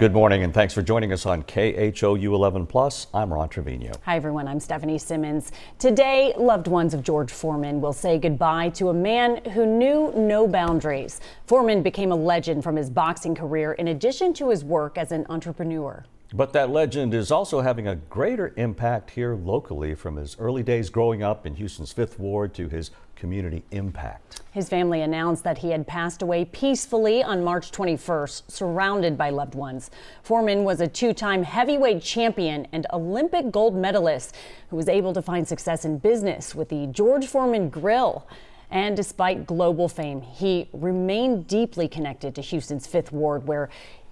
Good morning and thanks for joining us on KHOU 11 Plus. I'm Ron Trevino. Hi everyone, I'm Stephanie Simmons. Today, loved ones of George Foreman will say goodbye to a man who knew no boundaries. Foreman became a legend from his boxing career in addition to his work as an entrepreneur. But that legend is also having a greater impact here locally, from his early days growing up in Houston's 5th Ward to his community impact. His family announced that he had passed away peacefully on March 21st, surrounded by loved ones. Foreman was a two-time heavyweight champion and Olympic gold medalist who was able to find success in business with the George Foreman Grill. And despite global fame, he remained deeply connected to Houston's 5th Ward, where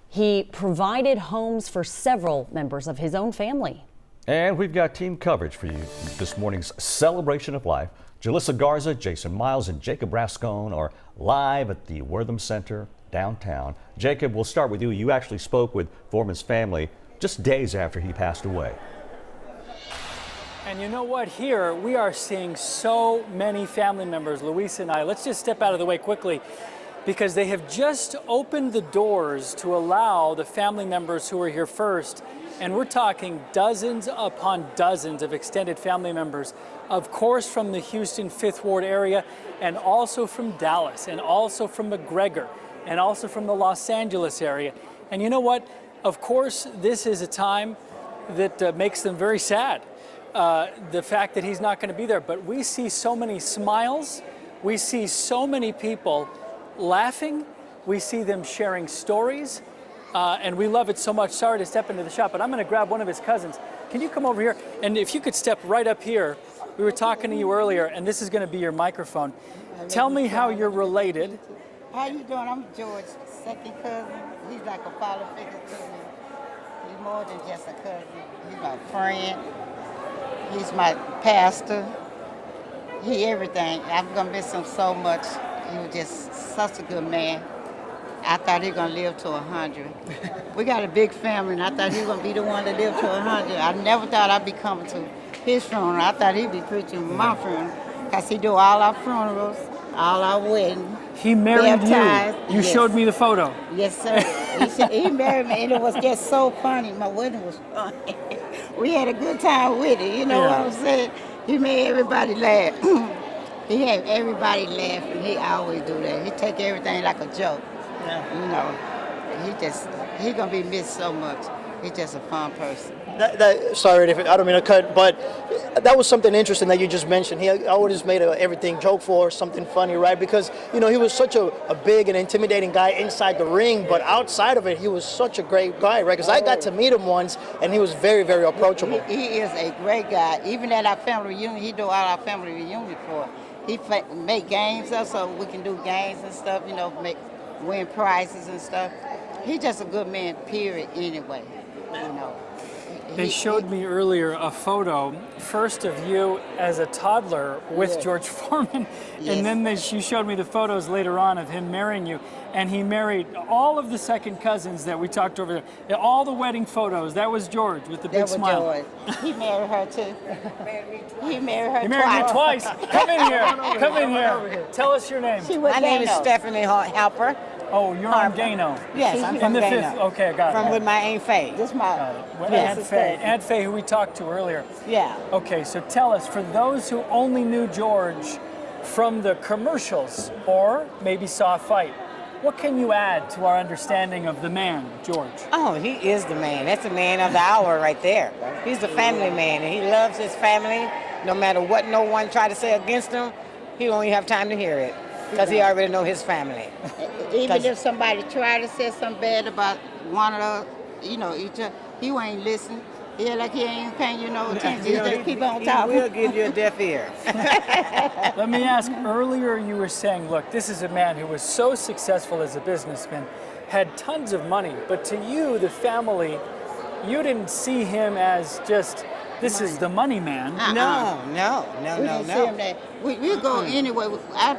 he provided homes for several members of his own family. And we've got team coverage for you this morning's celebration of life. Jalissa Garza, Jason Miles, and Jacob Rascone are live at the Wortham Center downtown. Jacob, we'll start with you. You actually spoke with Foreman's family just days after he passed away. And you know what? Here we are seeing so many family members, Luis and I. Let's just step out of the way quickly, because they have just opened the doors to allow the family members who were here first. And we're talking dozens upon dozens of extended family members, of course from the Houston 5th Ward area, and also from Dallas, and also from McGregor, and also from the Los Angeles area. And you know what? Of course, this is a time that makes them very sad, the fact that he's not going to be there. But we see so many smiles. We see so many people laughing. We see them sharing stories. And we love it so much. Sorry to step into the shop, but I'm going to grab one of his cousins. Can you come over here? And if you could step right up here. We were talking to you earlier, and this is going to be your microphone. Tell me how you're related. How you doing? I'm George's second cousin. He's like a father figure to me. He's more than just a cousin. He's my friend. He's my pastor. He everything. I'm going to miss him so much. He was just such a good man. I thought he was going to live to 100. We got a big family, and I thought he was going to be the one to live to 100. I never thought I'd be coming to his funeral. I thought he'd be preaching my funeral, because he do all our funerals, all our weddings. He married you. You showed me the photo. Yes, sir. He married me, and it was just so funny. My wedding was funny. We had a good time with it, you know what I'm saying? He made everybody laugh. He had everybody laughing. He always do that. He take everything like a joke. You know, he gonna be missed so much. He's just a fun person. Sorry, I don't mean to cut, but that was something interesting that you just mentioned. He always made everything joke for something funny, right? Because, you know, he was such a big and intimidating guy inside the ring, but outside of it, he was such a great guy, right? Because I got to meet him once, and he was very, very approachable. He is a great guy. Even at our family reunion, he do all our family reunion for. He make games up so we can do games and stuff, you know, win prizes and stuff. He's just a good man, period, anyway. You know. They showed me earlier a photo, first of you as a toddler with George Foreman, and then she showed me the photos later on of him marrying you. And he married all of the second cousins that we talked over there. All the wedding photos, that was George with the big smile. George. He married her too. He married her You married me twice. Come in here. Come in here. Tell us your name. My name is Stephanie Halper. Oh, you're on Dano. Yes, I'm from in the Dano. 5th. Okay, I got it. From with my Aunt Faye. This my Aunt Faye. Aunt Faye, who we talked to earlier. Yeah. Okay, so tell us, for those who only knew George from the commercials or maybe saw a fight, what can you add to our understanding of the man, George? Oh, he is the man. That's the man of the hour right there. He's the family man, and he loves his family. No matter what no one try to say against him, he won't even have time to hear it, because he already know his family. Even if somebody try to say something bad about one of us, you know, each other, he ain't listen. Yeah, like he ain't paying you no attention. He just keep on talking. He will give you a deaf ear. Let me ask, earlier you were saying, look, this is a man who was so successful as a businessman, had tons of money, but to you, the family, you didn't see him as just, this is the money man. No. We didn't see him that. We go anyway. I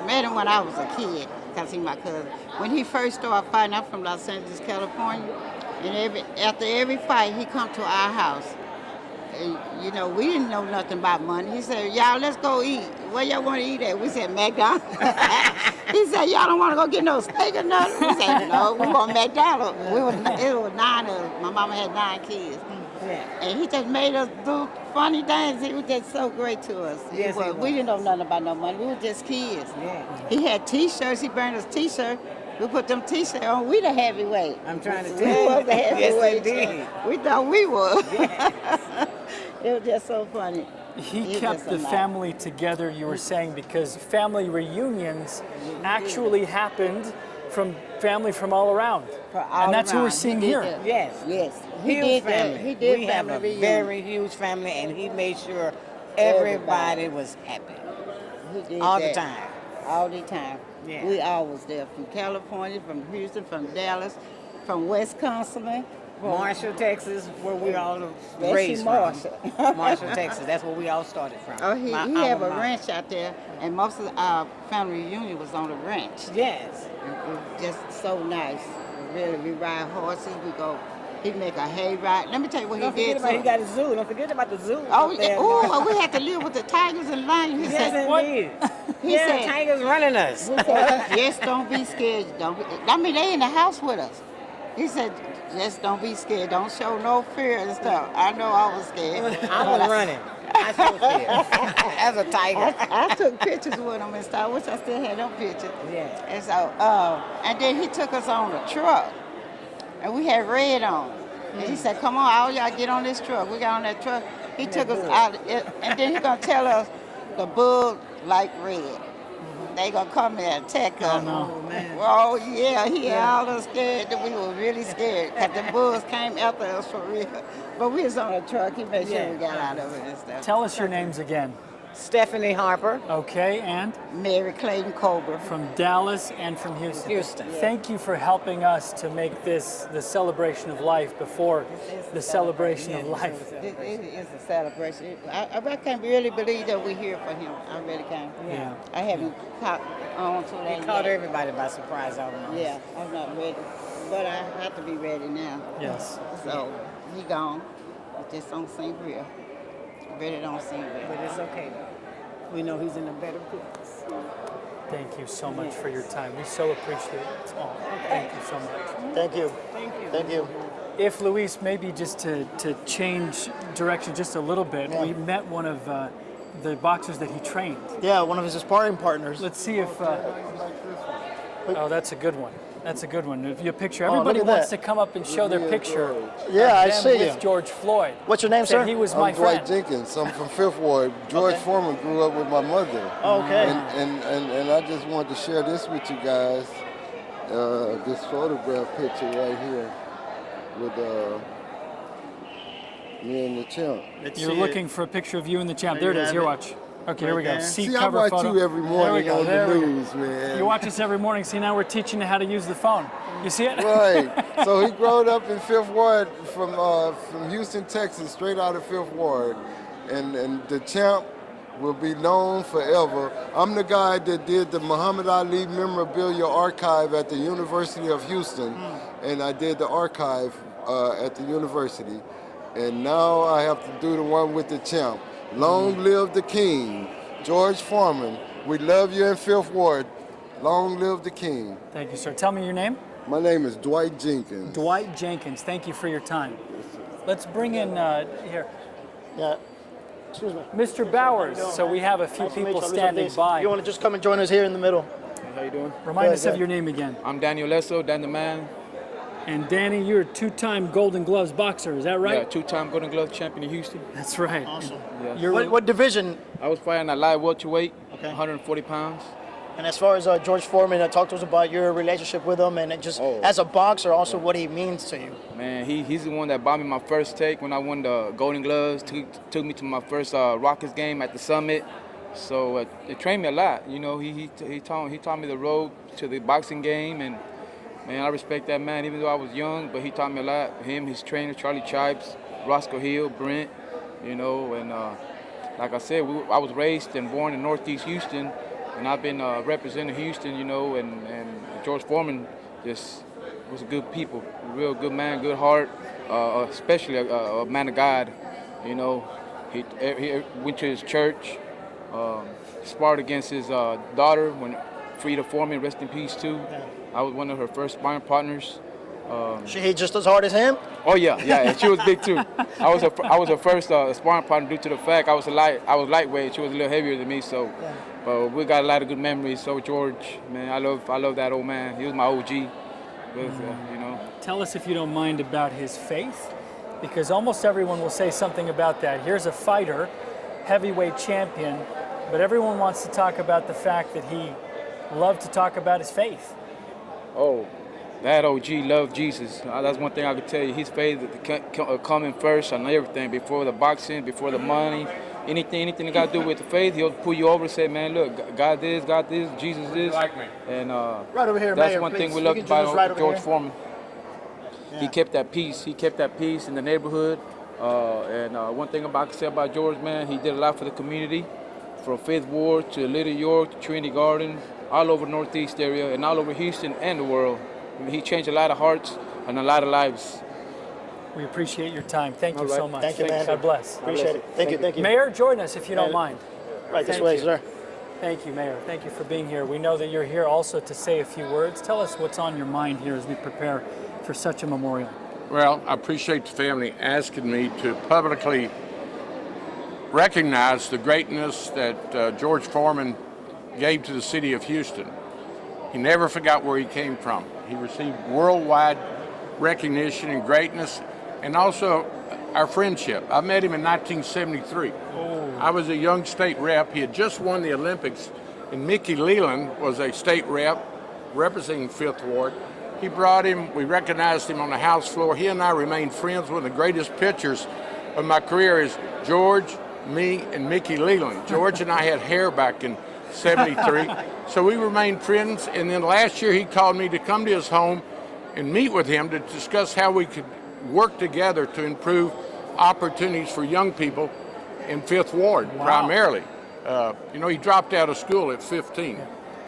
met him when I was a kid, because he's my cousin. When he first started fighting, I'm from Los Angeles, California, and after every fight, he come to our house. And, you know, we didn't know nothing about money. He said, y'all, let's go eat. where y'all want to eat at? We said, McDonald's. He said, y'all don't want to go get no steak or nothing? We said, no, we want McDonald's. It was 9 of us. My mama had 9 kids. Yeah. And he just made us do funny things. He was just so great to us. Yes, he was. We didn't know nothing about no money. We were just kids. Yeah. He had T-shirts. He burned us T-shirts. We put them T-shirts on. We the heavyweight. I'm trying to We tell you. was the heavyweight. Yes, indeed. We thought we was. Yes. It was just so funny. He It kept was the a lot. family together, you were saying, because family reunions actually happened from family from all around. And that's who we're seeing He did here. that. Yes. Yes. He Huge did family. that. He did we have a family reunion. very huge family, and he made sure everybody was happy He did all the that. time. All the time. Yeah. We always there, from California, from Houston, from Dallas, from Wisconsin. Marshall, Texas, where we all Especially raised Marshall. from. Marshall, Texas. That's where we all started from. Oh, he My have a alma mater. ranch out there, and most of our family reunion was on the ranch. Yes. It was just so nice. Really, we ride horses. We go. He make a hay ride. Let me tell you what Don't he forget did. about too. he got a zoo. Don't forget about the zoo. Oh, up there. yeah. Oh, we had to live with the tigers and lions. He Yes, said, indeed. He yeah, said- tigers running us. he said, just don't be scared. Don't be, I mean, they in the house with us. He said, just don't be scared. Don't show no fear and stuff. I know I was scared. I was running. I showed fear. As a tiger. I took pictures with him and stuff. I wish I still had them pictures. Yeah. And so, and then he took us on a truck, and we had red on. And he said, "Come on, all y'all get on this truck." We got on that truck. He took us out, and then he gonna tell us the bull like red. They gonna come there and attack us. Oh, man. Oh yeah, he had all us scared. That we were really scared because the bulls came after us for real. But we was on a truck. He made sure we got out of it and stuff. Tell us your names again. Stephanie Harper. Okay, and Mary Clayton Cobra. from Dallas and from Houston. Houston. Thank you for helping us to make this the celebration of life before the celebration of life. It is a celebration. I can't really believe that we're here for him. I really can't. Yeah. I haven't caught on to that He caught yet. everybody by surprise almost. Yeah, I'm not ready. But I have to be ready now. Yes. So, he gone. It just don't seem real. It really don't seem But real. it's okay. We know he's in a better place. Thank you so much for your time. We so appreciate it. Oh, thank you so much. Thank you. Thank you. Thank you. If Luis, maybe just to change direction just a little bit, we met one of the boxers that he trained. Yeah, one of his sparring partners. Let's see if. Oh, that's a good one. That's a good one. If you picture, Oh, look everybody at wants that. to come up and show their picture. Yeah, of I them see with you. George Floyd. What's your name, Said sir? he was my I'm Dwight friend. Jenkins. I'm from Fifth Ward. George Foreman grew up with my mother. Okay. And I just wanted to share this with you guys. This photograph picture right here with me and the champ. You're looking for a picture of you and the champ. There it is. Here, watch. Okay, here we go. there. Seat See, I cover watch photo. you every There we morning go, on there the we go. news, man. You watch us every morning. See, now we're teaching you how to use the phone. You see it? Right. So he growed up in Fifth Ward from Houston, Texas, straight out of Fifth Ward. And the champ will be known forever. I'm the guy that did the Muhammad Ali memorabilia archive at the University of Houston, and I did the archive at the university. And now I have to do the one with the champ. Long live the king, George Foreman. We love you in Fifth Ward. Long live the king. Thank you, sir. Tell me your name. My name is Dwight Jenkins. Dwight Jenkins. Thank you for your time. Let's bring in here, Yeah. Excuse me. Mr. Bowers. So we have a few Nice to meet people you. standing by. You want to just come and join us here in the middle? How you doing? Remind Good, us of good. your name again. I'm Daniel Lesso, Dan the Man. And Danny, you're a two-time Golden Gloves boxer. Is that Yeah, right? two-time Golden Glove champion in Houston. That's right. Awesome. Yeah. You're What division? I was fighting at light welterweight, Okay. 140 pounds. And as far as George Foreman, talk to us about your relationship with him, and just Oh. as a boxer, also what he means to you. Man, he's the one that bought me my first take when I won the Golden Gloves. Took me to my first Rockets game at the Summit. So it trained me a lot. You know, he taught me the road to the boxing game, and man, I respect that man. Even though I was young, but he taught me a lot. Him, his trainer, Charlie Chipes, Roscoe Hill, Brent. You know, and like I said, I was raised and born in Northeast Houston, and I've been representing Houston. You know, and George Foreman just was a good people, a real good man, good heart, especially a man of God. You know, he went to his church. Sparred against his daughter, when Frida Foreman, rest in peace too. I was one of her first sparring partners. She hit just as hard as him? Oh yeah, and she was big too. I was her first sparring partner due to the fact I was lightweight. She was a little heavier than me, so we got a lot of good memories. So George, man, I love that old man. He was my OG. You know. Tell us, if you don't mind, about his faith, because almost everyone will say something about that. Here's a fighter, heavyweight champion, but everyone wants to talk about the fact that he loved to talk about his faith. Oh, that OG loved Jesus. That's one thing I could tell you. His faith coming first on everything, before the boxing, before the money, anything that got to do with the faith. He'll pull you over and say, man, look, God this, Jesus this. And right over here, that's Mayor, one please. thing we loved about right George Foreman. Yeah. He kept that peace. He kept that peace in the neighborhood. One thing I can say about George, man, he did a lot for the community, from Fifth Ward to Little York to Trinity Garden, all over Northeast area and all over Houston and the world. I mean, he changed a lot of hearts and a lot of lives. We appreciate your time. Thank you so much. Thank you, man. God bless. Appreciate it. Thank you. Mayor, join us if you don't mind. Right this Thank way, you. sir. Thank you, Mayor. Thank you for being here. We know that you're here also to say a few words. Tell us what's on your mind here as we prepare for such a memorial. Well, I appreciate the family asking me to publicly recognize the greatness that George Foreman gave to the city of Houston. He never forgot where he came from. He received worldwide recognition and greatness, and also our friendship. I met him in 1973. I was a young state rep. He had just won the Olympics, and Mickey Leland was a state rep representing Fifth Ward. He brought him, we recognized him on the House floor. He and I remained friends. One of the greatest pictures of my career is George, me, and Mickey Leland. George and I had hair back in 73. So we remained friends, and then last year he called me to come to his home and meet with him to discuss how we could work together to improve opportunities for young people in Fifth Ward, primarily. He dropped out of school at 15,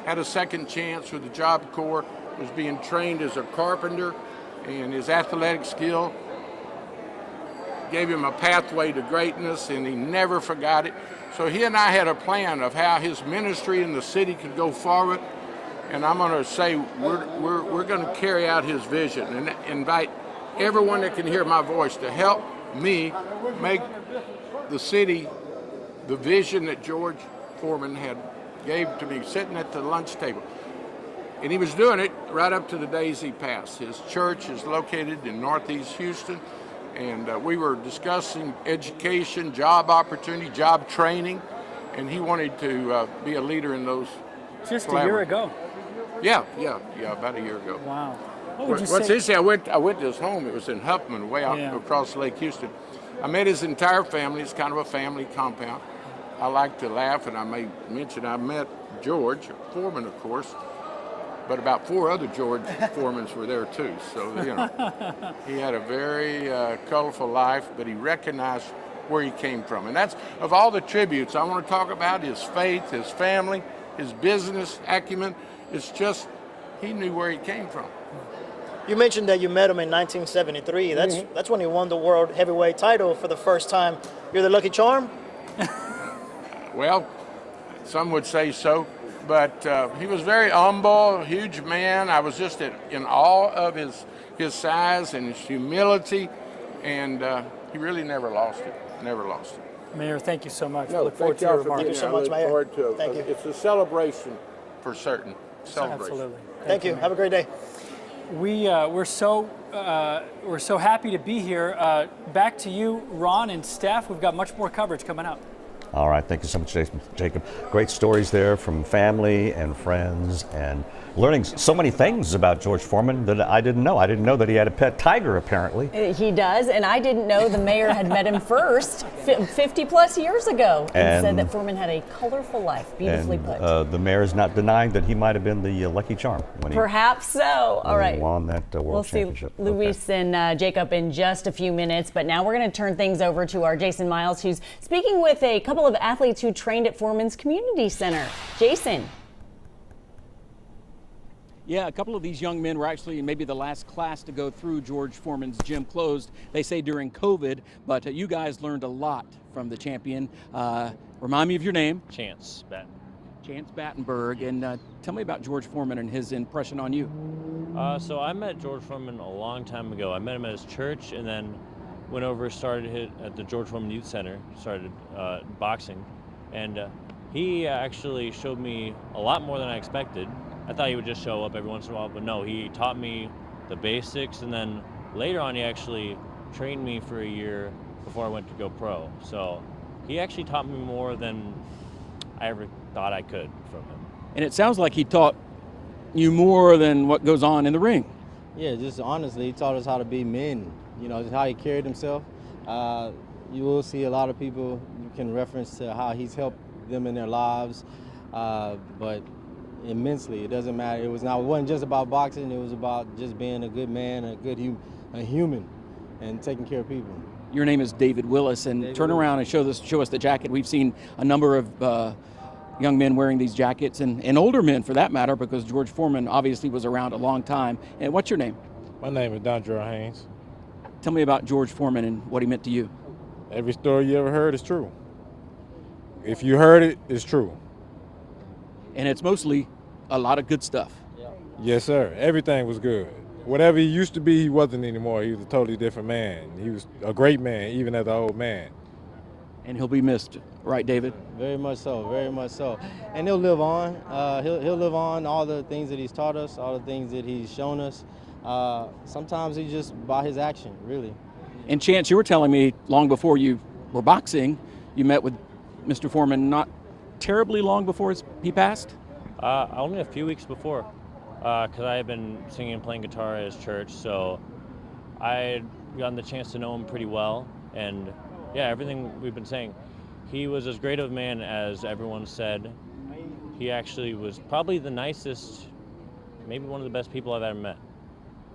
had a second chance with the Job Corps, was being trained as a carpenter, and his athletic skill gave him a pathway to greatness, and he never forgot it. So he and I had a plan of how his ministry in the city could go forward, and I'm going to say we're going to carry out his vision and invite everyone that can hear my voice to help me make the city the vision that George Foreman had gave to me, sitting at the lunch table. And he was doing it right up to the days he passed. His church is located in Northeast Houston, and we were discussing education, job opportunity, job training, and he wanted to be a leader in those. Just a year ago. Yeah, about a year ago. Wow. What's interesting, I went to his home. It was in Huffman, way out across Lake Houston. I met his entire family. It's kind of a family compound. I like to laugh, and I may mention I met George Foreman, of course, but about 4 other George Foremans were there too. So, he had a very colorful life, but he recognized where he came from. And that's, of all the tributes I want to talk about, his faith, his family, his business acumen. It's just, he knew where he came from. You mentioned that you met him in 1973. That's when he won the world heavyweight title for the first time. You're the lucky charm? Well, some would say so. But he was very humble, huge man. I was just in awe of his size and his humility, and he really never lost it. Never lost it. Mayor, thank you so much. No, Look forward to your remarks. Thank you so much, Mayor. Thank you. It's a celebration for certain. Celebration. Absolutely. Thank you. Have a great day. We're so happy to be here. Back to you, Ron and Steph. We've got much more coverage coming up. All right, thank you so much, Jacob. Great stories there from family and friends, and learning so many things about George Foreman that I didn't know. I didn't know that he had a pet tiger, apparently. He does, and I didn't know the mayor had met him first 50 plus years ago and said that Foreman had a colorful life, beautifully put. The mayor is not denying that he might have been the lucky charm when Perhaps so. All right. he won that world championship. We'll see Luis and Jacob in just a few minutes, but now we're going to turn things over to our Jason Miles, who's speaking with a couple of athletes who trained at Foreman's Community Center. Jason. Yeah, a couple of these young men were actually maybe the last class to go through. George Foreman's gym closed, they say, during COVID, but you guys learned a lot from the champion. Remind me of your name. Chance Batten. Chance Battenberg, and tell me about George Foreman and his impression on you. So I met George Foreman a long time ago. I met him at his church, and then went over, started at the George Foreman Youth Center, started boxing, and he actually showed me a lot more than I expected. I thought he would just show up every once in a while, but no, he taught me the basics, and then later on he actually trained me for a year before I went to go pro. So he actually taught me more than I ever thought I could from him. And it sounds like he taught you more than what goes on in the ring. Yeah, just honestly, he taught us how to be men, just how he carried himself. You will see a lot of people, you can reference to how he's helped them in their lives, but immensely. It doesn't matter. It wasn't just about boxing. It was about just being a good man, a human, and taking care of people. Your name is David Willis, and David turn around and show us the jacket. We've seen a number of young men wearing these jackets, and older men for that matter, because George Foreman obviously was around a long time. And what's your name? My name is Dondre Haynes. Tell me about George Foreman and what he meant to you. Every story you ever heard is true. If you heard it, it's true. And it's mostly a lot of good stuff. Yes, sir. Everything was good. Whatever he used to be, he wasn't anymore. He was a totally different man. He was a great man, even as an old man. And he'll be missed, right, David? Very much so, very much so. And he'll live on. He'll live on all the things that he's taught us, all the things that he's shown us. Sometimes he's just by his action, really. And Chance, you were telling me long before you were boxing, you met with Mr. Foreman not terribly long before he passed? Only a few weeks before, because I had been singing and playing guitar at his church, so I had gotten the chance to know him pretty well, and yeah, everything we've been saying. He was as great of a man as everyone said. He actually was probably the nicest, maybe one of the best people I've ever met.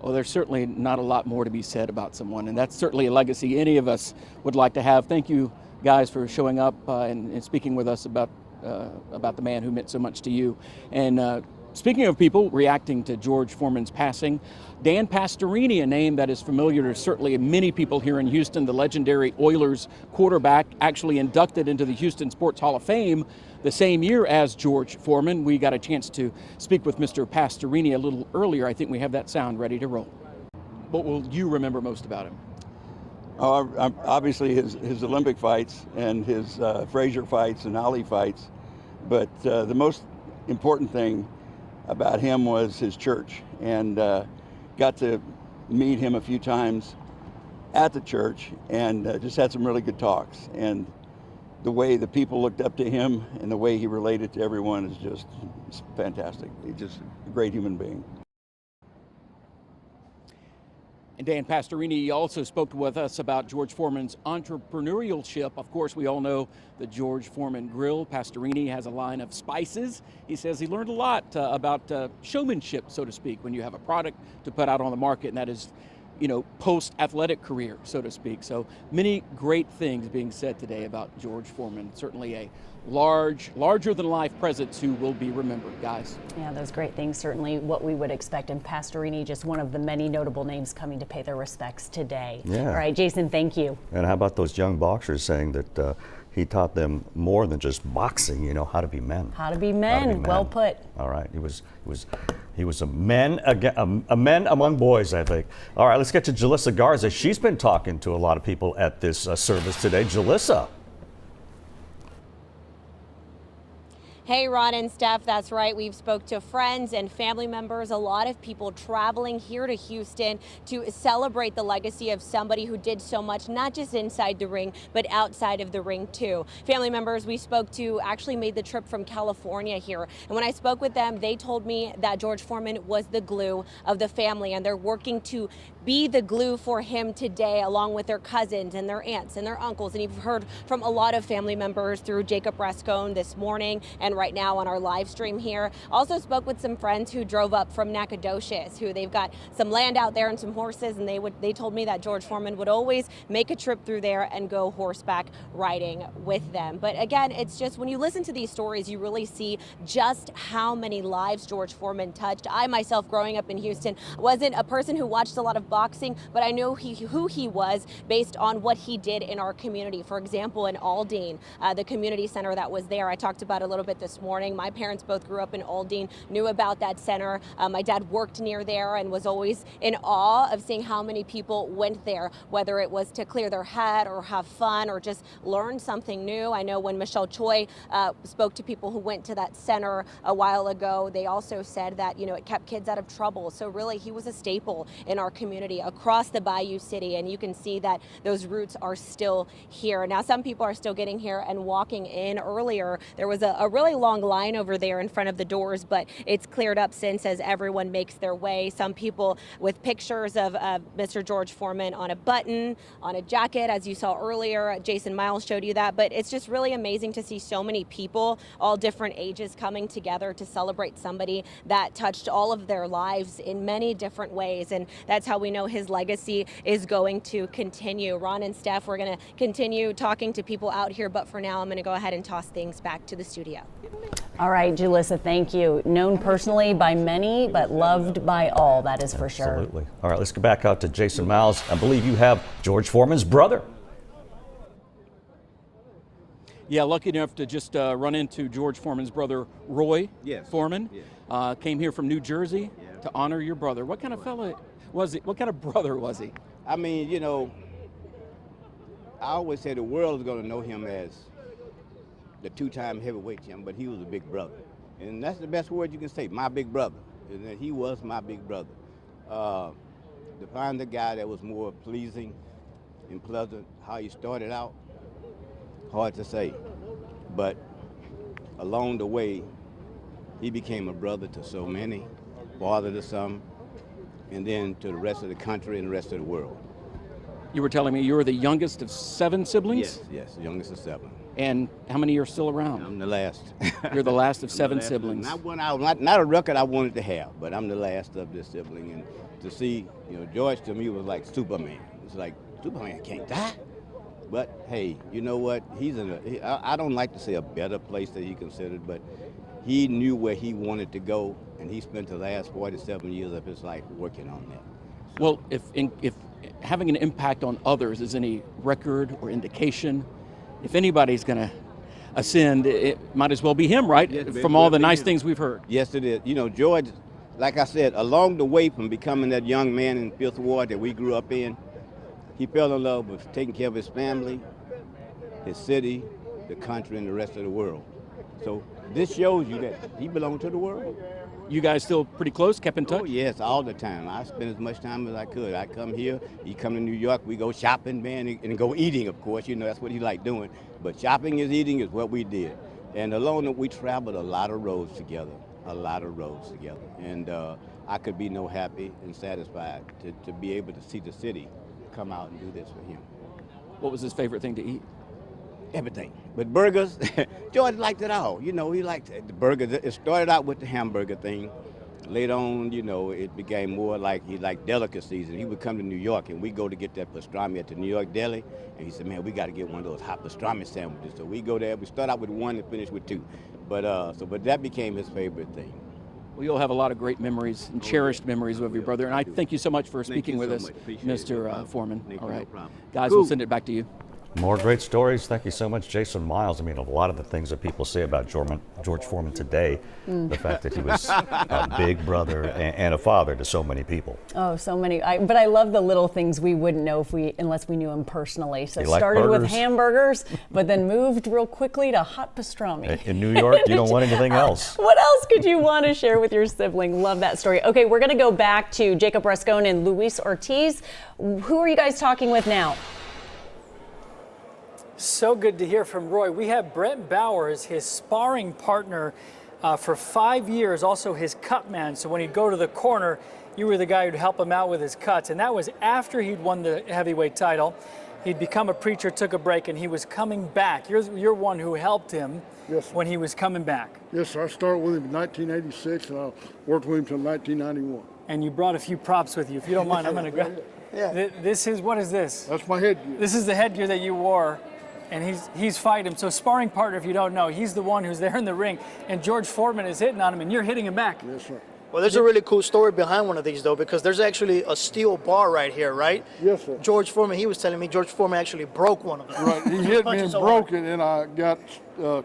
Well, there's certainly not a lot more to be said about someone, and that's certainly a legacy any of us would like to have. Thank you, guys, for showing up and speaking with us about the man who meant so much to you. And speaking of people reacting to George Foreman's passing, Dan Pastorini, a name that is familiar to certainly many people here in Houston, the legendary Oilers quarterback, actually inducted into the Houston Sports Hall of Fame the same year as George Foreman. We got a chance to speak with Mr. Pastorini a little earlier. I think we have that sound ready to roll. What will you remember most about him? Obviously his Olympic fights and his Frazier fights and Ali fights, but the most important thing about him was his church, and got to meet him a few times at the church, and just had some really good talks. And the way the people looked up to him and the way he related to everyone is just fantastic. He's just a great human being. And Dan Pastorini also spoke with us about George Foreman's entrepreneurship. Of course, we all know the George Foreman Grill. Pastorini has a line of spices. He says he learned a lot about showmanship, so to speak, when you have a product to put out on the market, and that is, post-athletic career, so to speak. So many great things being said today about George Foreman. Certainly a larger-than-life presence who will be remembered, guys. Yeah, those great things, certainly what we would expect. And Pastorini, just one of the many notable names coming to pay their respects today. Yeah. All right, Jason, thank you. And how about those young boxers saying that he taught them more than just boxing, how to be men. How to be men. Well put. All right, he was a man among boys, I think. All right, let's get to Jalissa Garza. She's been talking to a lot of people at this service today. Jalissa. Hey, Ron and Steph, that's right. We've spoke to friends and family members, a lot of people traveling here to Houston to celebrate the legacy of somebody who did so much, not just inside the ring, but outside of the ring too. Family members we spoke to actually made the trip from California here. And when I spoke with them, they told me that George Foreman was the glue of the family, and they're working to be the glue for him today, along with their cousins and their aunts and their uncles. And you've heard from a lot of family members through Jacob Rascone this morning and right now on our live stream here. Also spoke with some friends who drove up from Nacogdoches, who they've got some land out there and some horses, and they told me that George Foreman would always make a trip through there and go horseback riding with them. But again, it's just when you listen to these stories, you really see just how many lives George Foreman touched. I myself, growing up in Houston, wasn't a person who watched a lot of boxing, but I know who he was based on what he did in our community. For example, in Aldine, the community center that was there, I talked about a little bit this morning. My parents both grew up in Aldine, knew about that center. My dad worked near there and was always in awe of seeing how many people went there, whether it was to clear their head or have fun or just learn something new. I know when Michelle Choi spoke to people who went to that center a while ago, they also said that, you know, it kept kids out of trouble. So really, he was a staple in our community across the Bayou City, and you can see that those roots are still here. Now, some people are still getting here and walking in. Earlier, there was a really long line over there in front of the doors, but it's cleared up since as everyone makes their way. Some people with pictures of Mr. George Foreman on a button, on a jacket, as you saw earlier. Jason Miles showed you that, but it's just really amazing to see so many people, all different ages, coming together to celebrate somebody that touched all of their lives in many different ways, and that's how we know his legacy is going to continue. Ron and Steph, we're going to continue talking to people out here, but for now, I'm going to go ahead and toss things back to the studio. All right, Julissa, thank you. Known personally by many, but loved by all, that is for sure. Absolutely. All right, let's get back out to Jason Miles. I believe you have George Foreman's brother. Yeah, lucky enough to just run into George Foreman's brother, Roy Foreman. Yes. Came here from New Jersey to honor your brother. What kind of fella was he? What kind of brother was he? I mean, you know, I always say the world is going to know him as the two-time heavyweight champion, but he was a big brother. And that's the best word you can say, my big brother. And that he was my big brother. To find the guy that was more pleasing and pleasant, how he started out, hard to say. But along the way, he became a brother to so many, father to some, and then to the rest of the country and the rest of the world. You were telling me you were the youngest of 7 siblings? Yes, the youngest of 7. And how many are still around? I'm the last. You're the last of I'm 7 the last. siblings. Not a record I wanted to have, but I'm the last of this sibling. And to see, you know, George to me was like Superman. It's like, Superman can't die. But hey, you know what? I don't like to say a better place that he considered, but he knew where he wanted to go, and he spent the last 47 years of his life working on that. Well, if having an impact on others is any record or indication, if anybody's going to ascend, it might as well be him, right? Yes, from all the nice things we've heard. Yes, it is. You know, George, like I said, along the way from becoming that young man in Fifth Ward that we grew up in, he fell in love with taking care of his family, his city, the country, and the rest of the world. So this shows you that he belonged to the world. You guys still pretty close, kept in touch? Oh, yes, all the time. I spent as much time as I could. I come here, he come to New York, we go shopping, man, and go eating, of course. You know, that's what he liked doing. But shopping and eating is what we did. And along that, we traveled a lot of roads together, And I could be no happy and satisfied to be able to see the city come out and do this for him. What was his favorite thing to eat? Everything. But burgers, George liked it all. You know, he liked the burgers. It started out with the hamburger thing. Later on, you know, it became more like he liked delicacies. And he would come to New York, and we'd go to get that pastrami at the New York Deli. And he said, man, we got to get one of those hot pastrami sandwiches. So we go there. We start out with 1 and finish with 2. But that became his favorite thing. Well, you'll have a lot of great memories and cherished memories of your brother. And I thank you so much for speaking with us, Mr. Foreman. All right. Guys, we'll send it back to you. More great stories. Thank you so much, Jason Miles. I mean, a lot of the things that people say about George Foreman today, the fact that he was a big brother and a father to so many people. Oh, so many. But I love the little things we wouldn't know unless we knew him personally. So it started with hamburgers, but then moved real quickly to hot pastrami. In New York, you don't want anything else. What else could you want to share with your sibling? Love that story. Okay, we're going to go back to Jacob Rascone and Luis Ortiz. Who are you guys talking with now? So good to hear from Roy. We have Brett Bowers, his sparring partner for 5 years, also his cut man. So when he'd go to the corner, you were the guy who'd help him out with his cuts, and that was after he'd won the heavyweight title. He'd become a preacher, took a break, and he was coming back. You're one who helped him when he was coming back. Yes, sir. I started with him in 1986, and I worked with him until 1991. And you brought a few props with you. If you don't mind, I'm going to grab. Yeah. This is, what is this? That's my headgear. This is the headgear that you wore, and he's fighting him. So sparring partner, if you don't know, he's the one who's there in the ring, and George Foreman is hitting on him, and you're hitting him back. Yes, sir. Well, there's a really cool story behind one of these, though, because there's actually a steel bar right here, right? Yes, sir. George Foreman, he was telling me George Foreman actually broke one of them. Right, he hit me and broke it, and I got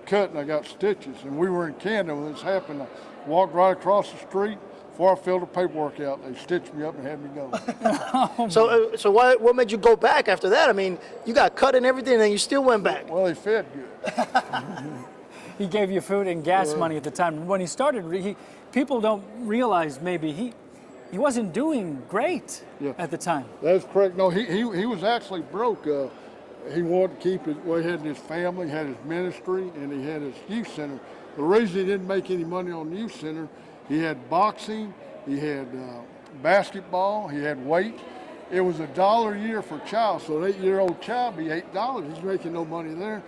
cut and I got stitches. And we were in Canada when this happened. I walked right across the street. Before I filled the paperwork out, they stitched me up and had me go. So what made you go back after that? I mean, you got cut and everything, and then you still went back. Well, he fed good. He gave you food and gas money at the time. When he started, people don't realize maybe he wasn't doing great at the time. That's correct. No, he was actually broke. He wanted to keep his, well, he had his family, had his ministry, and he had his youth center. The reason he didn't make any money on the youth center, he had boxing, he had basketball, he had weight. It was $1 a year for a child, so an 8-year-old child be $8. He's making no money there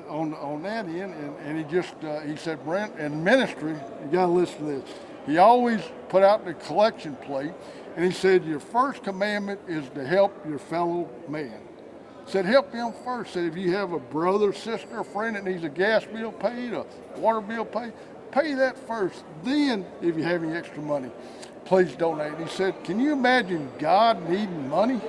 on that end, and he just he said, Brent, in ministry, you got to listen to this. He always put out the collection plate, and he said, your first commandment is to help your fellow man. Said, help them first. Said, if you have a brother, sister, a friend that needs a gas bill paid, a water bill paid, pay that first. Then, if you have any extra money, please donate. He said, can you imagine God needing money?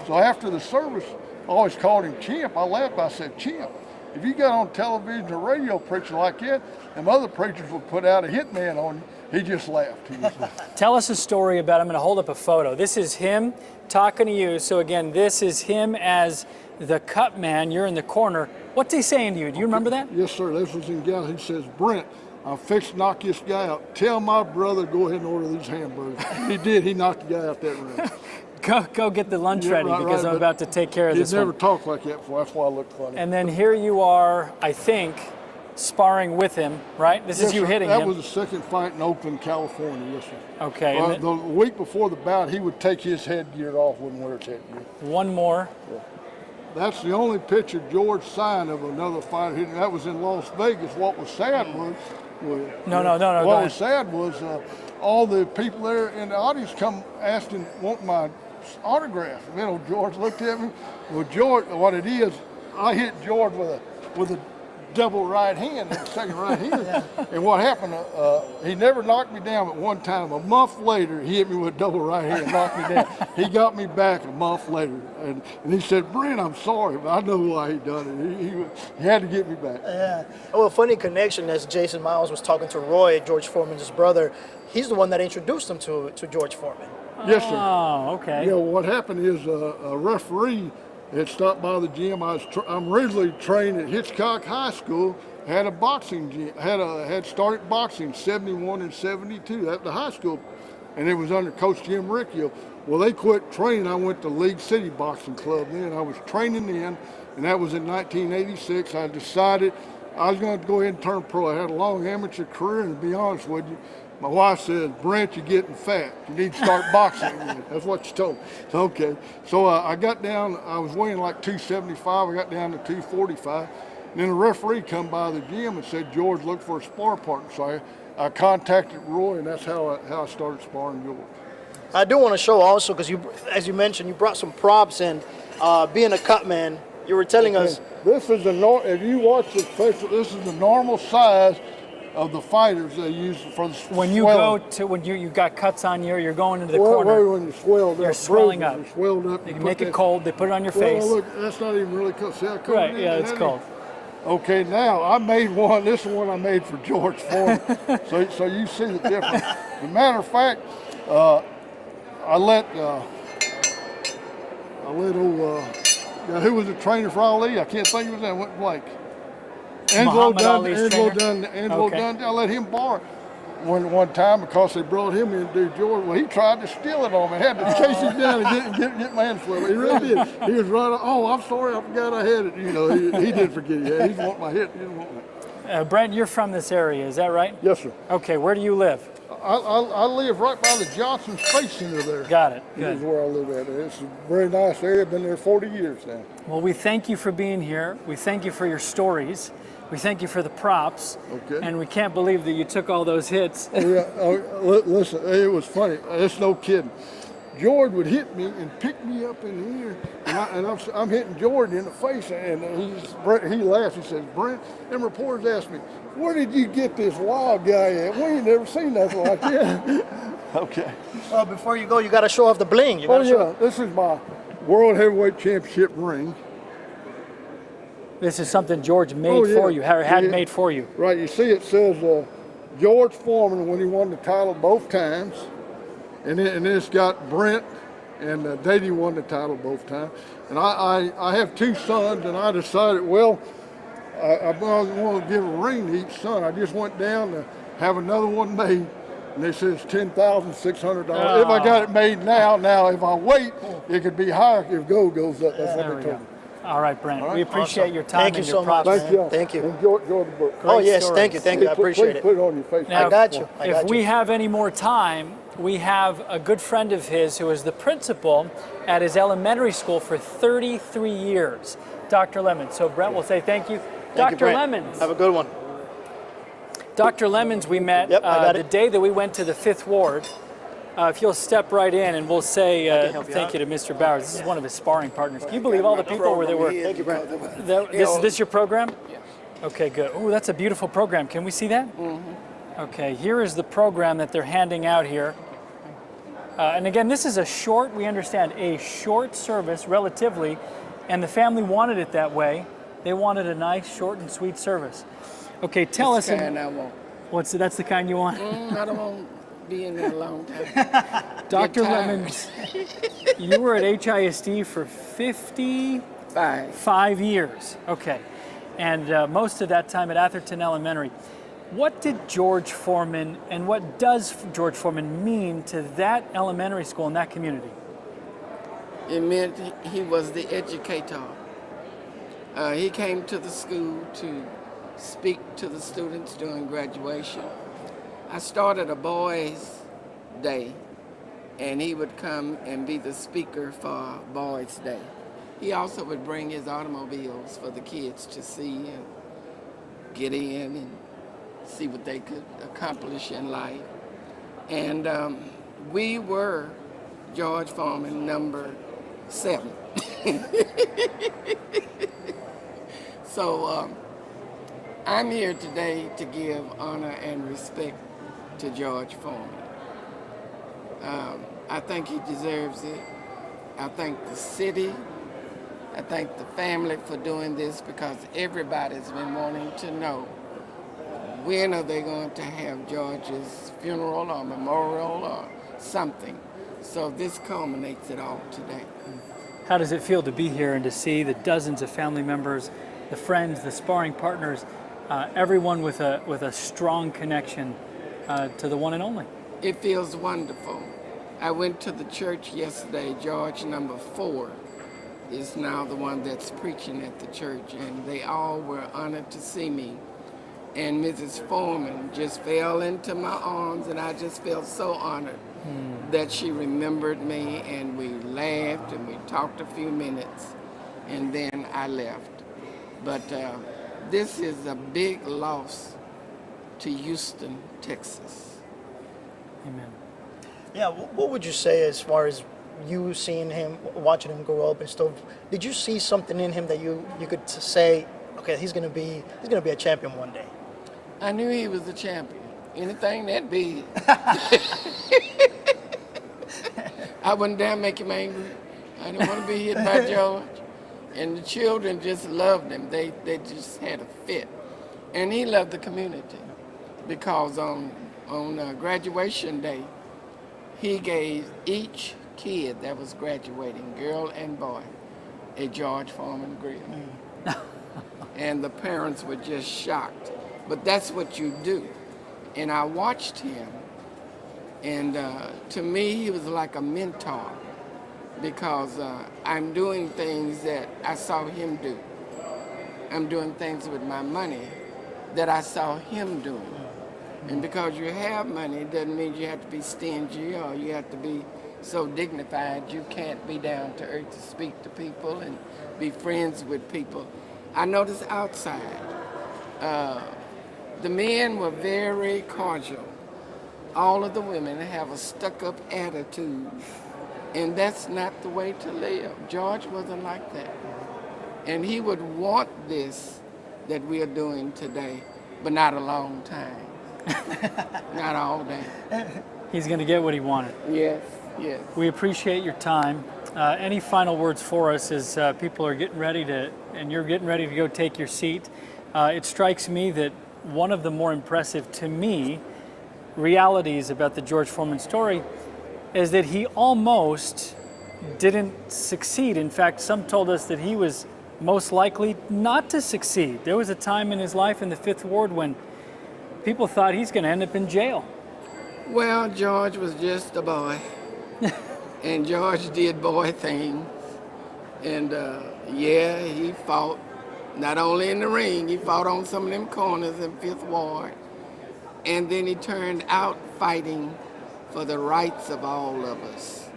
So after the service, I always called him Chimp. I laughed. I said, Chimp, if you got on television or radio preaching like that, them other preachers would put out a hitman on you. He just laughed. Tell us a story about, I'm going to hold up a photo. This is him talking to you. So again, this is him as the cut man. You're in the corner. What's he saying to you? Do you remember that? Yes, sir. This was in Gallup. He says, Brent, I'm fixing to knock this guy out. Tell my brother go ahead and order these hamburgers. He did. He knocked the guy out that room. Go get the lunch ready because I'm about to take care of this one. He'd never talked like that before. That's why I looked funny. And then here you are, I think, sparring with him, right? This is you hitting him. That was the second fight in Oakland, California, yes, sir. Okay. The week before the bout, he would take his headgear off, wouldn't wear his headgear. One more. Yeah. That's the only picture George signed of another fighter hitting. That was in Las Vegas. What was sad was... No. What was sad was all the people there in the audience come asking, want my autograph. You know, George looked at me. Well, George, what it is, I hit George with a double right hand, that second right hand. And what happened, he never knocked me down, but one time, a month later, he hit me with a double right hand and knocked me down. He got me back a month later, and he said, Brent, I'm sorry, but I know why he done it. He had to get me back. Yeah. Well, a funny connection, as Jason Miles was talking to Roy, George Foreman's brother, he's the one that introduced him to George Foreman. Yes, sir. Oh, okay. You know, what happened is a referee had stopped by the gym. I'm originally trained at Hitchcock High School. Had a boxing gym. Had started boxing 71 and 72 at the high school, and it was under Coach Jim Riccio. Well, they quit training. I went to League City Boxing Club then. I was training then, and that was in 1986. I decided I was going to go ahead and turn pro. I had a long amateur career, and to be honest with you, my wife says, Brent, you're getting fat. You need to start boxing again. That's what she told me. So, okay. So I got down, I was weighing like 275. I got down to 245. And then the referee come by the gym and said, George, look for a spar partner. So I contacted Roy, and that's how I started sparring George. I do want to show also, because you, as you mentioned, you brought some props, and being a cut man, you were telling us. This is if you watch this picture, this is the normal size of the fighters they use for the when you swelling. go to when you got cuts on you, you're going into the Well, corner. when you swelled you're up, swelling up. you're swelled up. You can make it cold. They put it on your face. Well, look, that's not even really cold. See how cold Right? it is? Yeah, it's cold. Okay, now I made one. This is one I made for George Foreman. so you see the difference. As a matter of fact, I let who was the trainer for Ali? I can't think of his name. Went blank. Angelo Dunn. I let him borrow one time because they brought him in to do George. Well, he tried to steal it on me. I had to chase him down and get my hands full. He really did. He was right. Oh, I'm sorry. I forgot I had it. You know, he did forget. Yeah, he didn't want my hit. He didn't want that. Brent, you're from this area, is that right? Yes, sir. Okay, where do you live? I live right by the Johnson Space Center there. Got it. This is Good. where I live at. It's a very nice area. I've been there 40 years now. Well, we thank you for being here. We thank you for your stories. We thank you for the props. Okay. And we can't believe that you took all those hits. Yeah, listen, it was funny. It's no kidding. George would hit me and pick me up in the air, and I'm hitting George in the face, and he laughs. He says, "Brent, them reporters asked me, where did you get this wild guy at? We ain't never seen nothing like that." Okay. Before you go, you got to show off the bling. You Oh gotta yeah, show. this is my World Heavyweight Championship ring. This is something George made for you, or had made for you. Right, you see it says George Foreman when he won the title both times. And then it's got Brent and Davey won the title both times. And I have two sons, and I decided, well, I want to give a ring to each son. I just went down to have another one made, and they said it's $10,600. If I got it made now if I wait, it could be higher if gold goes up. That's what they told me. All right, Brent. All right. We appreciate Awesome. your time Thank and you your so much, props. Thank you. Thank you. Enjoy the book. Oh, yes, stories. thank you. I appreciate it. Put it on your face. Now, I got you. If we have any more time, we have a good friend of his who was the principal at his elementary school for 33 years, Dr. Lemons. So Brent will say thank you. Thank you, Dr. Brent. Lemons. Have a good one. Dr. Lemons, we met the day that we went to the 5th Ward. If you'll step right in and we'll say thank you to Mr. Bowers. This is one of his sparring partners. Can you believe all the people where they were? Thank you, Brent. Is this your program? Yeah. Okay, good. Oh, that's a beautiful program. Can we see that? Mm-hmm. Okay, here is the program that they're handing out here. And again, this is we understand, a short service relatively, and the family wanted it that way. They wanted a nice, short and sweet service. Okay, tell us. That's the kind I want. That's the kind you want? I don't want to be in there a long time. Dr. Lemons, you were at HISD for 55 years. Okay. And most of that time at Atherton Elementary. What did George Foreman and what does George Foreman mean to that elementary school and that community? It meant he was the educator. He came to the school to speak to the students during graduation. I started a boys' day, and he would come and be the speaker for Boys' Day. He also would bring his automobiles for the kids to see and get in and see what they could accomplish in life. And we were George Foreman number 7. So I'm here today to give honor and respect to George Foreman. I think he deserves it. I thank the city. I thank the family for doing this because everybody's been wanting to know when are they going to have George's funeral or memorial or something. So this culminates it all today. How does it feel to be here and to see the dozens of family members, the friends, the sparring partners, everyone with a strong connection to the one and only? It feels wonderful. I went to the church yesterday. George number 4 is now the one that's preaching at the church, and they all were honored to see me. And Mrs. Foreman just fell into my arms, and I just felt so honored that she remembered me, and we laughed and we talked a few minutes, and then I left. But this is a big loss to Houston, Texas. Amen. Yeah, what would you say as far as you seeing him, watching him grow up and stuff? Did you see something in him that you could say, okay, he's gonna be a champion one day? I knew he was a champion. Anything that big. I wouldn't dare make him angry. I didn't want to be hit by George. And the children just loved him. They just had a fit. And he loved the community because on graduation day, he gave each kid that was graduating, girl and boy, a George Foreman grill. And the parents were just shocked. But that's what you do. And I watched him, and to me, he was like a mentor because I'm doing things that I saw him do. I'm doing things with my money that I saw him doing. And because you have money, it doesn't mean you have to be stingy or you have to be so dignified. You can't be down to earth to speak to people and be friends with people. I noticed outside, the men were very cordial. All of the women have a stuck-up attitude, and that's not the way to live. George wasn't like that. And he would want this that we are doing today, but not a long time. Not all day. He's going to get what he wanted. Yes, yes. We appreciate your time. Any final words for us as people are getting ready to, and you're getting ready to go take your seat? It strikes me that one of the more impressive, to me, realities about the George Foreman story is that he almost didn't succeed. In fact, some told us that he was most likely not to succeed. There was a time in his life in the Fifth Ward when people thought he's going to end up in jail. Well, George was just a boy, and George did boy things. And yeah, he fought not only in the ring, he fought on some of them corners in Fifth Ward. And then he turned out fighting for the rights of all of us.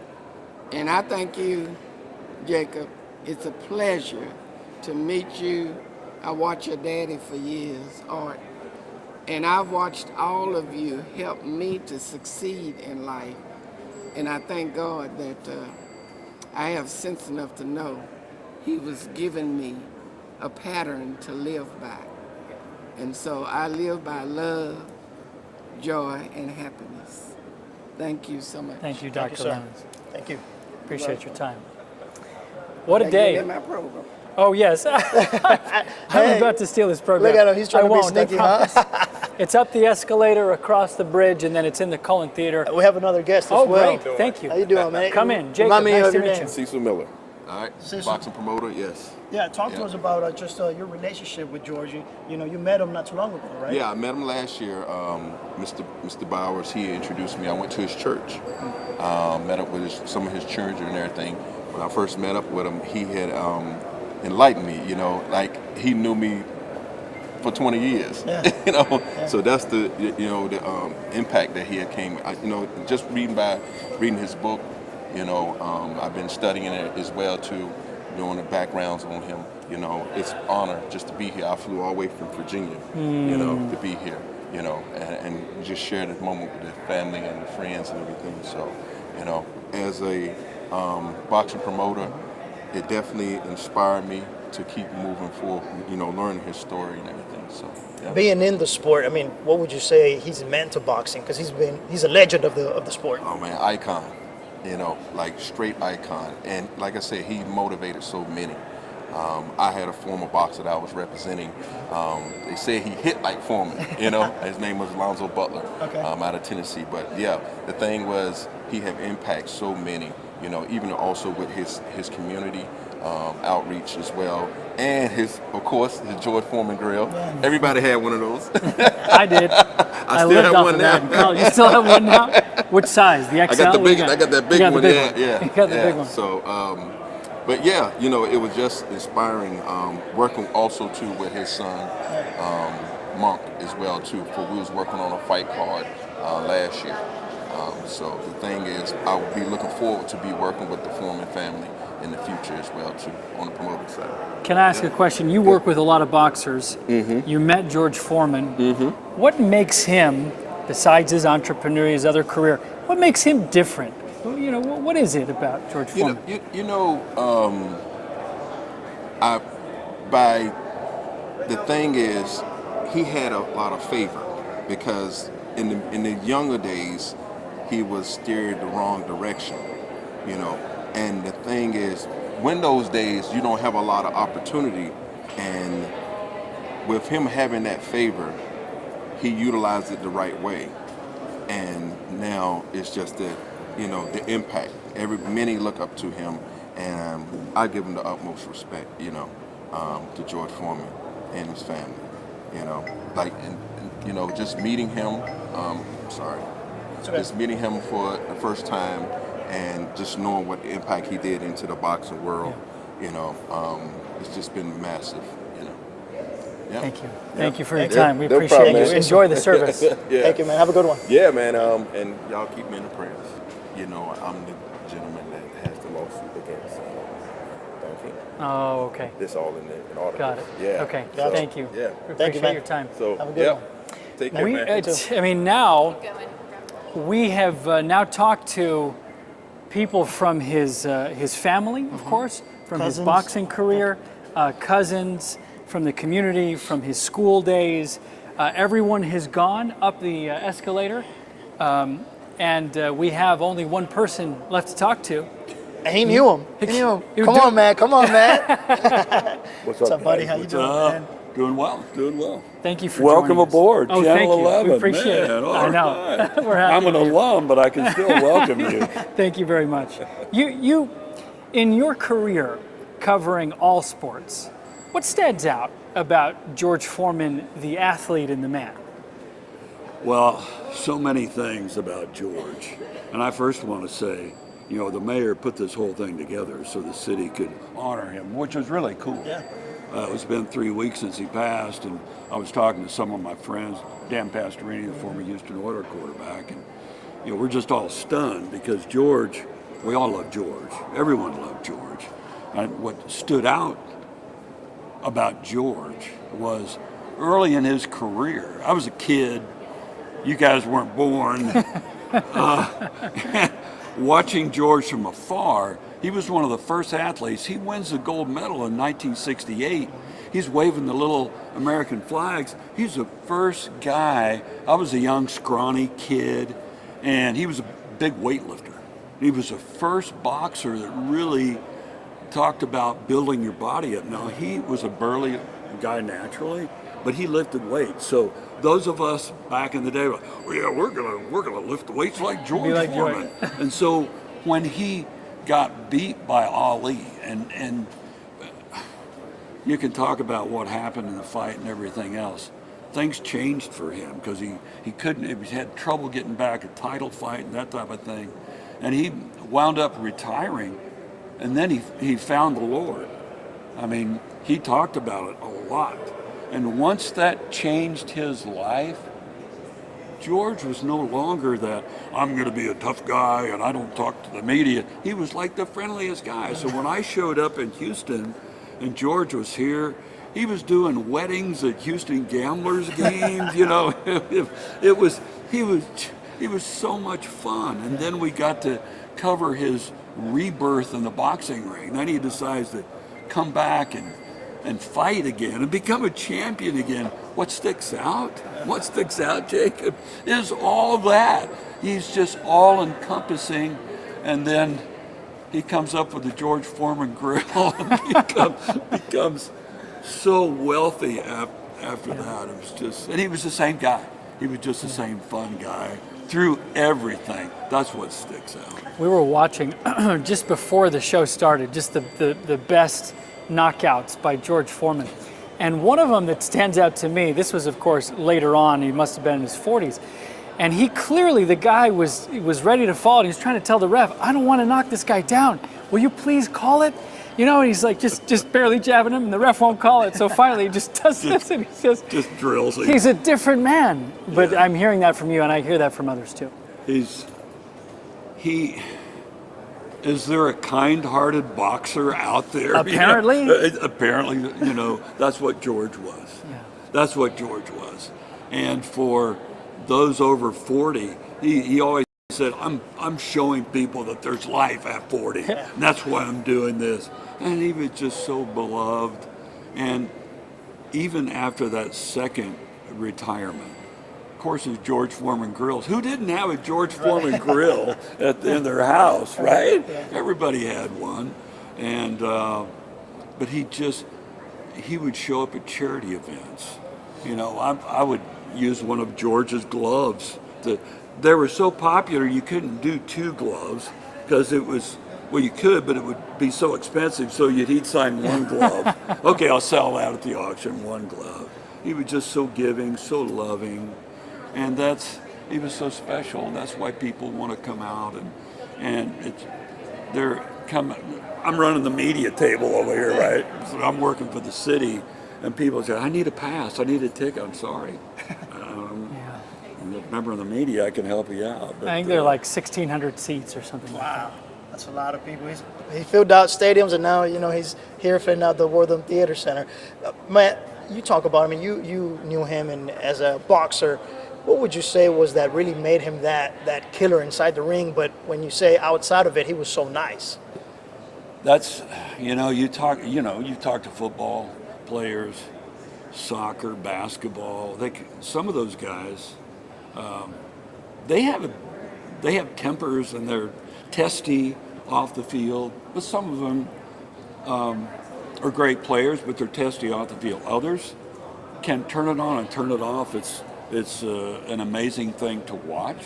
And I thank you, Jacob. It's a pleasure to meet you. I watched your daddy for years, Art. And I've watched all of you help me to succeed in life. And I thank God that I have sense enough to know he was giving me a pattern to live by. And so I live by love, joy, and happiness. Thank you so much. Thank you, Dr. Lowndes. Thank you. Appreciate your time. What a day. In my program. Oh, yes. I'm about to steal his program. Look at him. He's trying to be sneaky, huh? It's up the escalator, across the bridge, and then it's in the Cullen Theater. We have another guest as well. Oh, great. Thank you. How you doing, man? Come in. Jacob, Remind me nice of to your meet name. you. Cecil Miller. All right. Cecil. Boxing promoter, yes. Yeah, talk to us about just your relationship with George. You know, you met him not too long ago, right? Yeah, I met him last year. Mr. Bowers, he introduced me. I went to his church, met up with some of his children and everything. When I first met up with him, he had enlightened me, you know, like he knew me for 20 years, you know. Yeah. So that's the impact that he had came. Just reading his book, you know, I've been studying it as well too, doing the backgrounds on him. You know, it's an honor just to be here. I flew all the way from Virginia, you know, to be here, you know, and just share this moment with the family and the friends and everything. So, you know, as a boxing promoter, it definitely inspired me to keep moving forward, you know, learning his story and everything. So, yeah. Being in the sport, I mean, what would you say he's meant to boxing? Because he's a legend of the sport. Oh man, icon, you know, like straight icon. And like I said, he motivated so many. I had a former boxer that I was representing. They said he hit like Foreman, you know. His name was Alonzo Butler, out of Tennessee. But yeah, the thing was, he had impacted so many, you know, even also with his community outreach as well. And of course, his George Foreman grill. Yeah. Everybody had one of those. I did. I still have one now. You still have one now? Which size? The XL? I got the big. I got that big one. Yeah. You got the big one. So, but yeah, you know, it was just inspiring. Working also too with his son, Monk, as well too. For we was working on a fight card last year. So the thing is, I will be looking forward to be working with the Foreman family in the future as well too, on the promoting side. Can I ask a question? You work with a lot of boxers. Mm-hmm. You met George Foreman. Mm-hmm. What makes him, besides his entrepreneur, his other career, what makes him different? You know, what is it about George Foreman? The thing is, he had a lot of favor because in the younger days, he was steered the wrong direction, you know. And the thing is, when those days you don't have a lot of opportunity, and with him having that favor, he utilized it the right way. And now it's just that, you know, the impact. Many look up to him, and I give him the utmost respect, you know, to George Foreman and his family, you know. Like, and you know, just meeting him, just meeting him for the first time, and just knowing what impact he did into the boxing world, you know, it's just been massive, you know. Yeah. Thank you. Thank you for your No time. We problem, appreciate man. you. Enjoy the service. Yeah. Thank you, man. Have a good one. Yeah, man. And y'all keep me in the prayers. You know, I'm the gentleman that has the lawsuit against Don King. Oh, okay. This all in the article. Got it. Yeah. Okay. So, Thank you. Yeah. We Thank you, appreciate man. your time. So, Have a good yeah. one. Take care, man. I mean, now we have now talked to people from his family, of course, from his Cousins. boxing career, cousins, from the community, from his school days. Everyone has gone up the escalator, and we have only one person left to talk to. And he knew him. He knew him. He Come would on, man. Come on, man. What's up, buddy? How you What's doing, up? man? Doing well, doing well. Thank you for Welcome joining us. aboard, Oh, Channel thank you. 11. We appreciate Man, it. all I know. right. We're happy I'm an to be here. alum, but I can still welcome you. Thank you very much. You, in your career covering all sports, what stands out about George Foreman, the athlete and the man? Well, so many things about George. And I first want to say, you know, the mayor put this whole thing together so the city could honor him, which was really cool. Yeah. It's been 3 weeks since he passed, and I was talking to some of my friends, Dan Pastorini, the former Houston Oilers quarterback, and you know, we're just all stunned because George, we all love George. Everyone loved George. And what stood out about George was early in his career, I was a kid, you guys weren't born, watching George from afar. He was one of the first athletes. He wins the gold medal in 1968. He's waving the little American flags. He's the first guy. I was a young, scrawny kid, and he was a big weightlifter. He was the first boxer that really talked about building your body up. Now, he was a burly guy naturally, but he lifted weights. So those of us back in the day were like, oh, yeah, we're gonna lift the weights like George Foreman. And so when he got beat by Ali, and you can talk about what happened in the fight and everything else. Things changed for him because he had trouble getting back a title fight and that type of thing. And he wound up retiring, and then he found the Lord. I mean, he talked about it a lot. And once that changed his life, George was no longer that, I'm going to be a tough guy and I don't talk to the media. He was like the friendliest guy. So when I showed up in Houston and George was here, he was doing weddings at Houston Gamblers games, you know. He was so much fun. And then we got to cover his rebirth in the boxing ring. Then he decides to come back and fight again and become a champion again. What sticks out? What sticks out, Jacob, is all that. He's just all encompassing. And then he comes up with the George Foreman grill and becomes so wealthy after that. It was just, and he was the same guy. He was just the same fun guy through everything. That's what sticks out. We were watching just before the show started, just the best knockouts by George Foreman. And one of them that stands out to me, this was of course later on, he must have been in his 40s, and he clearly, the guy was ready to fall, and he was trying to tell the ref, I don't want to knock this guy down. Will you please call it? You know, and he's like just barely jabbing him, and the ref won't call it. So finally he just does this, and he just drills him. He's a different man. But I'm hearing that from you, and I hear that from others too. Is there a kind-hearted boxer out there? Apparently. Apparently, you know, that's what George was. Yeah. That's what George was. And for those over 40, he always said, I'm showing people that there's life at 40. And that's why I'm doing this. And he was just so beloved. And even after that second retirement, of course, is George Foreman grills. Who didn't have a George Foreman grill in their house, right? Everybody had one. And but he would show up at charity events. You know, I would use one of George's gloves. They were so popular you couldn't do two gloves because it was, well, you could, but it would be so expensive. So he'd sign one glove. Okay, I'll sell that at the auction, one glove. He was just so giving, so loving. And he was so special, and that's why people want to come out and I'm running the media table over here, right? So I'm working for the city, and people say, I need a pass, I need a ticket, I'm sorry. I'm a member of the media, I can help you out. But, I think they're like 1,600 seats or something like that. Wow, that's a lot of people. He filled out stadiums, and now he's here filling out the Wortham Theater Center. Matt, you talk about him, and you knew him, and as a boxer, what would you say was that really made him that killer inside the ring? But when you say outside of it, he was so nice. That's you talk to football players, soccer, basketball. Some of those guys, they have tempers and they're testy off the field. But some of them are great players, but they're testy off the field. Others can turn it on and turn it off. It's an amazing thing to watch.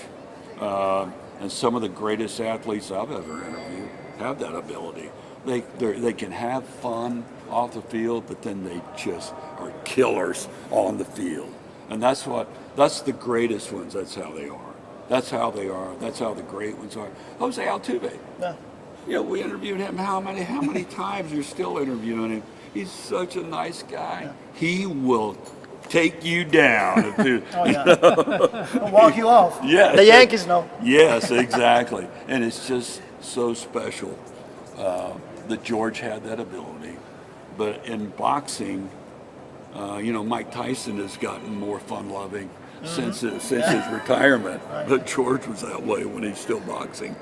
And some of the greatest athletes I've ever interviewed have that ability. They can have fun off the field, but then they just are killers on the field. And that's the greatest ones. That's how they are. That's how they are. That's how the great ones are. Jose Altuve. Yeah. We interviewed him how many times? You're still interviewing him. He's such a nice guy. Yeah. He will take you down. He'll walk you off. Yes. The Yankees know. Yes, exactly. And it's just so special that George had that ability. But in boxing, Mike Tyson has gotten more fun-loving since his retirement. Right. But George was that way when he's still boxing.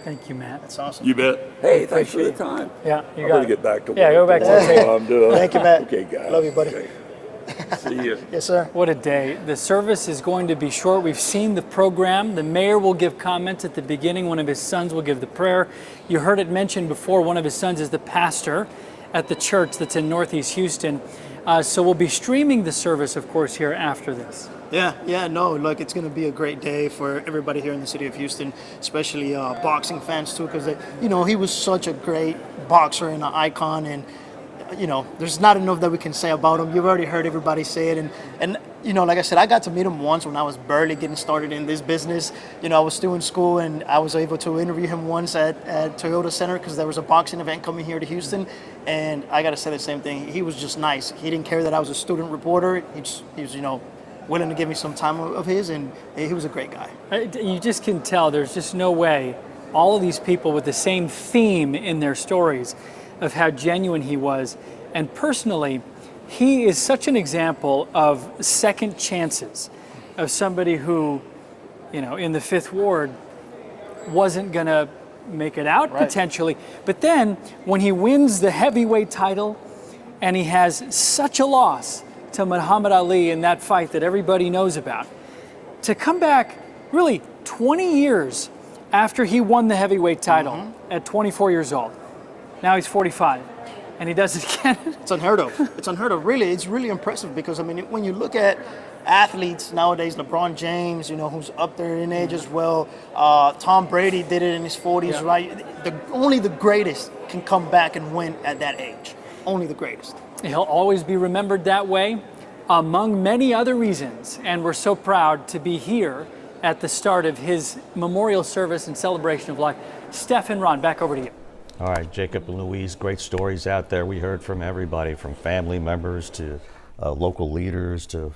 Thank you, Matt. That's awesome. You bet. Hey, thanks for the time. Yeah, you I'm got going it. to get back to work. Yeah, go back to the table. I'm doing. Thank you, Matt. Okay, guys. Love you, buddy. Okay. See you. Yes, sir. What a day. The service is going to be short. We've seen the program. The mayor will give comments at the beginning. One of his sons will give the prayer. You heard it mentioned before, one of his sons is the pastor at the church that's in Northeast Houston. So we'll be streaming the service, of course, here after this. Look, it's going to be a great day for everybody here in the city of Houston, especially boxing fans too, because he was such a great boxer and an icon, and there's not enough that we can say about him. You've already heard everybody say it, and like I said, I got to meet him once when I was barely getting started in this business. I was still in school, and I was able to interview him once at Toyota Center because there was a boxing event coming here to Houston, and I got to say the same thing. He was just nice. He didn't care that I was a student reporter. He was willing to give me some time of his, and he was a great guy. You just can tell there's just no way all of these people with the same theme in their stories of how genuine he was. And personally, he is such an example of second chances, of somebody who, in the Fifth Ward wasn't going to make it out potentially. But then when he wins the heavyweight title and he has such a loss to Muhammad Ali in that fight that everybody knows about, to come back really 20 years after he won the heavyweight title at 24 years old. Now he's 45, and he does it again. It's unheard of. It's unheard of. Really, it's really impressive because, when you look at athletes nowadays, LeBron James, who's up there in age as well, Tom Brady did it in his 40s, right? Only the greatest can come back and win at that age. Only the greatest. He'll always be remembered that way, among many other reasons, and we're so proud to be here at the start of his memorial service and celebration of life. Steph and Ron, back over to you. All right, Jacob and Louise, great stories out there. We heard from everybody, from family members to local leaders to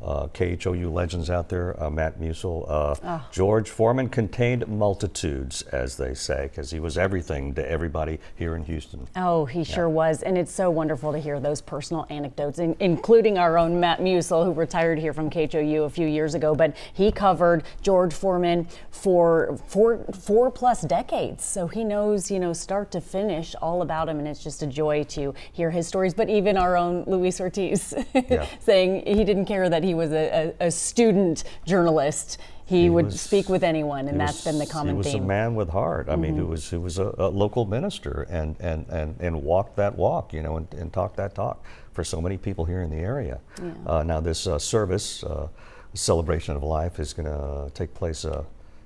KHOU legends out there, Matt Musil. George Foreman contained multitudes, as they say, because he was everything to everybody here in Houston. Oh, he sure was. And it's so wonderful to hear those personal anecdotes, including our own Matt Musil, who retired here from KHOU a few years ago. But he covered George Foreman for four plus decades. So he knows, start to finish all about him. And it's just a joy to hear his stories. But even our own Luis Ortiz saying he didn't care that he was a student journalist. He would speak with anyone, and that's been the common theme. He was a man with heart. I mean, who was a local minister and walked that walk, and talked that talk for so many people here in the area. Yeah. Now this service, celebration of life, is going to take place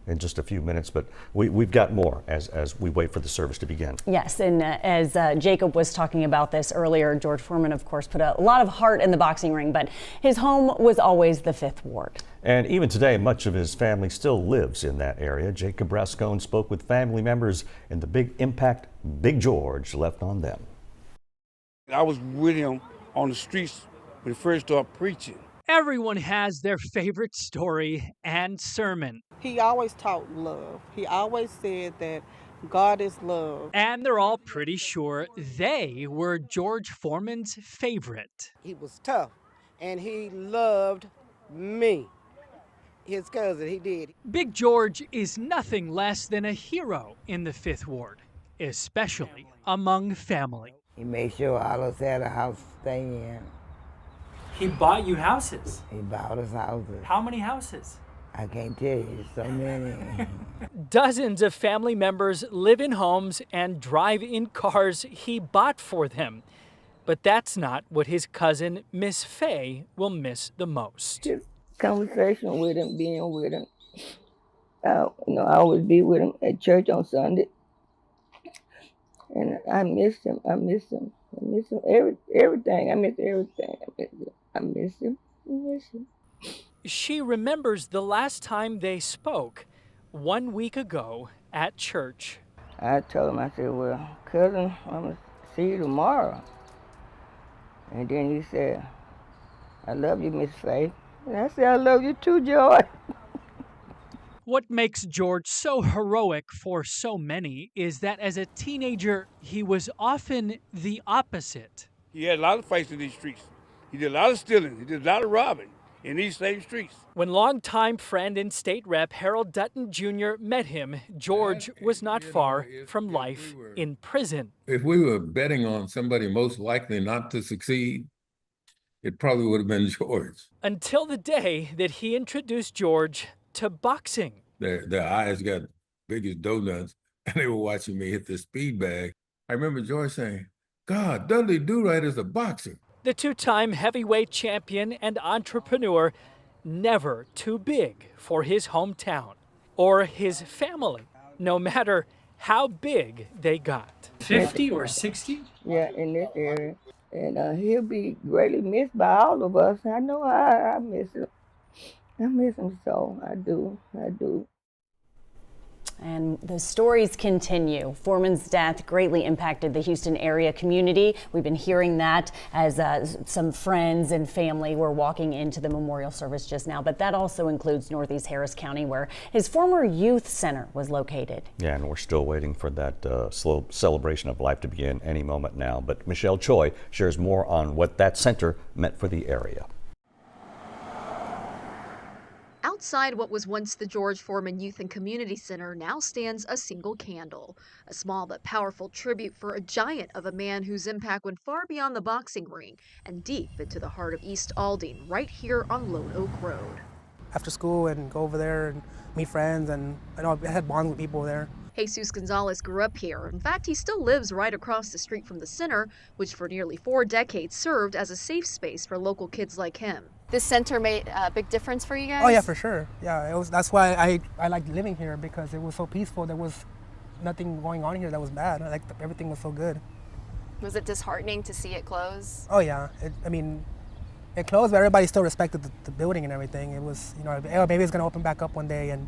in just a few minutes, but we've got more as we wait for the service to begin. Yes, and as Jacob was talking about this earlier, George Foreman, of course, put a lot of heart in the boxing ring, but his home was always the Fifth Ward. And even today, much of his family still lives in that area. Jacob Rascone spoke with family members and the big impact Big George left on them. I was with him on the streets when he first started preaching. Everyone has their favorite story and sermon. He always taught love. He always said that God is love. And they're all pretty sure they were George Foreman's favorite. He was tough, and he loved me, his cousin. He did. Big George is nothing less than a hero in the Fifth Ward, especially among family. He made sure all of us had a house to stay in. He bought you houses. He bought us houses. How many houses? I can't tell you, so many. Dozens of family members live in homes and drive in cars he bought for them. But that's not what his cousin, Miss Faye, will miss the most. Just conversation with him, being with him. I always be with him at church on Sunday. And I miss him. I miss him. I miss him. Everything. I miss everything. I miss him. I miss him. She remembers the last time they spoke 1 week ago at church. I told him, I said, well, cousin, I'm going to see you tomorrow. And then he said, I love you, Miss Faye. And I said, I love you too, George. What makes George so heroic for so many is that as a teenager, he was often the opposite. He had a lot of fights in these streets. He did a lot of stealing. He did a lot of robbing in these same streets. When longtime friend and state rep Harold Dutton Jr. met him, George was not far from life in prison. If we were betting on somebody most likely not to succeed, it probably would have been George. Until the day that he introduced George to boxing. Their eyes got big as donuts, and they were watching me hit the speed bag. I remember George saying, God, Dudley Do-Right is a boxer. The two-time heavyweight champion and entrepreneur, never too big for his hometown or his family, no matter how big they got. 50 or 60? Yeah, in this area. And he'll be greatly missed by all of us. I know I miss him. I miss him so. I do. And the stories continue. Foreman's death greatly impacted the Houston area community. We've been hearing that as some friends and family were walking into the memorial service just now. But that also includes Northeast Harris County, where his former youth center was located. Yeah, and we're still waiting for that slow celebration of life to begin any moment now. But Michelle Choi shares more on what that center meant for the area. Outside what was once the George Foreman Youth and Community Center now stands a single candle, a small but powerful tribute for a giant of a man whose impact went far beyond the boxing ring and deep into the heart of East Aldine, right here on Lone Oak Road. After school and go over there and meet friends, and I had bonds with people there. Jesus Gonzalez grew up here. In fact, he still lives right across the street from the center, which for nearly 4 decades served as a safe space for local kids like him. This center made a big difference for you guys? Oh yeah, for sure. Yeah, that's why I liked living here, because it was so peaceful. There was nothing going on here that was bad. Everything was so good. Was it disheartening to see it close? Oh yeah, it closed, but everybody still respected the building and everything. It was, maybe it's gonna open back up one day, and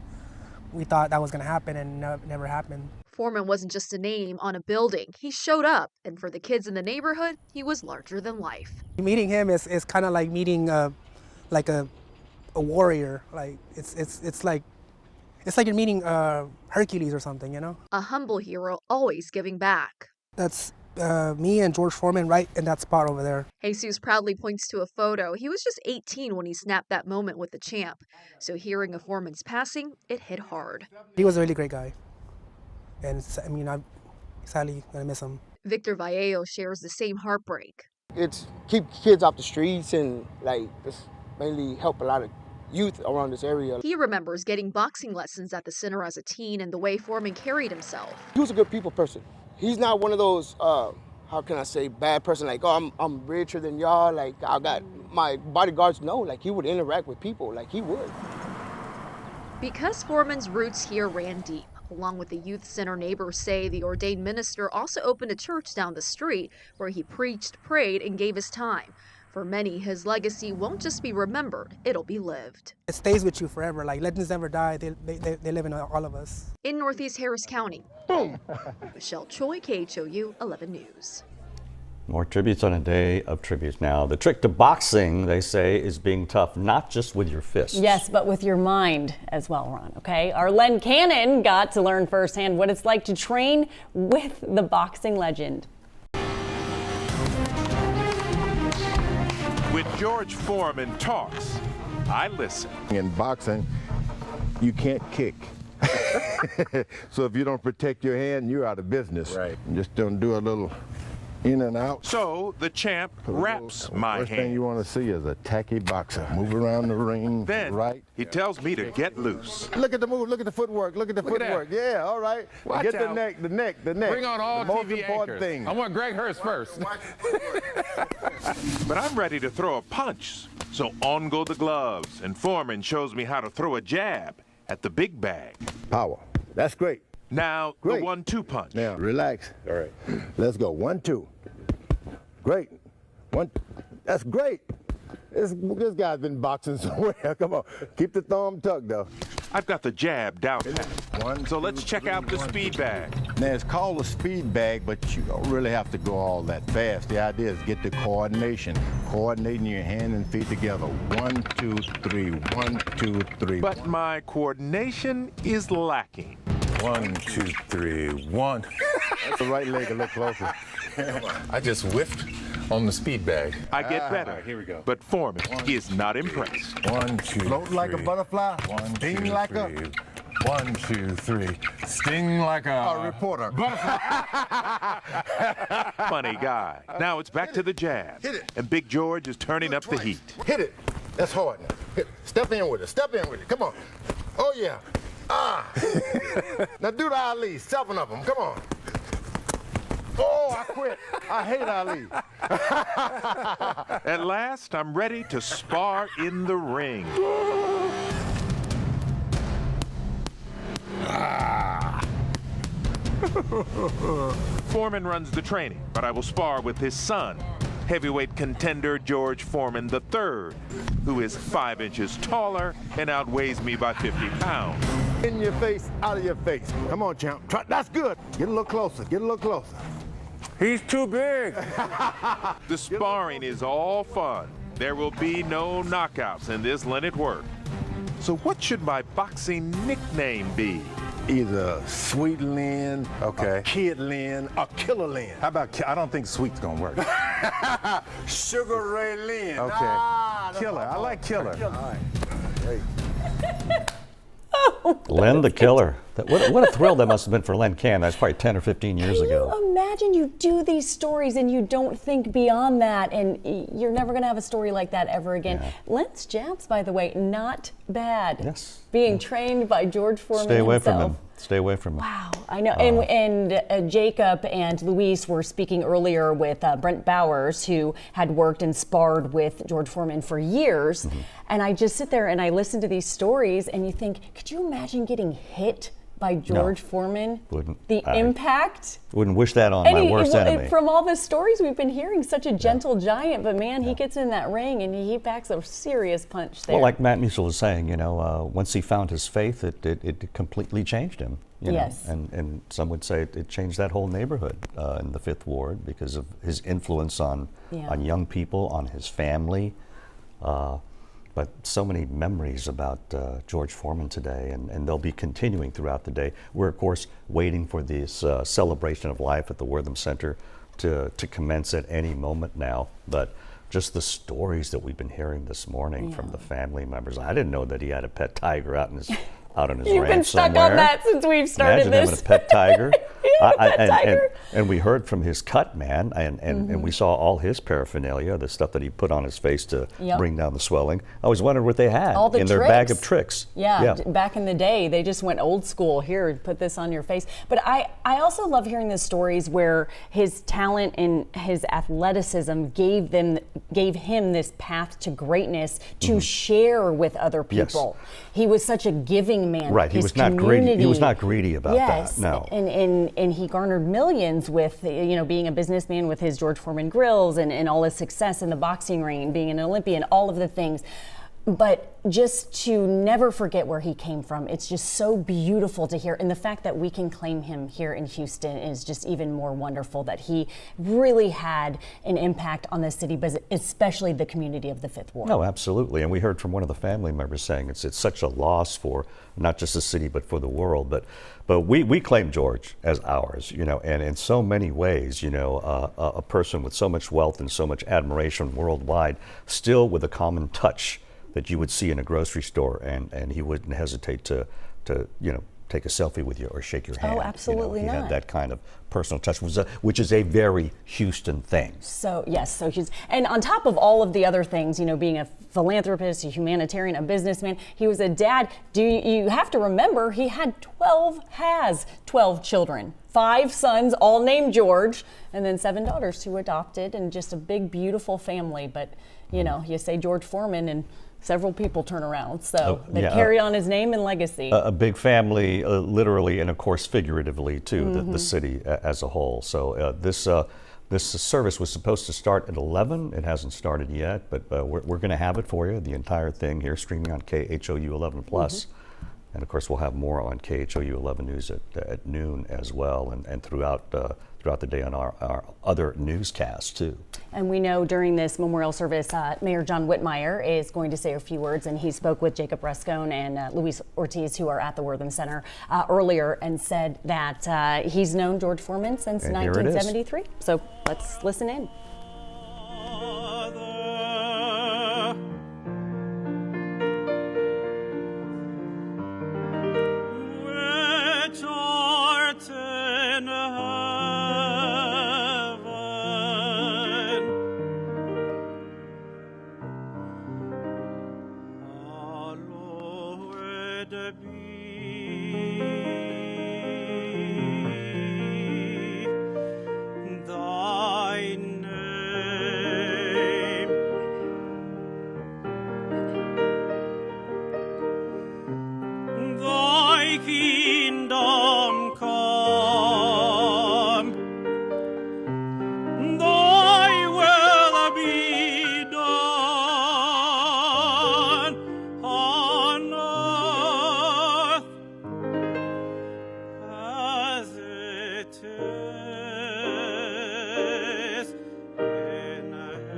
we thought that was gonna happen, and it never happened. Foreman wasn't just a name on a building. He showed up, and for the kids in the neighborhood, he was larger than life. Meeting him is kind of like meeting a warrior. Like it's like you're meeting Hercules or something, A humble hero, always giving back. That's me and George Foreman right in that spot over there. Jesus proudly points to a photo. He was just 18 when he snapped that moment with the champ. So hearing of Foreman's passing, it hit hard. He was a really great guy. And I'm sadly gonna miss him. Victor Vallejo shares the same heartbreak. It's keep kids off the streets and just mainly help a lot of youth around this area. He remembers getting boxing lessons at the center as a teen and the way Foreman carried himself. He was a good people person. He's not one of those, how can I say, bad person, like, oh, I'm richer than y'all, like, I got my bodyguards. No, like, he would interact with people, like, he would. Because Foreman's roots here ran deep, along with the youth center, neighbors say the ordained minister also opened a church down the street where he preached, prayed, and gave his time. For many, his legacy won't just be remembered, it'll be lived. It stays with you forever. Like, legends never die. They live in all of us. In Northeast Harris County, boom. Michelle Choi, KHOU 11 News. More tributes on a day of tributes. Now, the trick to boxing, they say, is being tough, not just with your fists. Yes, but with your mind as well, Ron, okay? Our Len Cannon got to learn firsthand what it's like to train with the boxing legend. When George Foreman talks, I listen. In boxing, you can't kick. So if you don't protect your hand, you're out of business. Right. Just don't do a little in and out. So the champ wraps my First hand. thing you want to see is a tacky boxer. Move around the ring, Then right. he tells me to get loose. Look at the move, look at the footwork, look at the footwork. Yeah, all right. Watch Get out. the neck. Bring on all the most TV important anchors. thing. I want Greg Hurst first. But I'm ready to throw a punch. So on go the gloves, and Foreman shows me how to throw a jab at the big bag. Power. That's great. Now, Great. the 1-2 punch. Now, relax. All right. Let's go. 1-2. Great. One. That's great. This guy's been boxing somewhere. Come on. Keep the thumb tucked, though. I've got the jab down pat. So let's check out the speed bag. Now, it's called a speed bag, but you don't really have to go all that fast. The idea is get the coordination. Coordinating your hand and feet together. 1, 2, 3. 1, 2, 3. But my coordination is lacking. 1, 2, 3. 1. That's the right leg a little closer. I just whiffed on the speed bag. I get better. Right, here we go. But Foreman is not impressed. 1, 2, Float like a butterfly. Sting like a 1, 2, 3. Sting like a reporter. Funny guy. Now it's back to the jab. Hit it. And Big George is turning up the heat. Hit it. That's hard now. Hit. Step in with it. Step in with it. Come on. Oh, yeah. Ah. Now do the Ali. 7 of them. Come on. Oh, I quit. I hate Ali. At last, I'm ready to spar in the ring. Foreman runs the training, but I will spar with his son, heavyweight contender George Foreman III, who is 5 inches taller and outweighs me by 50 pounds. In your face, out of your face. Come on, champ. Try. That's good. Get a little closer. Get a little closer. He's too big. The sparring is all fun. There will be no knockouts in this Leonard work. So what should my boxing nickname be? Either Sweet Lynn, a Kid Lynn, or Killer Lynn. How about, I don't think sweet's gonna work. Sugar Ray Lynn. Okay. Killer. I like Killer. All right. Great. Len the Killer. What a thrill that must have been for Len Cannon. That's probably 10 or 15 years ago. Can you imagine you do these stories and you don't think beyond that, and you're never going to have a story like that ever again. Yeah. Len's jabs, by the way, not bad. Yes. Being trained by George Foreman Stay away himself. from him. Stay away from him. Wow, I know. And Jacob and Luis were speaking earlier with Brent Bowers, who had worked and sparred with George Foreman for years. Mm-hmm. And I just sit there and I listen to these stories and you think, could you imagine getting hit by George Foreman? Wouldn't. The impact? Wouldn't wish that on my worst enemy. From all the stories we've been hearing, such a gentle giant, but man, he gets in that ring and he packs a serious punch there. Well, like Matt Musil was saying, once he found his faith, it completely changed him. Yes. And some would say it changed that whole neighborhood in the 5th Ward because of his influence on young people, on his family. But so many memories about George Foreman today, and they'll be continuing throughout the day. We're, of course, waiting for this celebration of life at the Wortham Center to commence at any moment now. But just the stories that we've been hearing this morning from the family members. I didn't know that he had a pet tiger out on his You've been stuck somewhere. on that since we've started Imagine this. having a pet tiger. Tiger. And we heard from his cut man, and we saw all his paraphernalia, the stuff that he put on his face to bring down the swelling. I was wondering what they had in their bag of tricks. Yeah, back in the day, they just went old school. Here, put this on your face. But I also love hearing the stories where his talent and his athleticism gave him this path to greatness to share with other people. Yes. He was such a giving man. Right, he was not greedy. He was not greedy about that. No. And he garnered millions with being a businessman with his George Foreman grills and all his success in the boxing ring, being an Olympian, all of the things. But just to never forget where he came from, it's just so beautiful to hear. And the fact that we can claim him here in Houston is just even more wonderful, that he really had an impact on the city, but especially the community of the Fifth Ward. No, absolutely. And we heard from one of the family members saying it's such a loss for not just the city, but for the world. But we claim George as ours, you know, and in so many ways, you know, a person with so much wealth and so much admiration worldwide, still with a common touch that you would see in a grocery store, and he wouldn't hesitate to you know, take a selfie with you or shake your hand. Oh, absolutely you know, he not. had that kind of personal touch, which is a very Houston thing. So yes, so he's, and on top of all of the other things, you know, being a philanthropist, a humanitarian, a businessman, he was a dad. You have to remember he had 12 children, 5 sons, all named George, and then 7 daughters who adopted, and just a big, beautiful family. But you know, you say George Foreman and several people turn around, so they carry on his name and legacy. A big family, literally and of course figuratively too, the city as a whole. So this service was supposed to start at 11. It hasn't started yet, but we're going to have it for you, the entire thing here, streaming on KHOU 11 Plus. And of course, we'll have more on KHOU 11 News at noon as well, and throughout the day on our other newscasts too. And we know during this memorial service, Mayor John Whitmire is going to say a few words, and he spoke with Jacob Rascone and Luis Ortiz, who are at the Wortham Center earlier, and said that he's known George Foreman since 1973. So let's listen in. Kingdom come, thy will be done on earth as it is in heaven.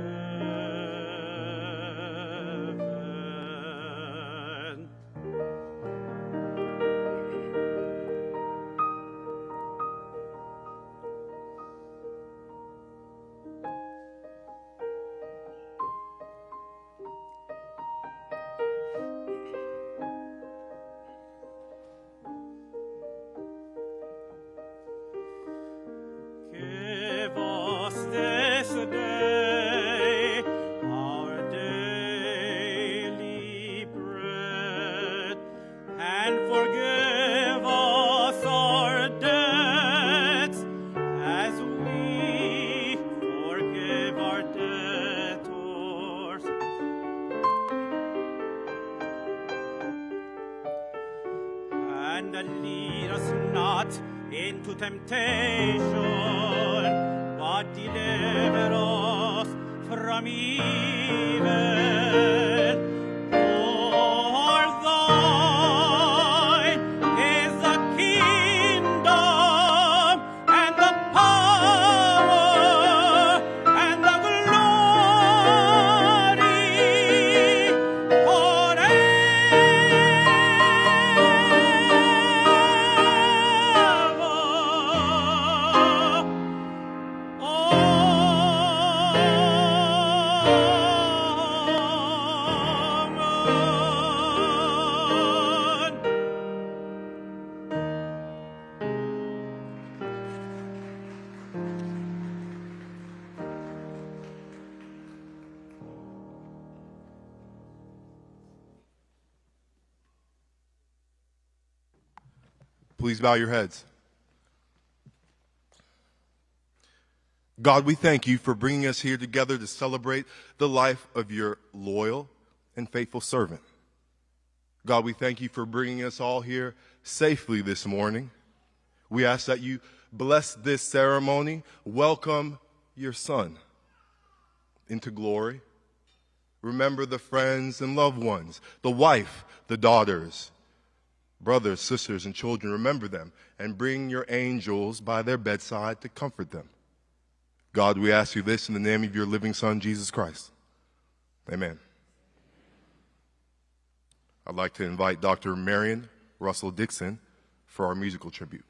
Give us this day our daily bread, and forgive us our debts as we forgive our debtors. And lead us not into temptation, but deliver us from evil. For thine is the kingdom and the power and the glory Please bow your heads. God, we thank you for bringing us here together to celebrate the life of your loyal and faithful servant. God, we thank you for bringing us all here safely this morning. We ask that you bless this ceremony, welcome your son into glory, Remember the friends and loved ones, the wife, the daughters, brothers, sisters, and children. Remember them and bring your angels by their bedside to comfort them. God, we ask you this in the name of your living Son, Jesus Christ. Amen. I'd like to invite Dr. Marion Russell Dixon for our musical tribute.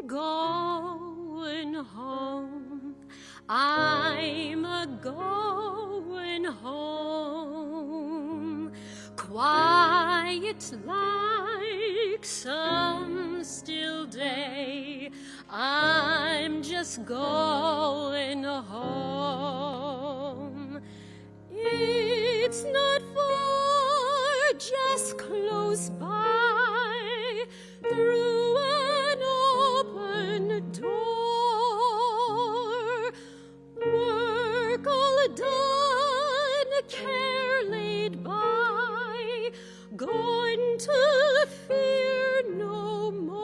Going home, I'm a-going home, quiet like some still day, I'm just going home. It's not far, just close by, through an open door, work all done, care laid by, going to fear no more.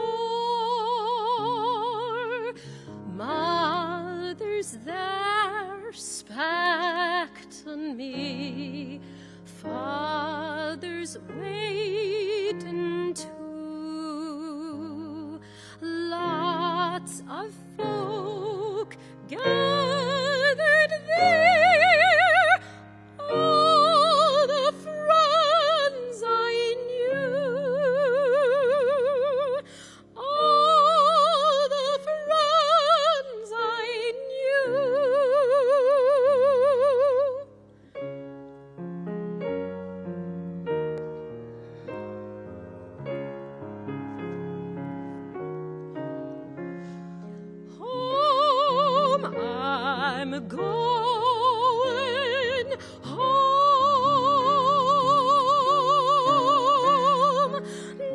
Mother's there, expecting me, Father's waiting too. Lots of folk gathered there, all the friends I knew, all the friends I knew. Home, I'm going home.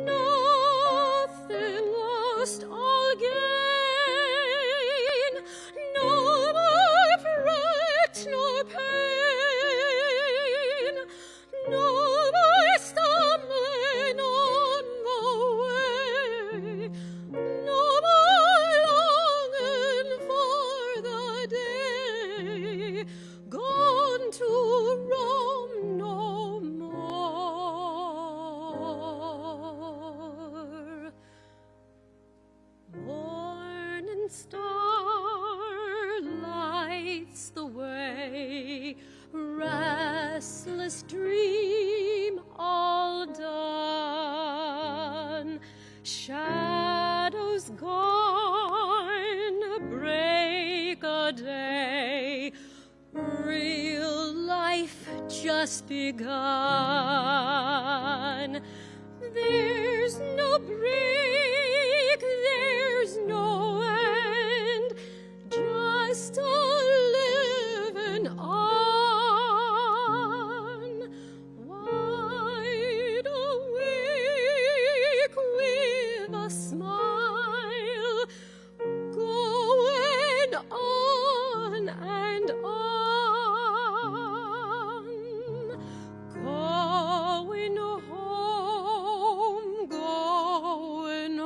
Nothing lost, all gain. No more fret nor pain. No more stumbling on the way. No more longing for the day, gone to roam no more. Morning star lights the way, restless dream all done, shadows gone, break a day, real life just begun. There's no break, there's no end, just a living on, wide awake with a smile, going on and on, going home, going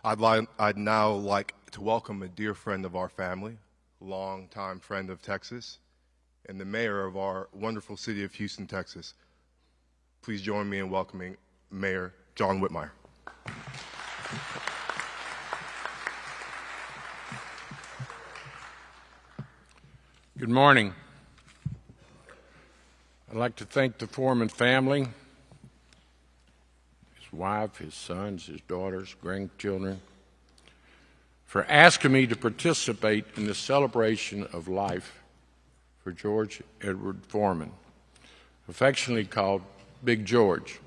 I'd now like to welcome a dear friend of our family, longtime friend of Texas, and the mayor of our wonderful city of Houston, Texas. Please join me in welcoming Mayor John Whitmire. Good morning. I'd like to thank the Foreman family, his wife, his sons, his daughters, grandchildren, for asking me to participate in the celebration of life for George Edward Foreman, affectionately called Big George.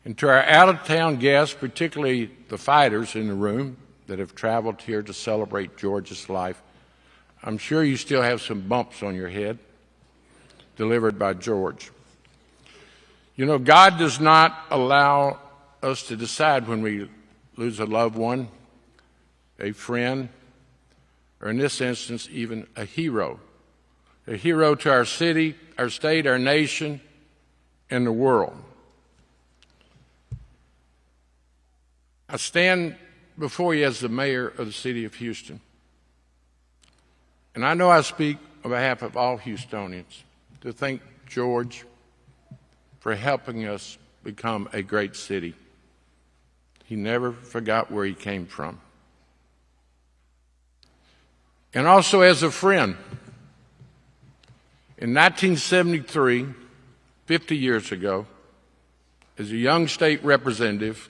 And to our out-of-town guests, particularly the fighters in the room that have traveled here to celebrate George's life, I'm sure you still have some bumps on your head delivered by George. You know, God does not allow us to decide when we lose a loved one, a friend, or in this instance, even a hero to our city, our state, our nation, and the world. I stand before you as the mayor of the city of Houston. And I know I speak on behalf of all Houstonians to thank George for helping us become a great city. He never forgot where he came from. And also as a friend, in 1973, 50 years ago, as a young state representative,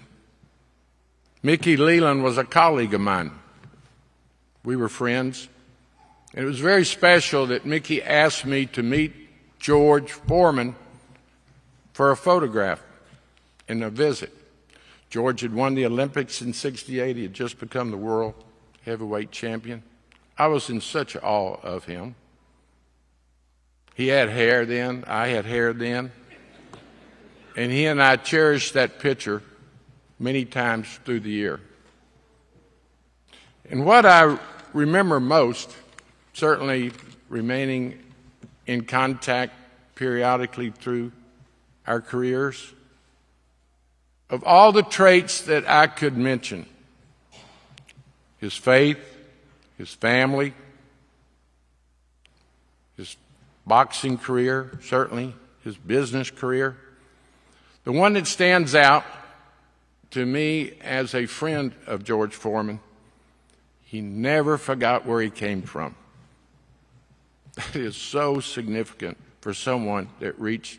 Mickey Leland was a colleague of mine. We were friends. And it was very special that Mickey asked me to meet George Foreman for a photograph and a visit. George had won the Olympics in '68. He had just become the world heavyweight champion. I was in such awe of him. He had hair then. I had hair then. And he and I cherished that picture many times through the year. And what I remember most, certainly remaining in contact periodically through our careers, of all the traits that I could mention, his faith, his family, his boxing career, certainly his business career, the one that stands out to me as a friend of George Foreman, he never forgot where he came from. That is so significant for someone that reached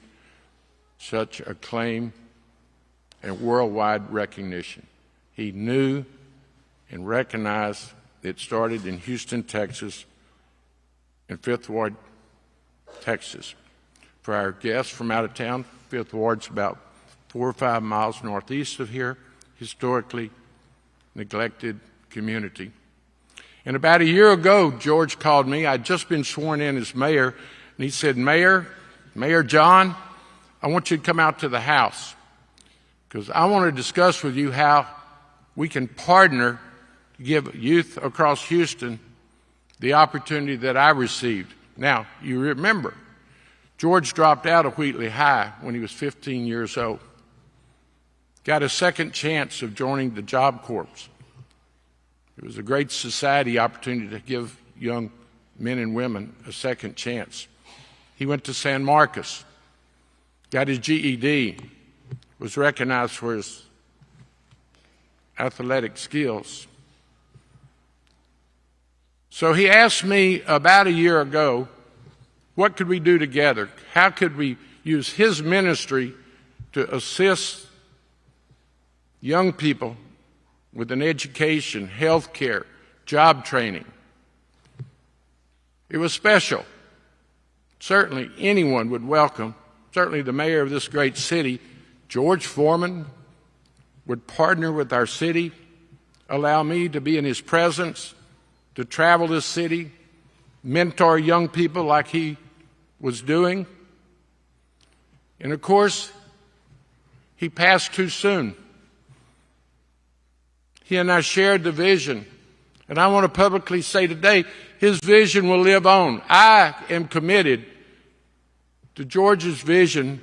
such acclaim and worldwide recognition. He knew and recognized it started in Houston, Texas, in Fifth Ward, Texas. For our guests from out of town, Fifth Ward's about 4 or 5 miles northeast of here, historically neglected community. And about a year ago, George called me. I'd just been sworn in as mayor, and he said, Mayor John, I want you to come out to the house because I want to discuss with you how we can partner to give youth across Houston the opportunity that I received. Now, you remember, George dropped out of Wheatley High when he was 15 years old. Got a second chance of joining the Job Corps. It was a great society opportunity to give young men and women a second chance. He went to San Marcos, got his GED, was recognized for his athletic skills. So he asked me about a year ago, what could we do together? How could we use his ministry to assist young people with an education, health care, job training? It was special. Certainly anyone would welcome, certainly the mayor of this great city, George Foreman, would partner with our city, allow me to be in his presence, to travel this city, mentor young people like he was doing. And of course, he passed too soon. He and I shared the vision. And I want to publicly say today, his vision will live on. I am committed to George's vision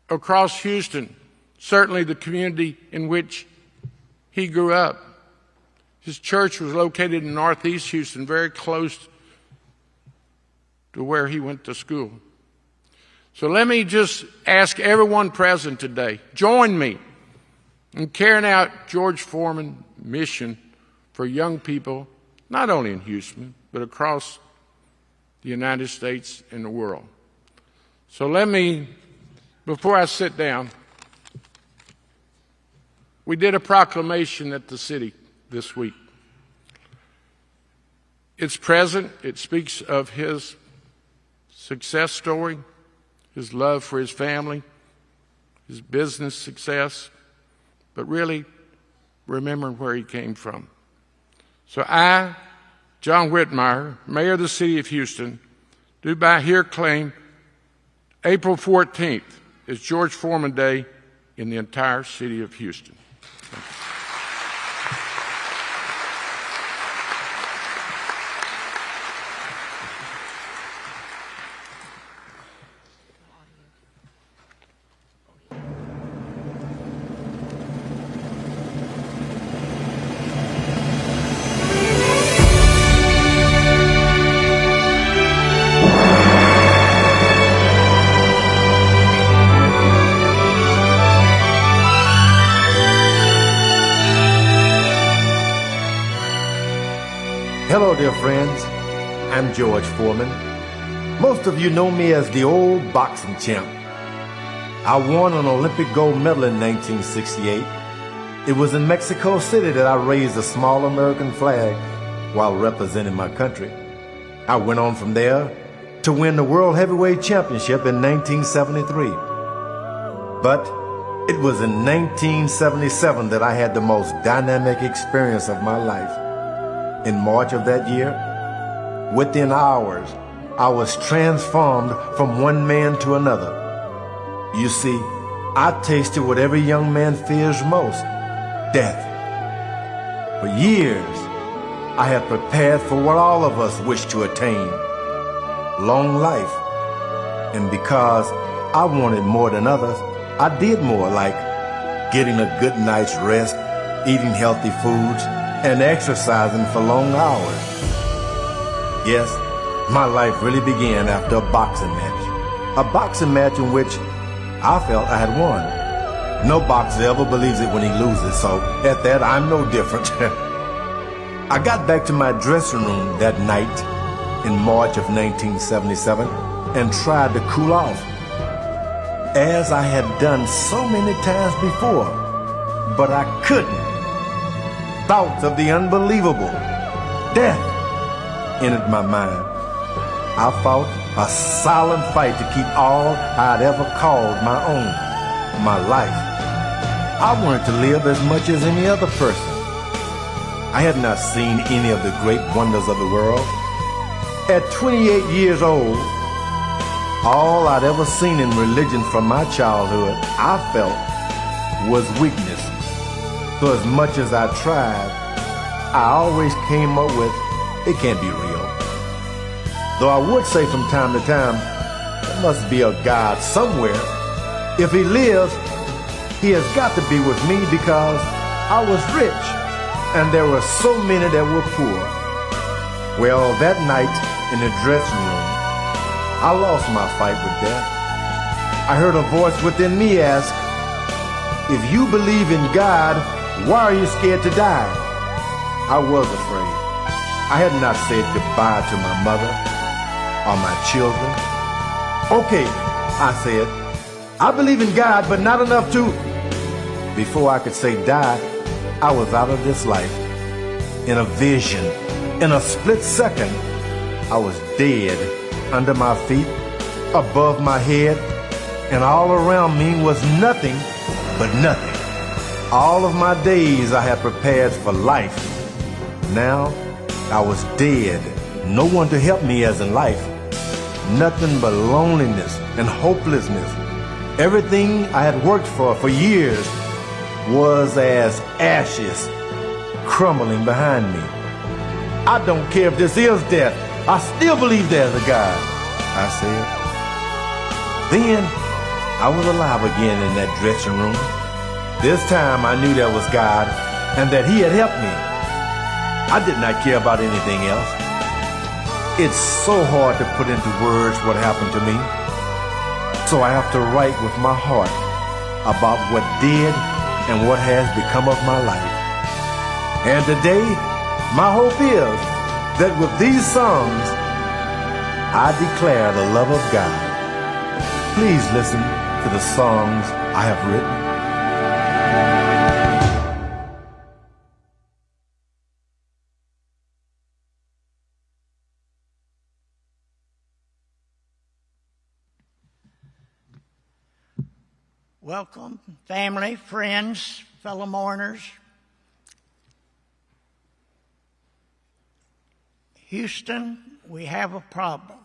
across Houston, certainly the community in which he grew up. His church was located in Northeast Houston, very close to where he went to school. So let me just ask everyone present today, join me in carrying out George Foreman's mission for young people, not only in Houston, but across the United States and the world. So let me, before I sit down, we did a proclamation at the city this week. It's present. It speaks of his success story, his love for his family, his business success, but really remembering where he came from. So I, John Whitmire, Mayor of the City of Houston, do by here claim April 14th is George Foreman Day in the entire city of Houston. Hello, dear friends. I'm George Foreman. Most of you know me as the old boxing champ. I won an Olympic gold medal in 1968. It was in Mexico City that I raised a small American flag while representing my country. I went on from there to win the World Heavyweight Championship in 1973. But it was in 1977 that I had the most dynamic experience of my life. In March of that year, within hours, I was transformed from one man to another. You see, I tasted what every young man fears most, death. For years, I had prepared for what all of us wish to attain, long life. And because I wanted more than others, I did more, like getting a good night's rest, eating healthy foods, and exercising for long hours. Yes, my life really began after a boxing match. A boxing match in which I felt I had won. No boxer ever believes it when he loses, so at that, I'm no different. I got back to my dressing room that night in March of 1977 and tried to cool off, as I had done so many times before, but I couldn't. Thoughts of the unbelievable, death, entered my mind. I fought a silent fight to keep all I'd ever called my own, my life. I wanted to live as much as any other person. I had not seen any of the great wonders of the world. At 28 years old, all I'd ever seen in religion from my childhood, I felt, was weakness. So as much as I tried, I always came up with, it can't be real. Though I would say from time to time, there must be a God somewhere. If he lives, he has got to be with me because I was rich and there were so many that were poor. Well, that night in the dressing room, I lost my fight with death. I heard a voice within me ask, if you believe in God, why are you scared to die? I was afraid. I had not said goodbye to my mother or my children. Okay, I said, I believe in God, but not enough to... Before I could say die, I was out of this life. In a vision, in a split second, I was dead under my feet, above my head, and all around me was nothing but nothing. All of my days I had prepared for life. Now I was dead. No one to help me as in life. Nothing but loneliness and hopelessness. Everything I had worked for years was as ashes crumbling behind me. I don't care if this is death. I still believe there's a God, I said. Then I was alive again in that dressing room. This time I knew there was God and that he had helped me. I did not care about anything else. It's so hard to put into words what happened to me. So I have to write with my heart about what did and what has become of my life. And today, my hope is that with these songs, I declare the love of God. Please listen to the songs I have written. Welcome, family, friends, fellow mourners. Houston, we have a problem.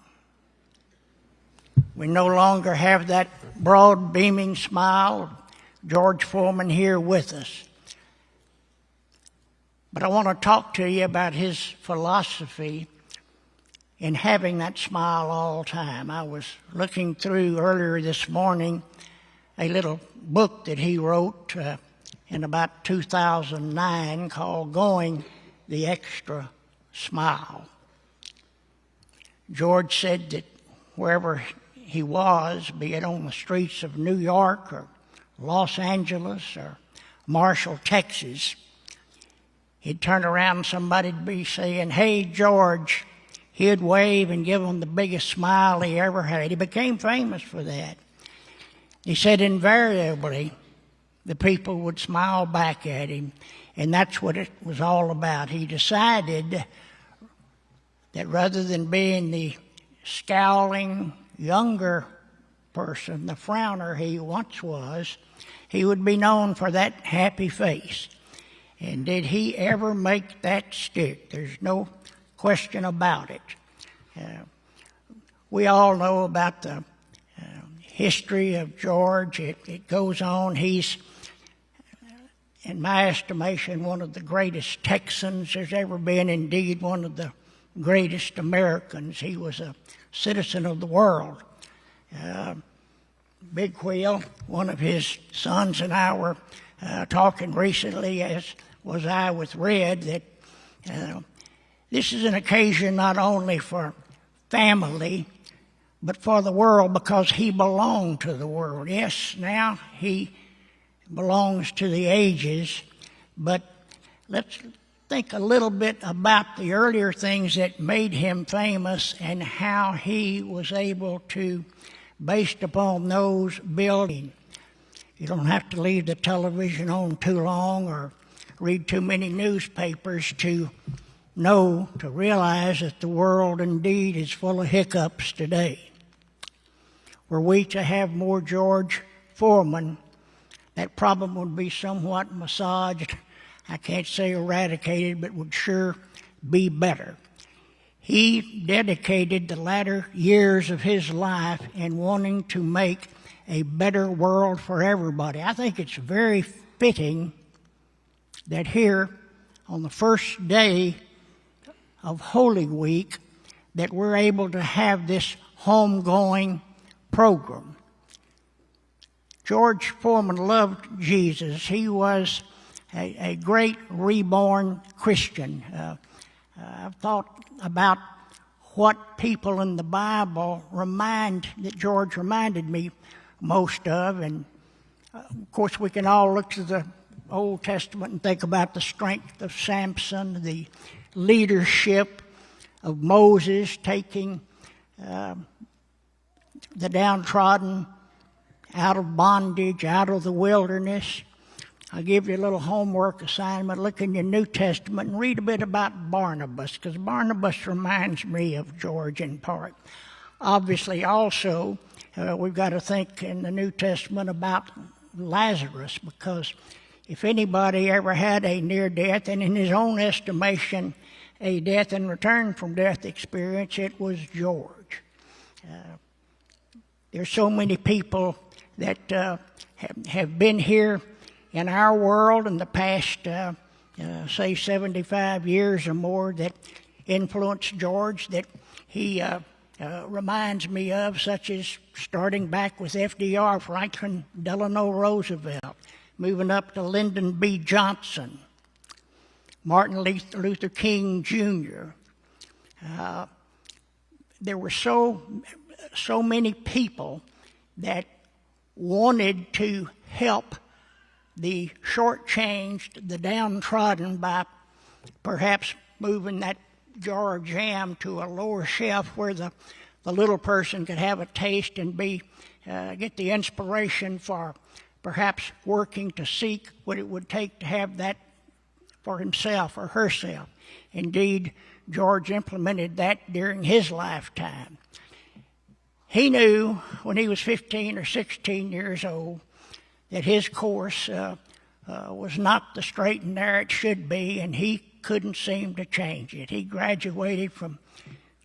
We no longer have that broad, beaming smile of George Foreman here with us. But I want to talk to you about his philosophy in having that smile all the time. I was looking through earlier this morning a little book that he wrote in about 2009 called Going the Extra Smile. George said that wherever he was, be it on the streets of New York or Los Angeles or Marshall, Texas, he'd turn around and somebody'd be saying, "Hey, George." He'd wave and give them the biggest smile he ever had. He became famous for that. He said invariably the people would smile back at him, and that's what it was all about. He decided that rather than being the scowling, younger person, the frowner he once was, he would be known for that happy face. And did he ever make that stick? There's no question about it. We all know about the history of George. It goes on. He's, in my estimation, one of the greatest Texans there's ever been, indeed one of the greatest Americans. He was a citizen of the world. Big Wheel, one of his sons and I were talking recently, as was I with Red, that this is an occasion not only for family, but for the world, because he belonged to the world. Yes, now he belongs to the ages, but let's think a little bit about the earlier things that made him famous and how he was able to, based upon those, build. You don't have to leave the television on too long or read too many newspapers to know, to realize that the world indeed is full of hiccups today. Were we to have more George Foreman, that problem would be somewhat massaged. I can't say eradicated, but would sure be better. He dedicated the latter years of his life in wanting to make a better world for everybody. I think it's very fitting that here on the first day of Holy Week that we're able to have this homegoing program. George Foreman loved Jesus. He was a great reborn Christian. I've thought about what people in the Bible that George reminded me most of, and of course we can all look to the Old Testament and think about the strength of Samson, the leadership of Moses taking the downtrodden out of bondage, out of the wilderness. I'll give you a little homework assignment. Look in your New Testament and read a bit about Barnabas, because Barnabas reminds me of George in part. Obviously, also, we've got to think in the New Testament about Lazarus, because if anybody ever had a near death, and in his own estimation, a death and return from death experience, it was George. There's so many people that have been here in our world in the past, say 75 years or more, that influenced George, that he reminds me of, such as starting back with FDR, Franklin Delano Roosevelt, moving up to Lyndon B. Johnson, Martin Luther King Jr. There were so many people that wanted to help the shortchanged, the downtrodden by perhaps moving that jar of jam to a lower shelf where the little person could have a taste and get the inspiration for perhaps working to seek what it would take to have that for himself or herself. Indeed, George implemented that during his lifetime. He knew when he was 15 or 16 years old that his course was not the straight and narrow it should be, and he couldn't seem to change it. He graduated from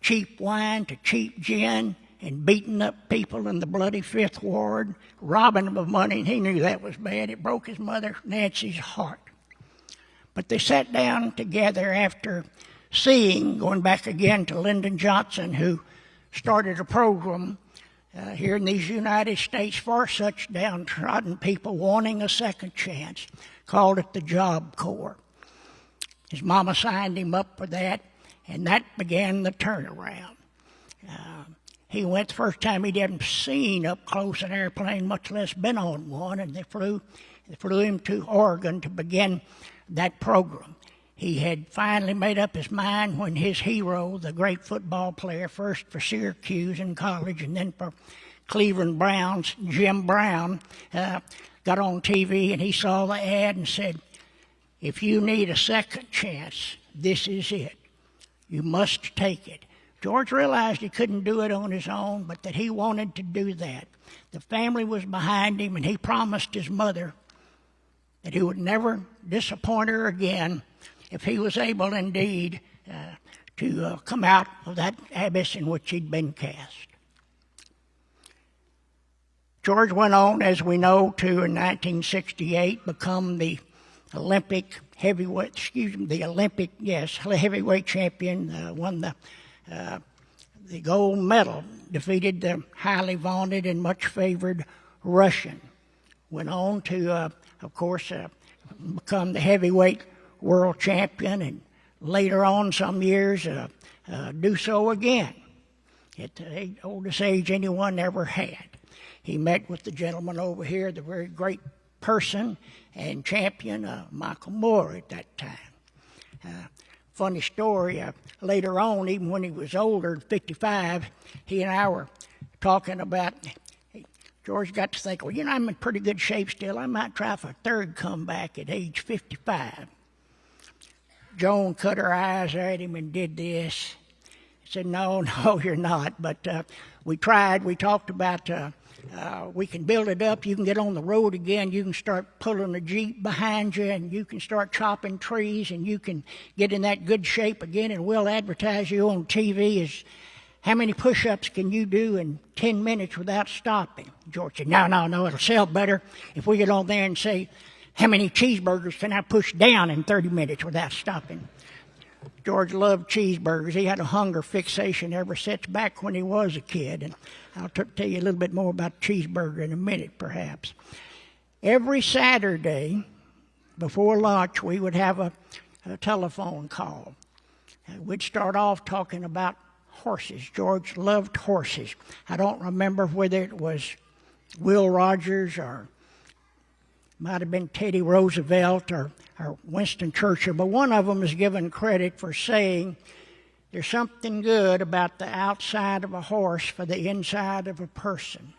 cheap wine to cheap gin and beating up people in the bloody Fifth Ward, robbing them of money, and he knew that was bad. It broke his mother, Nancy's, heart. But they sat down together after seeing, going back again to Lyndon Johnson, who started a program here in these United States for such downtrodden people wanting a second chance, called it the Job Corps. His mama signed him up for that, and that began the turnaround. He went the first time he'd ever seen up close an airplane, much less been on one, and they flew him to Oregon to begin that program. He had finally made up his mind when his hero, the great football player, first for Syracuse in college and then for Cleveland Browns, Jim Brown, got on TV and he saw the ad and said, "If you need a second chance, this is it. You must take it." George realized he couldn't do it on his own, but that he wanted to do that. The family was behind him, and he promised his mother that he would never disappoint her again if he was able indeed to come out of that abyss in which he'd been cast. George went on, as we know, to in 1968 become the heavyweight champion, won the gold medal, defeated the highly vaunted and much favored Russian. Went on to, of course, become the heavyweight world champion, and later on, some years, do so again at the oldest age anyone ever had. He met with the gentleman over here, the very great person and champion, Michael Moore, at that time. Funny story, later on, even when he was older, 55, he and I were talking about, George got to think, well, you know, I'm in pretty good shape still. I might try for a third comeback at age 55. Joan cut her eyes at him and did this. He said, no, you're not. But we tried. We talked about we can build it up. You can get on the road again. You can start pulling a Jeep behind you, and you can start chopping trees, and you can get in that good shape again, and we'll advertise you on TV as how many push-ups can you do in 10 minutes without stopping? George said, no, it'll sell better if we get on there and say, how many cheeseburgers can I push down in 30 minutes without stopping? George loved cheeseburgers. He had a hunger fixation ever since back when he was a kid. And I'll tell you a little bit more about cheeseburger in a minute, perhaps. Every Saturday before lunch, we would have a telephone call. We'd start off talking about horses. George loved horses. I don't remember whether it was Will Rogers or might have been Teddy Roosevelt or Winston Churchill, but one of them is given credit for saying there's something good about the outside of a horse for the inside of a person.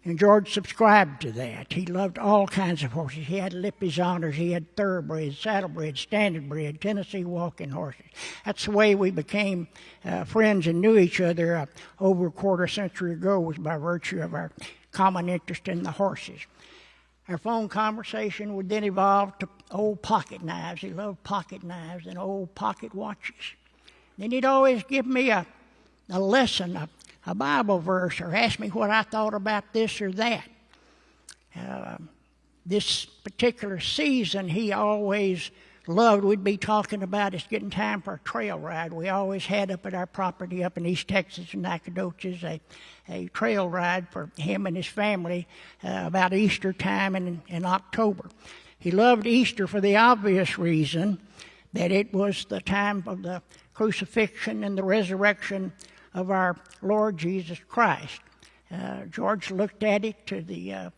And George subscribed to that. He loved all kinds of horses. He had Lipizzaners, he had thoroughbreds, saddlebreds, standardbred, Tennessee walking horses. That's the way we became friends and knew each other over a quarter century ago, was by virtue of our common interest in the horses. Our phone conversation would then evolve to old pocket knives. He loved pocket knives and old pocket watches. Then he'd always give me a lesson, a Bible verse, or ask me what I thought about this or that. This particular season, he always loved, we'd be talking about it's getting time for a trail ride. We always had up at our property up in East Texas and Nacogdoches a trail ride for him and his family about Easter time in October. He loved Easter for the obvious reason that it was the time of the crucifixion and the resurrection of our Lord Jesus Christ. George looked at it in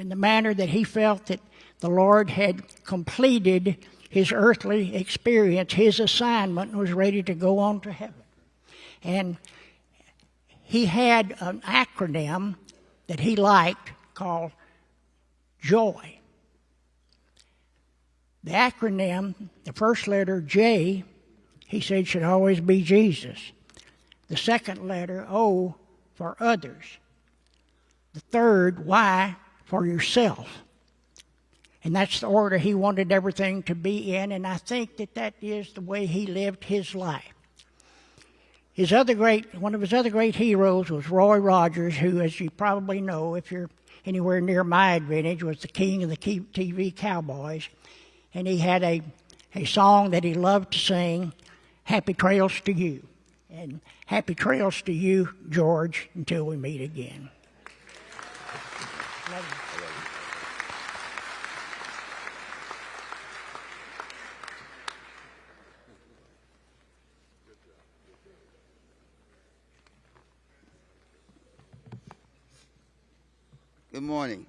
the manner that he felt that the Lord had completed his earthly experience, his assignment, and was ready to go on to heaven. And he had an acronym that he liked called JOY. The acronym, the first letter, J, he said should always be Jesus. The second letter, O, for others. The third, Y, for yourself. And that's the order he wanted everything to be in, and I think that that is the way he lived his life. One of his other great heroes was Roy Rogers, who, as you probably know, if you're anywhere near my advantage, was the king of the TV Cowboys. And he had a song that he loved to sing, Happy Trails to You. And happy trails to you, George, until we meet again. Good morning.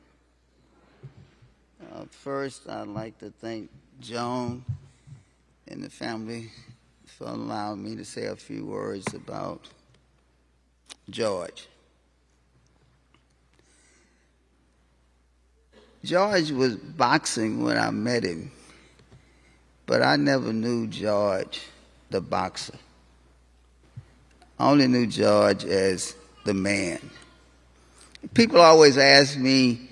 First, I'd like to thank Joan and the family for allowing me to say a few words about George. George was boxing when I met him, but I never knew George the boxer. I only knew George as the man. People always ask me,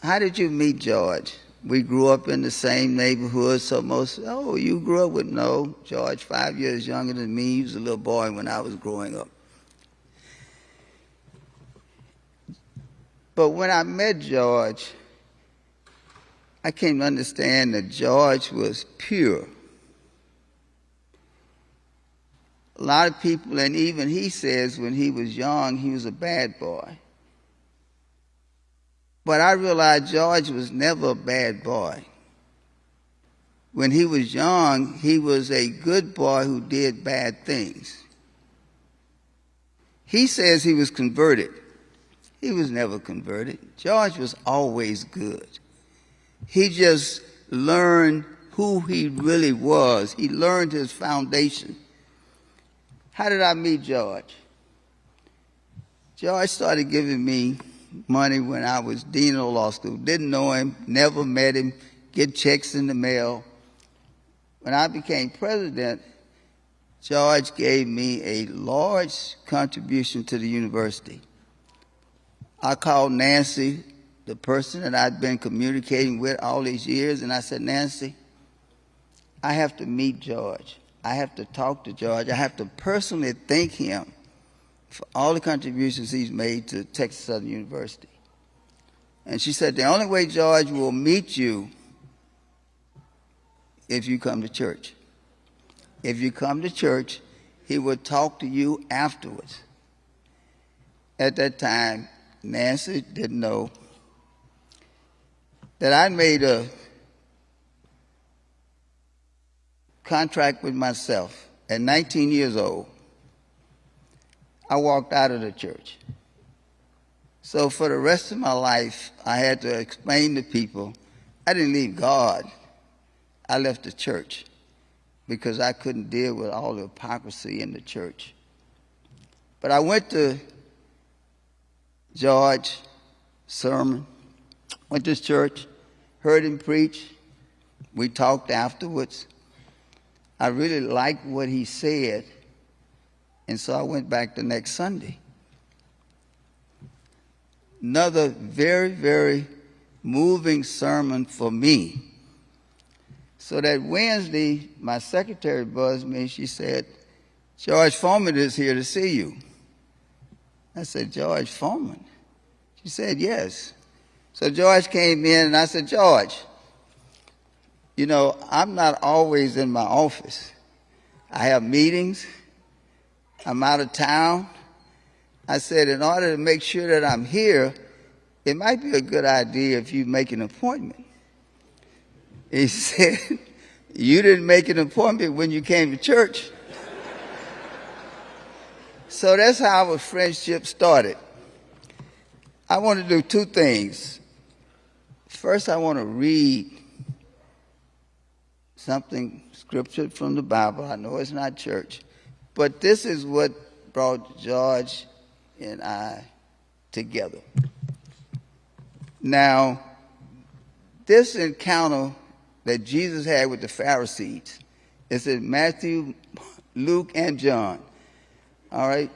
how did you meet George? We grew up in the same neighborhood, so you grew up with, no, George 5 years younger than me. He was a little boy when I was growing up. But when I met George, I came to understand that George was pure. A lot of people, and even he says when he was young, he was a bad boy. But I realized George was never a bad boy. When he was young, he was a good boy who did bad things. He says he was converted. He was never converted. George was always good. He just learned who he really was. He learned his foundation. How did I meet George? George started giving me money when I was dean of law school. Didn't know him, never met him, get checks in the mail. When I became president, George gave me a large contribution to the university. I called Nancy, the person that I'd been communicating with all these years, and I said, Nancy, I have to meet George. I have to talk to George. I have to personally thank him for all the contributions he's made to Texas Southern University. And she said, the only way George will meet you if you come to church. If you come to church, he will talk to you afterwards. At that time, Nancy didn't know that I made a contract with myself at 19 years old. I walked out of the church. So for the rest of my life, I had to explain to people, I didn't leave God. I left the church because I couldn't deal with all the hypocrisy in the church. But I went to George's sermon, went to his church, heard him preach. We talked afterwards. I really liked what he said. And so I went back the next Sunday. Another very, very moving sermon for me. So that Wednesday, my secretary buzzed me. She said, George Foreman is here to see you. I said, George Foreman? She said, yes. So George came in and I said, George, you know, I'm not always in my office. I have meetings. I'm out of town. I said, in order to make sure that I'm here, it might be a good idea if you make an appointment. He said, you didn't make an appointment when you came to church. So that's how our friendship started. I want to do two things. First, I want to read something, scripture from the Bible. I know it's not church, but this is what brought George and I together. Now, this encounter that Jesus had with the Pharisees is in Matthew, Luke, and John. All right?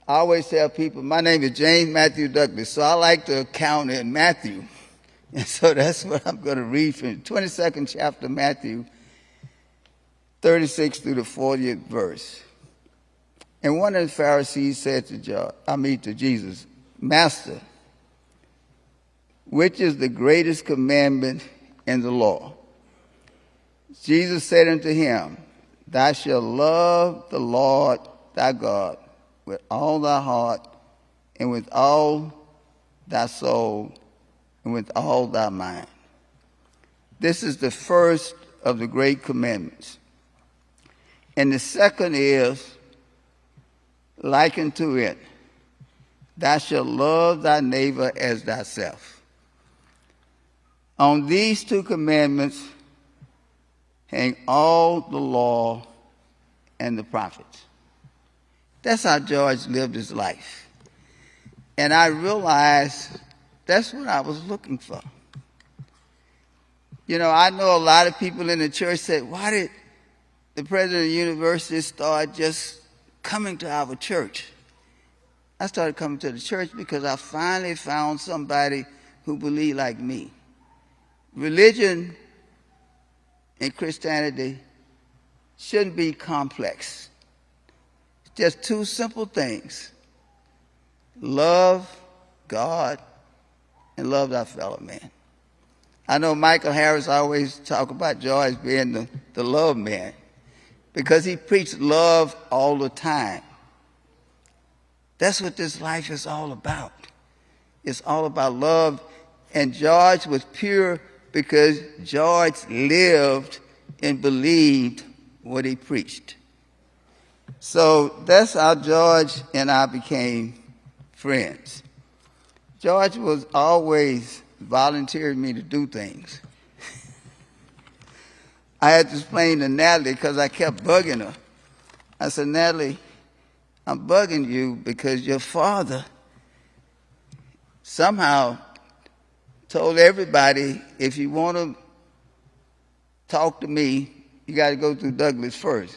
I always tell people, my name is James Matthew Douglas, so I like to count in Matthew. And so that's what I'm going to read from the 22nd chapter of Matthew, 36 through the 40th verse. And one of the Pharisees said to Jesus, Master, which is the greatest commandment in the law? Jesus said unto him, Thou shalt love the Lord thy God with all thy heart, and with all thy soul, and with all thy mind. This is the first of the great commandments. And the second is like unto it, Thou shalt love thy neighbor as thyself. On these two commandments hang all the law and the prophets. That's how George lived his life. And I realized that's what I was looking for. You know, I know a lot of people in the church said, why did the president of the university start just coming to our church? I started coming to the church because I finally found somebody who believed like me. Religion and Christianity shouldn't be complex. It's just two simple things. Love God and love thy fellow man. I know Michael Harris always talk about George being the love man because he preached love all the time. That's what this life is all about. It's all about love. And George was pure because George lived and believed what he preached. So that's how George and I became friends. George was always volunteering me to do things. I had to explain to Natalie because I kept bugging her. I said, Natalie, I'm bugging you because your father somehow told everybody, if you want to talk to me, you got to go through Douglas first.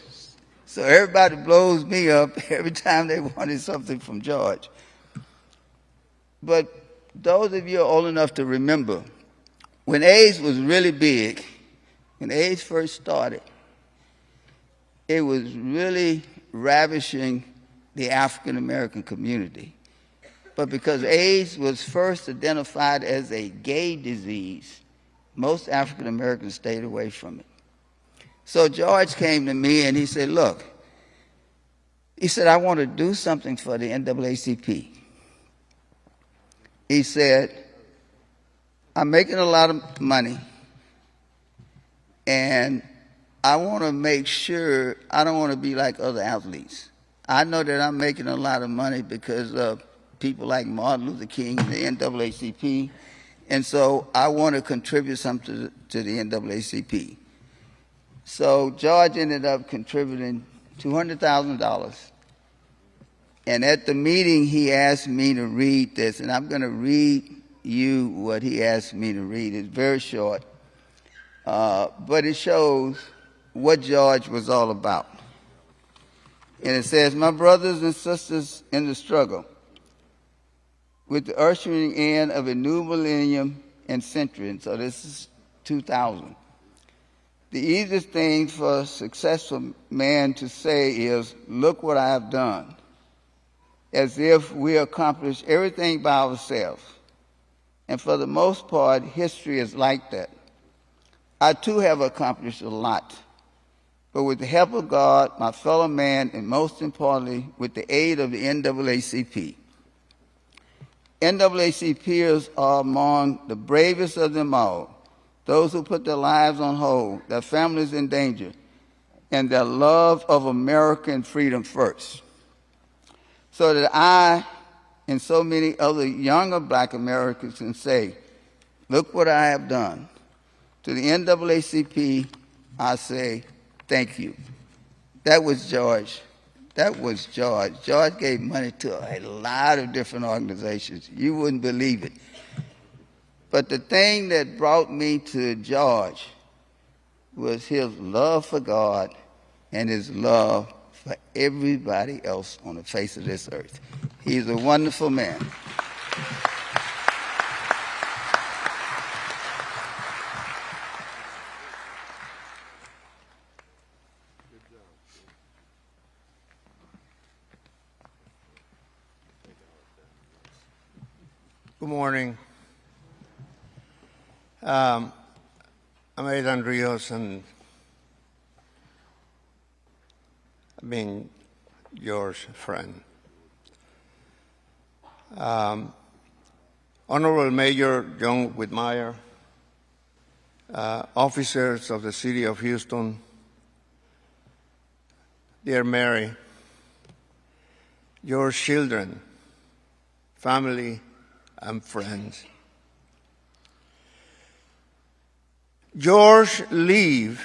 So everybody blows me up every time they wanted something from George. But those of you are old enough to remember, when AIDS was really big, when AIDS first started, it was really ravishing the African American community. But because AIDS was first identified as a gay disease, most African Americans stayed away from it. So George came to me and he said, look, he said, I want to do something for the NAACP. He said, I'm making a lot of money and I want to make sure I don't want to be like other athletes. I know that I'm making a lot of money because of people like Martin Luther King and the NAACP, and so I want to contribute something to the NAACP. So George ended up contributing $200,000, and at the meeting he asked me to read this, and I'm going to read you what he asked me to read. It's very short, but it shows what George was all about. And it says, my brothers and sisters in the struggle, with the ushering in of a new millennium and century, and so this is 2000. The easiest thing for a successful man to say is, look what I have done, as if we accomplished everything by ourselves. And for the most part, history is like that. I too have accomplished a lot, but with the help of God, my fellow man, and most importantly, with the aid of the NAACP. NAACPers are among the bravest of them all, those who put their lives on hold, their families in danger, and their love of American freedom first, so that I and so many other younger black Americans can say, look what I have done. To the NAACP, I say, thank you. That was George. That was George. George gave money to a lot of different organizations. You wouldn't believe it. But the thing that brought me to George was his love for God and his love for everybody else on the face of this earth. He's a wonderful man. Good morning. I'm Aidan Rios, and I've been George's friend. Honorable Mayor John Whitmire, officers of the City of Houston, dear Mary, your children, family, and friends. George lived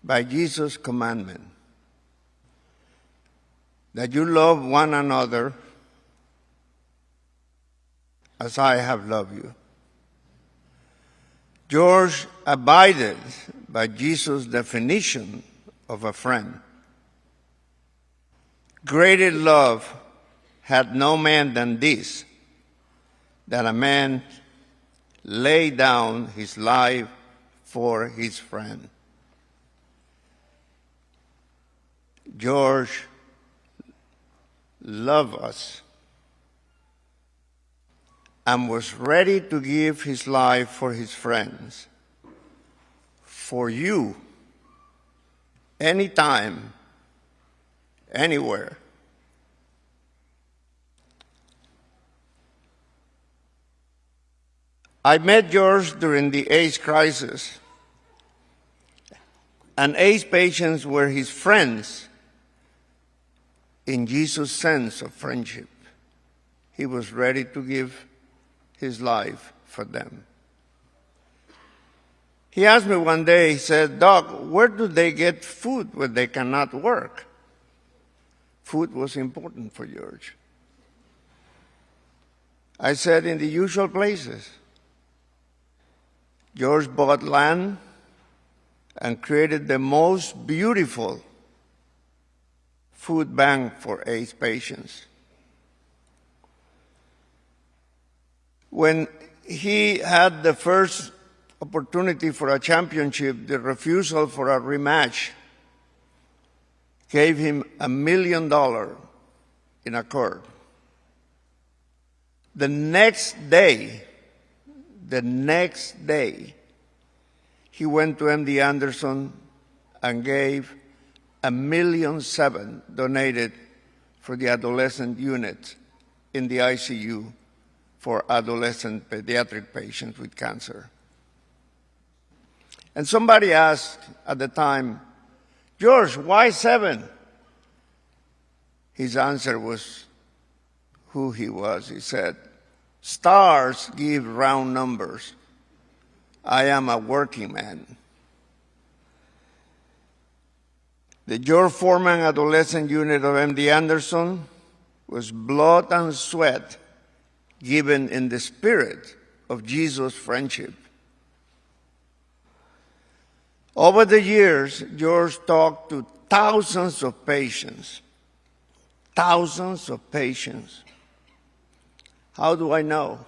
by Jesus' commandment that you love one another as I have loved you. George abided by Jesus' definition of a friend. Greater love had no man than this, that a man lay down his life for his friend. George loved us and was ready to give his life for his friends, for you, anytime, anywhere. I met George during the AIDS crisis, and AIDS patients were his friends in Jesus' sense of friendship. He was ready to give his life for them. He asked me one day, he said, Doc, where do they get food when they cannot work? Food was important for George. I said, in the usual places. George bought land and created the most beautiful food bank for AIDS patients. When he had the first opportunity for a championship, the refusal for a rematch gave him $1 million in a court. The next day, he went to MD Anderson and gave $1.7 million donated for the adolescent unit in the ICU for adolescent pediatric patients with cancer. And somebody asked at the time, George, why 7? His answer was who he was. He said, stars give round numbers. I am a working man. The George Foreman Adolescent Unit of MD Anderson was blood and sweat given in the spirit of Jesus' friendship. Over the years, George talked to thousands of patients. Thousands of patients. How do I know?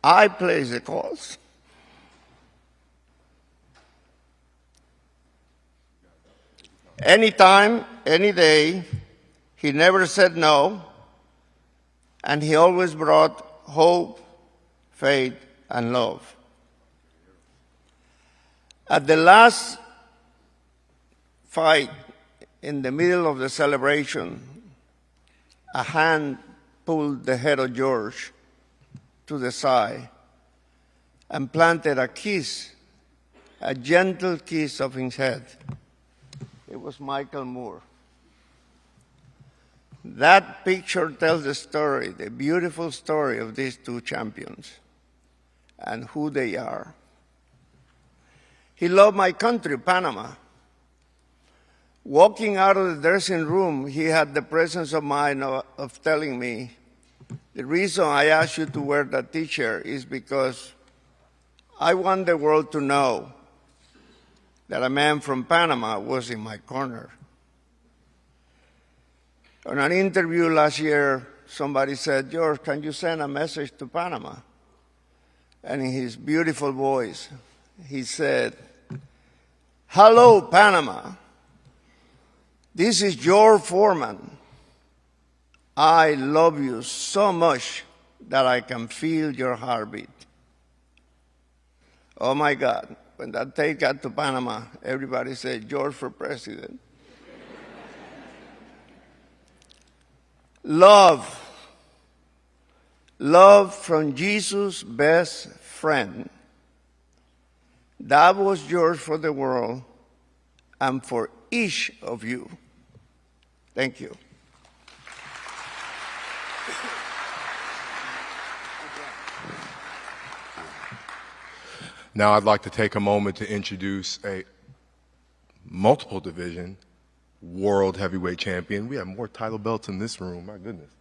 I place the calls. Anytime, any day, he never said no, and he always brought hope, faith, and love. At the last fight, in the middle of the celebration, a hand pulled the head of George to the side and planted a kiss, a gentle kiss of his head. It was Michael Moore. That picture tells the story, the beautiful story of these two champions and who they are. He loved my country, Panama. Walking out of the dressing room, he had the presence of mind of telling me, the reason I asked you to wear that t-shirt is because I want the world to know that a man from Panama was in my corner. On an interview last year, somebody said, George, can you send a message to Panama? And in his beautiful voice, he said, hello, Panama. This is George Foreman. I love you so much that I can feel your heartbeat. Oh my God, when that tape got to Panama, everybody said, George for president. Love from Jesus' best friend. That was George for the world and for each of you. Thank you. Now I'd like to take a moment to introduce a multiple division world heavyweight champion. We have more title belts in this room, my goodness.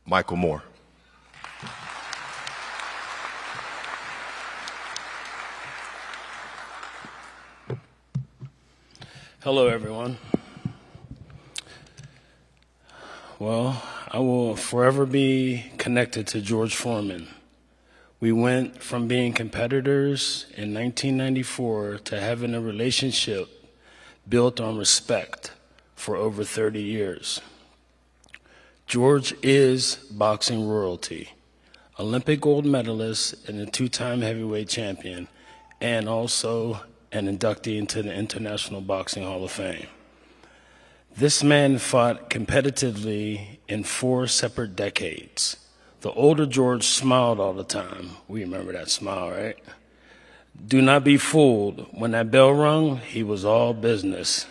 Michael Moore. Hello, everyone. Well, I will forever be connected to George Foreman. We went from being competitors in 1994 to having a relationship built on respect for over 30 years. George is boxing royalty, Olympic gold medalist and a two-time heavyweight champion, and also an inductee into the International Boxing Hall of Fame. This man fought competitively in 4 separate decades. The older George smiled all the time. We remember that smile, right? Do not be fooled. When that bell rung, he was all business.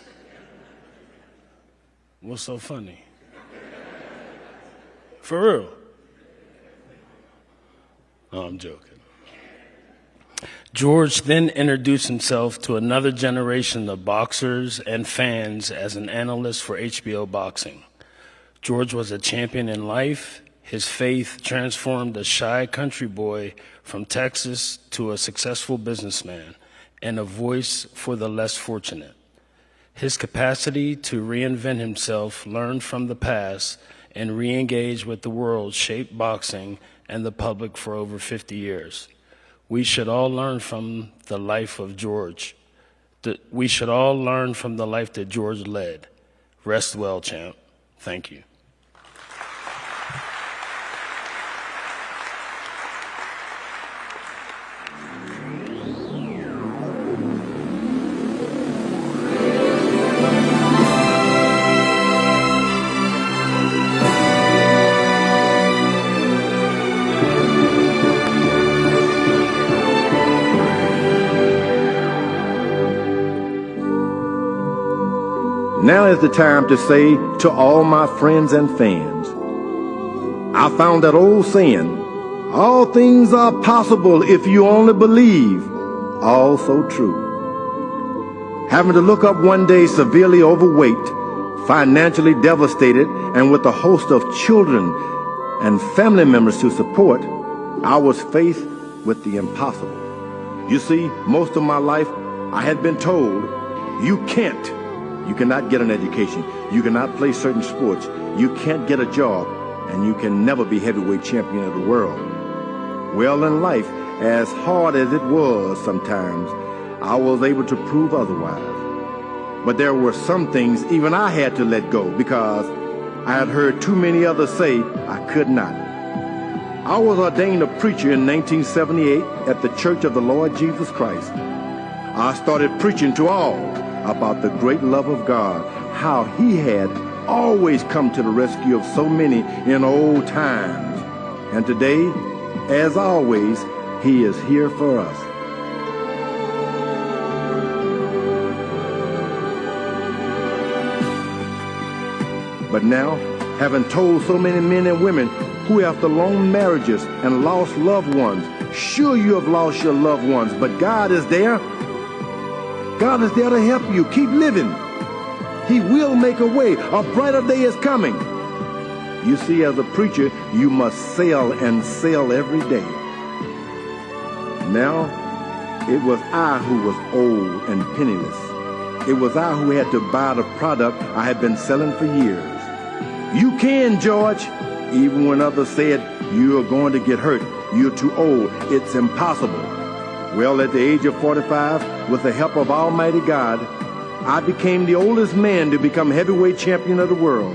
What's so funny? For real? Oh, I'm joking. George then introduced himself to another generation of boxers and fans as an analyst for HBO Boxing. George was a champion in life. His faith transformed a shy country boy from Texas to a successful businessman and a voice for the less fortunate. His capacity to reinvent himself, learn from the past, and re-engage with the world shaped boxing and the public for over 50 years. We should all learn from the life of George. We should all learn from the life that George led. Rest well, champ. Thank you. Now is the time to say to all my friends and fans, I found that old saying, all things are possible if you only believe, all so true. Having to look up one day severely overweight, financially devastated, and with a host of children and family members to support, I was faced with the impossible. You see, most of my life I had been told, you cannot get an education, you cannot play certain sports, you can't get a job, and you can never be heavyweight champion of the world. Well, in life, as hard as it was sometimes, I was able to prove otherwise. But there were some things even I had to let go because I had heard too many others say I could not. I was ordained a preacher in 1978 at the Church of the Lord Jesus Christ. I started preaching to all. about the great love of God, how he had always come to the rescue of so many in old times. And today, as always, he is here for us. But now, having told so many men and women who after long marriages and lost loved ones, sure you have lost your loved ones, but God is there. God is there to help you. Keep living. He will make a way. A brighter day is coming. You see, as a preacher, you must sell and sell every day. Now, it was I who was old and penniless. It was I who had to buy the product I had been selling for years. You can, George. Even when others said, you are going to get hurt, you're too old, it's impossible. Well, at the age of 45, with the help of Almighty God, I became the oldest man to become heavyweight champion of the world.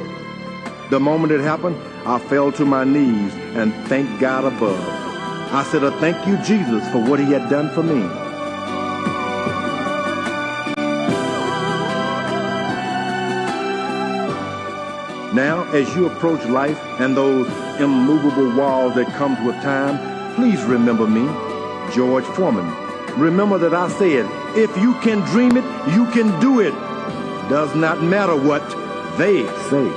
The moment it happened, I fell to my knees and thanked God above. I said, thank you, Jesus, for what he had done for me. Now, as you approach life and those immovable walls that comes with time, please remember me, George Foreman. Remember that I said, if you can dream it, you can do it. Does not matter what they say.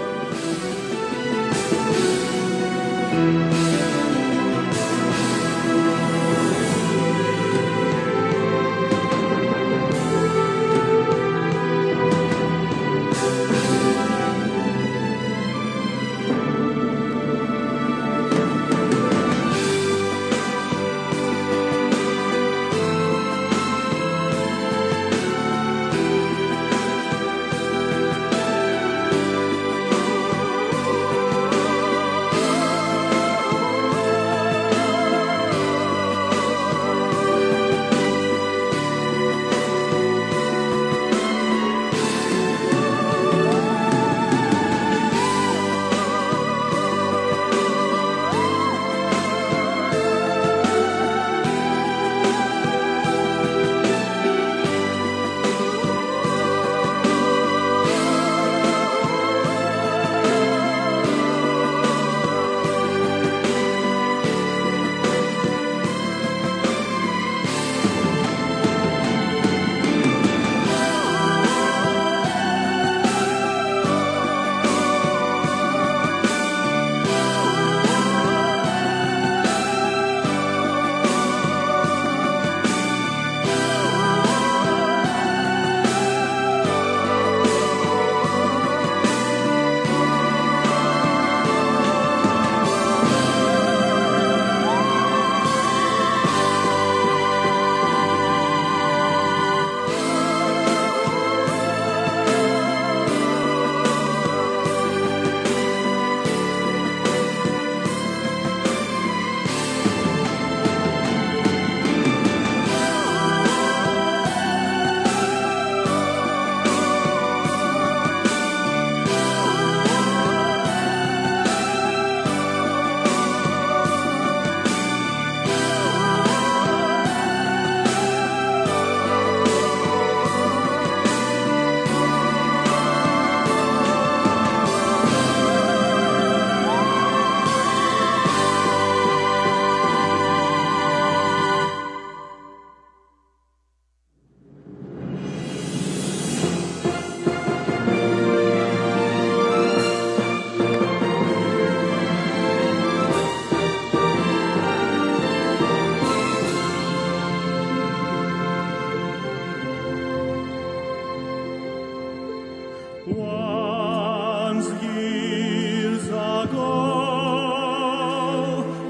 Once years ago,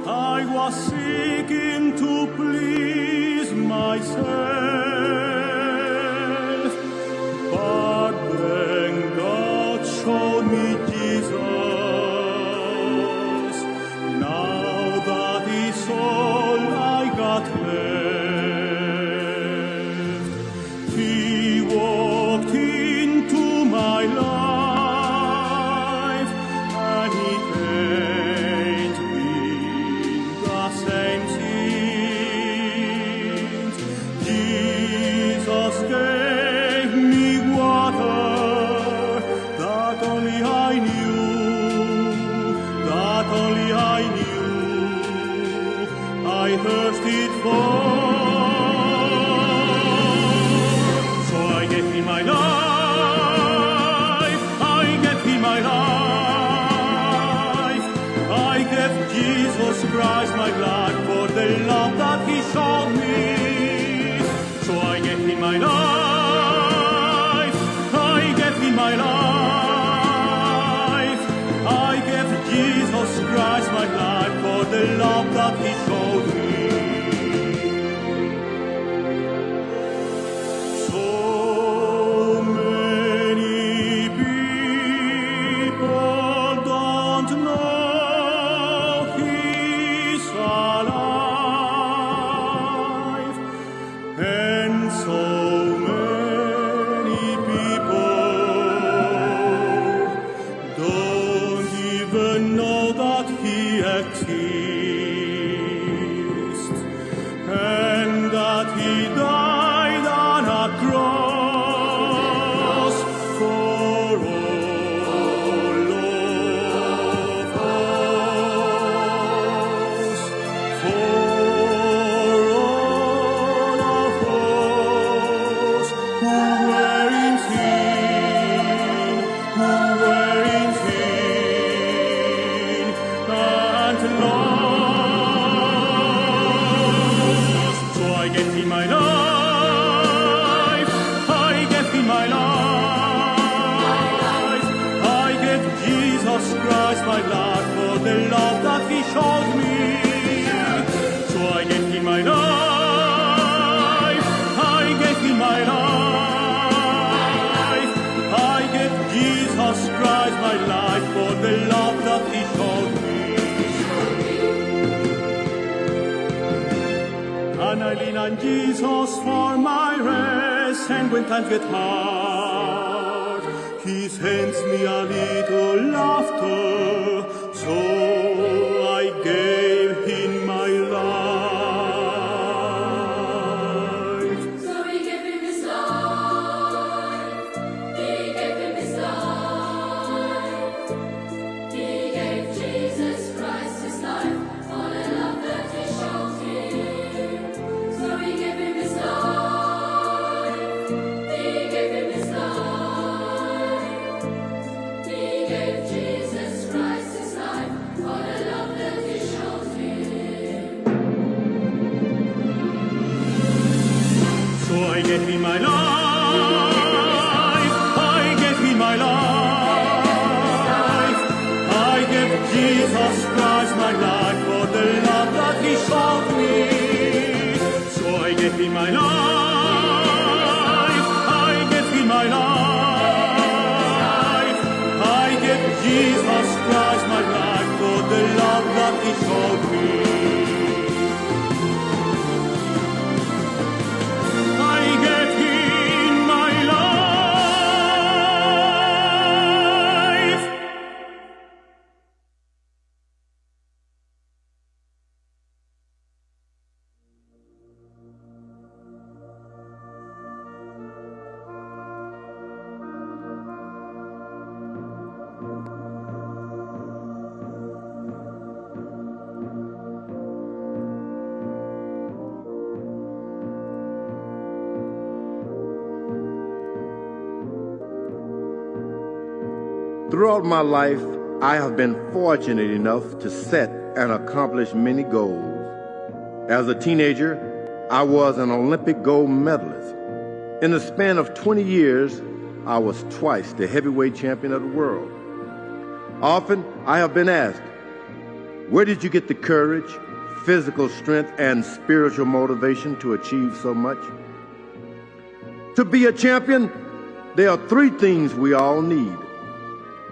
I was seeking to please myself, but then God showed me Jesus. Now that is all I got left. He walked into my life, and he paid me the same sins. I thirsted for. So I gave him my life, I gave him my life. I gave Jesus Christ my life for the love that he showed me. So I gave him my life, I gave him my life. I gave Jesus Christ my life for the love that he showed me. So many people don't know he's alive, and so many people don't even know that he exists, and that he died on a cross for all of us, for all of us who were in sin, and lost. So I gave him my life, I gave him my life. I gave Jesus Christ my life for the love that he showed me. So I gave him my life, I gave him my life. I gave Jesus Christ my life for the love that he showed me. And I lean on Jesus for my rest, and when times get hard, he sends me a little laughter. So I gave him my life. So he gave him his life. He gave him his life. He gave Jesus Christ his life for the love that he showed him. So he gave him his life. He gave him his life. He gave Jesus Christ his life for the love that he showed him. So I gave him my life, I gave him my life. I gave Jesus Christ my life for the love that he showed me. So I gave him my life, I gave him my life. I gave Jesus Christ my life for the love that he showed me. I gave him my life. Throughout my life, I have been fortunate enough to set and accomplish many goals. As a teenager, I was an Olympic gold medalist. In the span of 20 years, I was twice the heavyweight champion of the world. Often, I have been asked, where did you get the courage, physical strength, and spiritual motivation to achieve so much? To be a champion, there are three things we all need.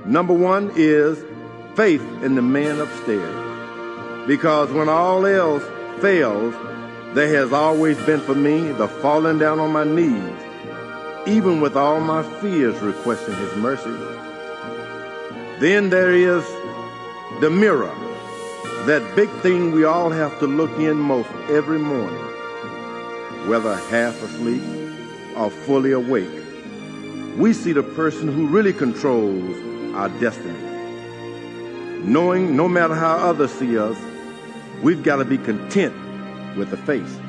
Number one is faith in the man upstairs. Because when all else fails, there has always been for me the falling down on my knees, even with all my fears requesting his mercy. Then there is the mirror, that big thing we all have to look in most every morning, whether half asleep or fully awake. We see the person who really controls our destiny. Knowing no matter how others see us, we've got to be content with a face.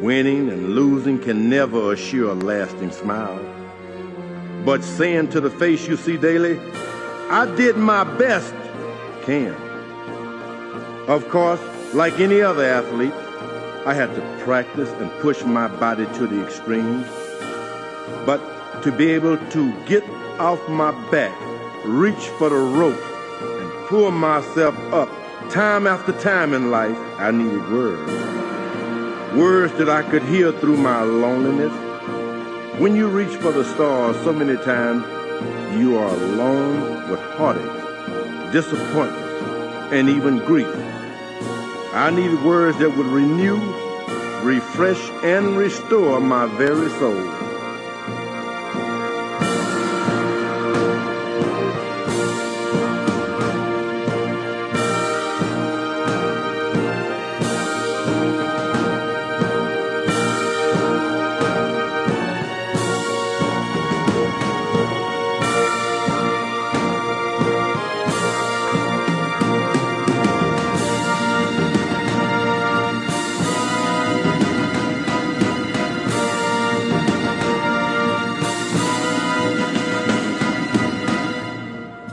Winning and losing can never assure a lasting smile. But saying to the face you see daily, I did my best, can. Of course, like any other athlete, I had to practice and push my body to the extremes. But to be able to get off my back, reach for the rope, and pull myself up time after time in life, I needed words. Words that I could hear through my loneliness. When you reach for the stars so many times, you are alone with heartaches, disappointments, and even grief. I needed words that would renew, refresh, and restore my very soul.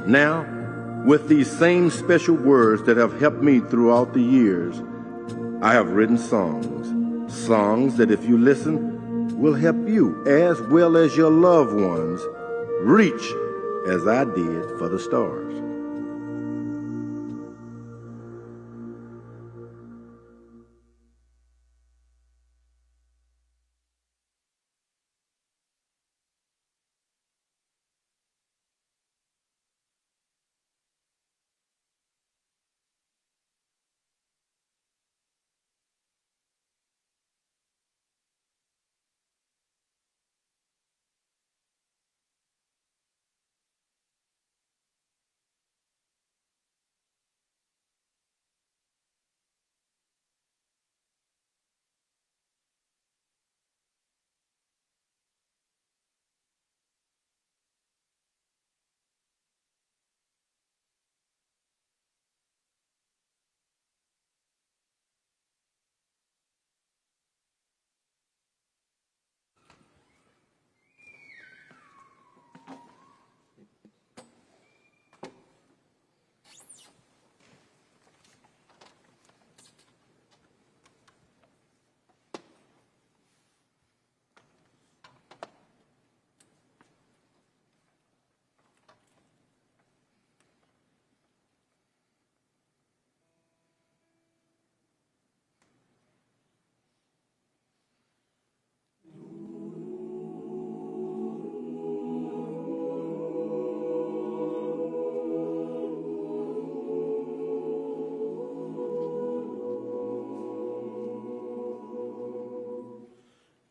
Now, with these same special words that have helped me throughout the years, I have written songs. Songs that if you listen, will help you as well as your loved ones reach as I did for the stars.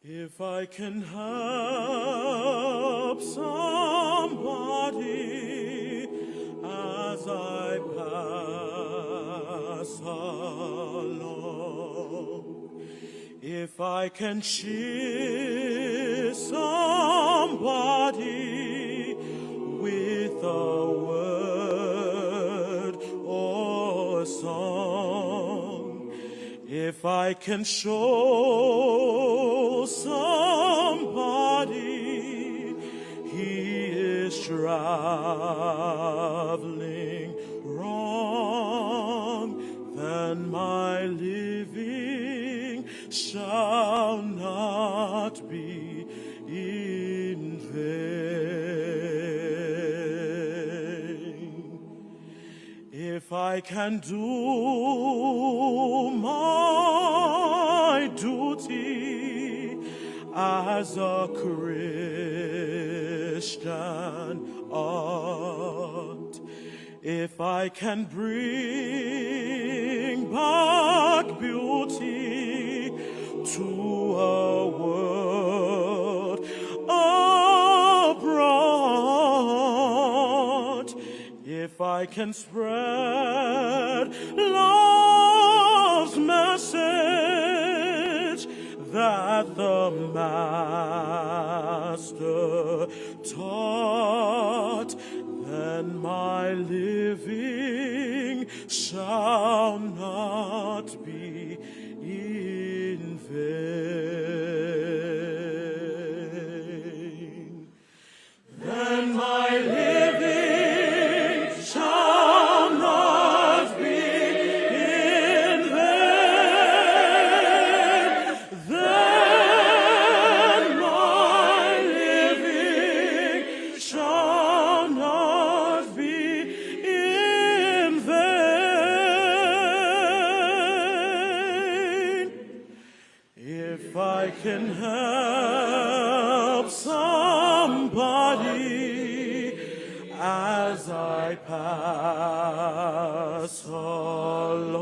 If I can help somebody as I pass along, if I can cheer somebody with a word or a song, if I can show somebody he is traveling wrong, then my living shall not be in vain. If I can do my duty as a Christian ought, if I can bring back beauty to a world abroad, if I can spread love's message that the Master taught, then my living shall not be I can help somebody as I pass along,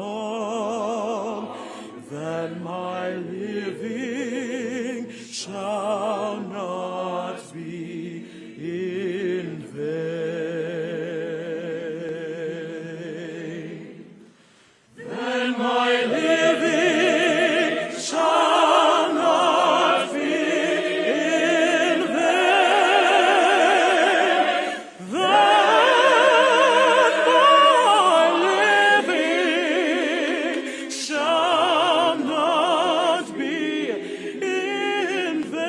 then my living shall not be in vain. Then my living shall not be in vain. Then my living shall not be in vain.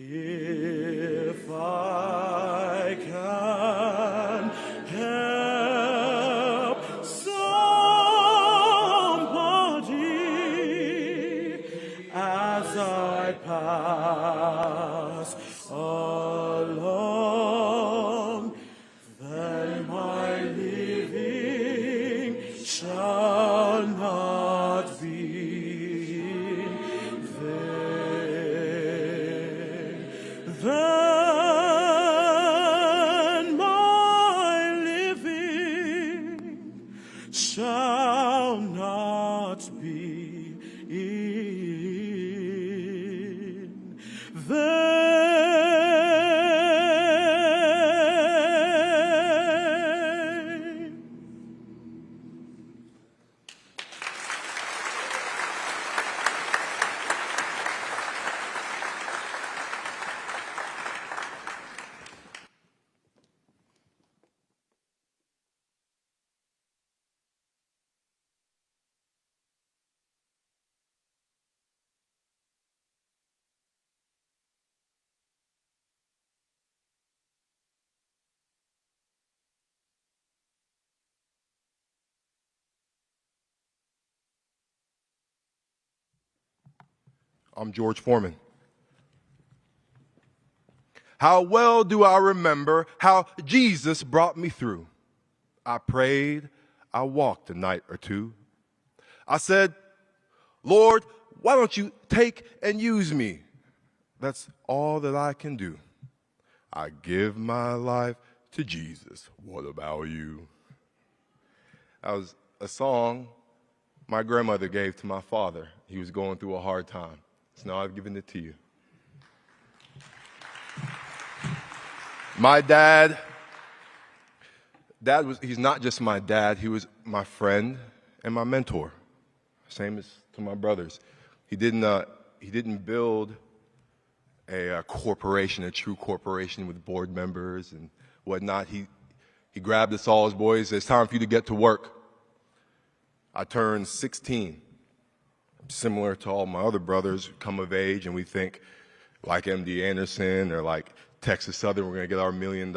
If I can help somebody as I pass along, then my living shall not be in vain. Then my living shall not be in vain. I'm George Foreman. How well do I remember how Jesus brought me through? I prayed, I walked a night or two. I said, Lord, why don't you take and use me? That's all that I can do. I give my life to Jesus. What about you? That was a song my grandmother gave to my father. He was going through a hard time. So now I've given it to you. My he's not just my dad, he was my friend and my mentor. Same as to my brothers. He didn't build a corporation, a true corporation with board members and whatnot. He grabbed us all as boys. It's time for you to get to work. I turned 16. Similar to all my other brothers, come of age, and we think, like MD Anderson or like Texas Southern, we're going to get our $1 million.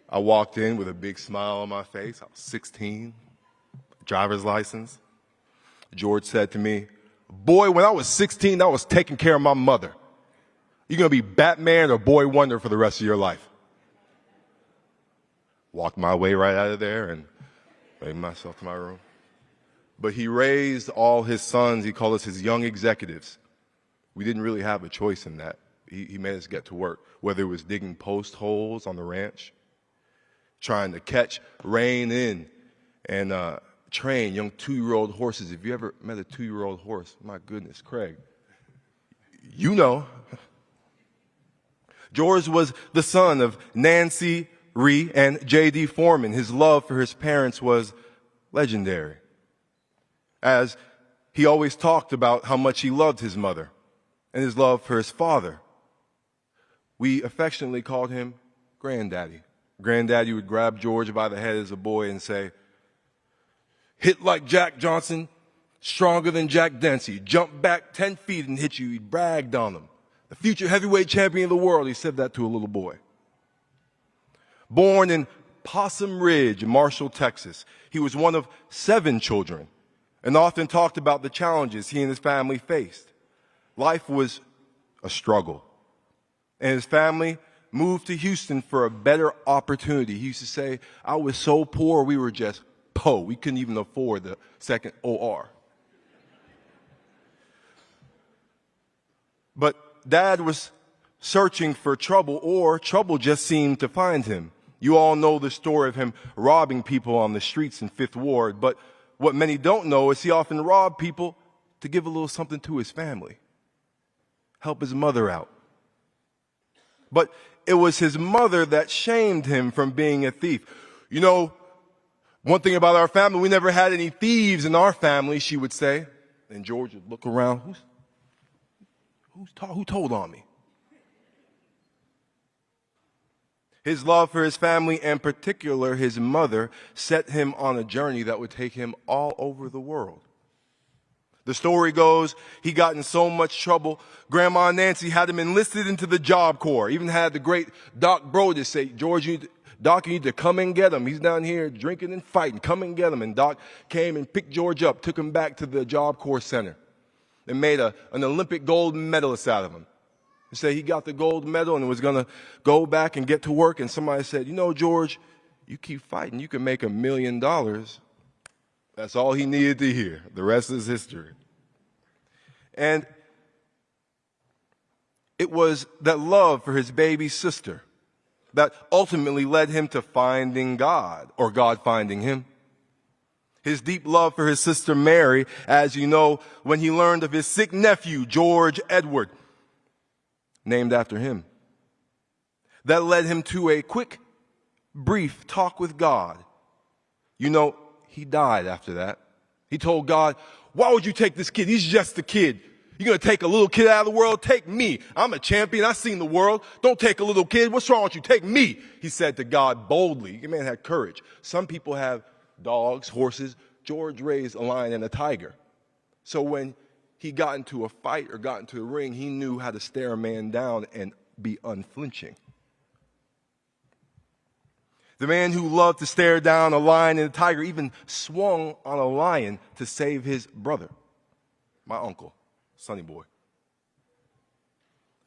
I walked in with a big smile on my face. I was 16, driver's license. George said to me, boy, when I was 16, I was taking care of my mother. You're going to be Batman or Boy Wonder for the rest of your life. Walked my way right out of there and made myself to my room. But he raised all his sons. He called us his young executives. We didn't really have a choice in that. He made us get to work, whether it was digging post holes on the ranch, trying to catch, rein in, and train young 2-year-old horses. If you ever met a 2-year-old horse, my goodness, Craig, you know. George was the son of Nancy Ree and J.D. Foreman. His love for his parents was legendary, as he always talked about how much he loved his mother and his love for his father. We affectionately called him Granddaddy. Granddaddy would grab George by the head as a boy and say, hit like Jack Johnson, stronger than Jack Dempsey, jump back 10 feet and hit you. He bragged on him. The future heavyweight champion of the world, he said that to a little boy. Born in Possum Ridge, Marshall, Texas, he was one of 7 children and often talked about the challenges he and his family faced. Life was a struggle, and his family moved to Houston for a better opportunity. He used to say, I was so poor, we were just po. We couldn't even afford the second OR. But Dad was searching for trouble, or trouble just seemed to find him. You all know the story of him robbing people on the streets in Fifth Ward, but what many don't know is he often robbed people to give a little something to his family, help his mother out. But it was his mother that shamed him from being a thief. You know, one thing about our family, we never had any thieves in our family, she would say. And George would look around, who told on me? His love for his family, and in particular his mother, set him on a journey that would take him all over the world. The story goes, he got in so much trouble, Grandma Nancy had him enlisted into the Job Corps. Even had the great Doc Brodus say, George, Doc, you need to come and get him. He's down here drinking and fighting. Come and get him. And Doc came and picked George up, took him back to the Job Corps Center, and made an Olympic gold medalist out of him. He said he got the gold medal and was going to go back and get to work. And somebody said, you know, George, you keep fighting, you can make $1 million. That's all he needed to hear. The rest is history. And it was that love for his baby sister that ultimately led him to finding God, or God finding him. His deep love for his sister Mary, as you know, when he learned of his sick nephew, George Edward, named after him. That led him to a quick, brief talk with God. You know, he died after that. He told God, why would you take this kid? He's just a kid. You're going to take a little kid out of the world? Take me. I'm a champion. I've seen the world. Don't take a little kid. What's wrong with you? Take me, he said to God boldly. The man had courage. Some people have dogs, horses. George raised a lion and a tiger. So when he got into a fight or got into the ring, he knew how to stare a man down and be unflinching. The man who loved to stare down a lion and a tiger even swung on a lion to save his brother, my uncle, Sonny Boy.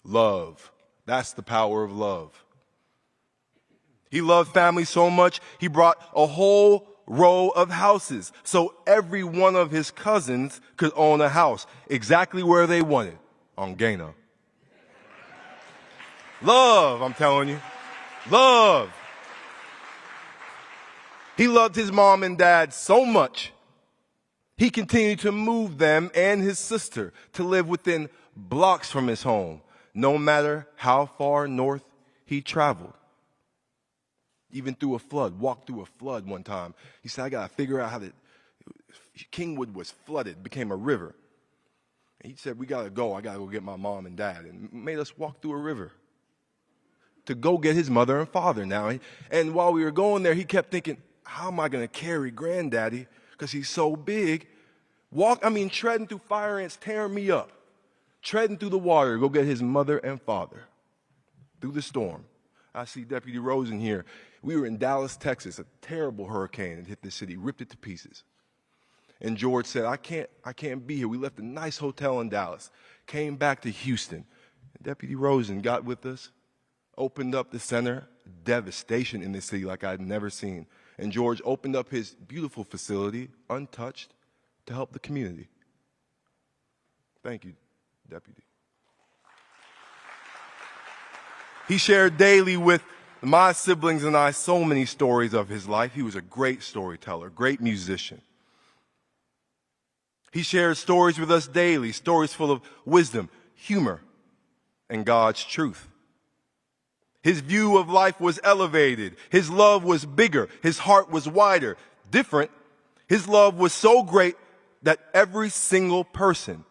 Love. That's the power of love. He loved family so much, he brought a whole row of houses so every one of his cousins could own a house exactly where they wanted, on Gano. Love, I'm telling you. Love. He loved his mom and dad so much, he continued to move them and his sister to live within blocks from his home, no matter how far north he traveled. Even through a flood, walked through a flood one time. He said, I got to figure out how Kingwood was flooded, became a river. And he said, we got to go. I got to go get my mom and dad. And made us walk through a river to go get his mother and father now. And while we were going there, he kept thinking, how am I going to carry granddaddy? Because he's so big. Treading through fire ants, tearing me up. Treading through the water to go get his mother and father through the storm. I see Deputy Rosen here. We were in Dallas, Texas. A terrible hurricane had hit the city, ripped it to pieces. And George said, I can't be here. We left a nice hotel in Dallas, came back to Houston. And Deputy Rosen got with us, opened up the center, devastation in the city like I'd never seen. And George opened up his beautiful facility, untouched, to help the community. Thank you, Deputy. He shared daily with my siblings and I so many stories of his life. He was a great storyteller, great musician. He shared stories with us daily, stories full of wisdom, humor, and God's truth. His view of life was elevated. His love was bigger. His heart was wider, different. His love was so great that every single person,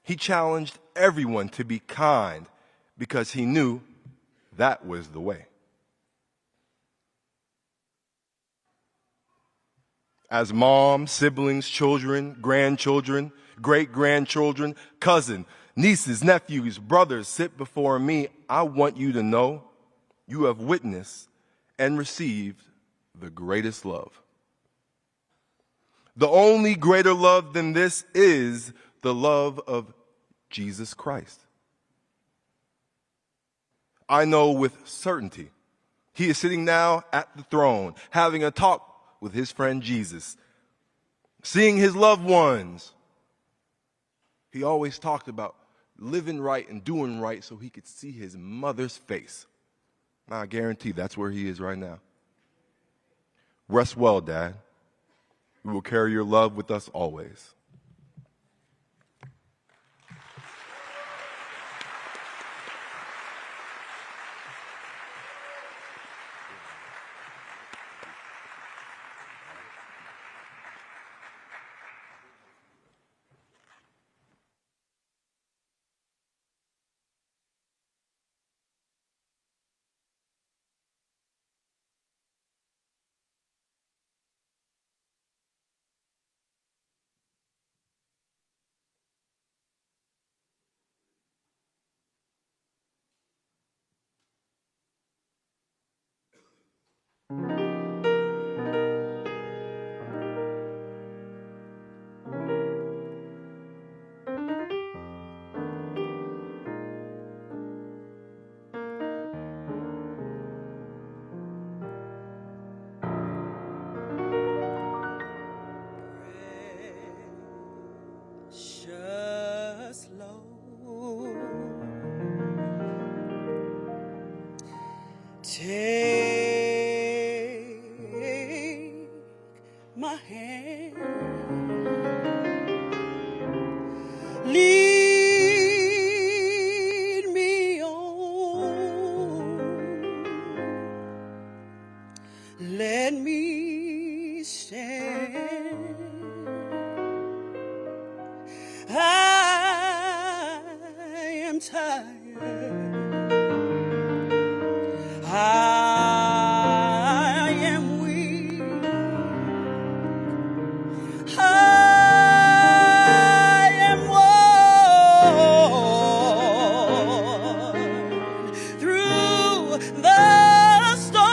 he challenged everyone to be kind because he knew that was the way. As mom, siblings, children, grandchildren, great-grandchildren, cousin, nieces, nephews, brothers sit before me, I want you to know you have witnessed and received the greatest love. The only greater love than this is the love of Jesus Christ. I know with certainty he is sitting now at the throne, having a talk with his friend Jesus, seeing his loved ones. He always talked about living right and doing right so he could see his mother's face. Now, I guarantee that's where he is right now. Rest well, Dad. We will carry your love with us always. Just Lord, take my hand, lead me on, let me stand. I am tired. I am weak. I am worn through the storm,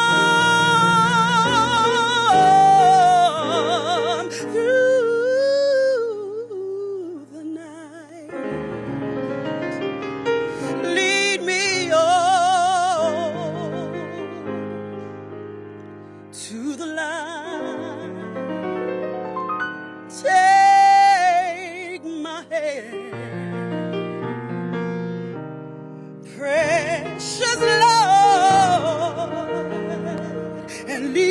through the night. Lead me on to the light. Take my hand, precious Lord, and lead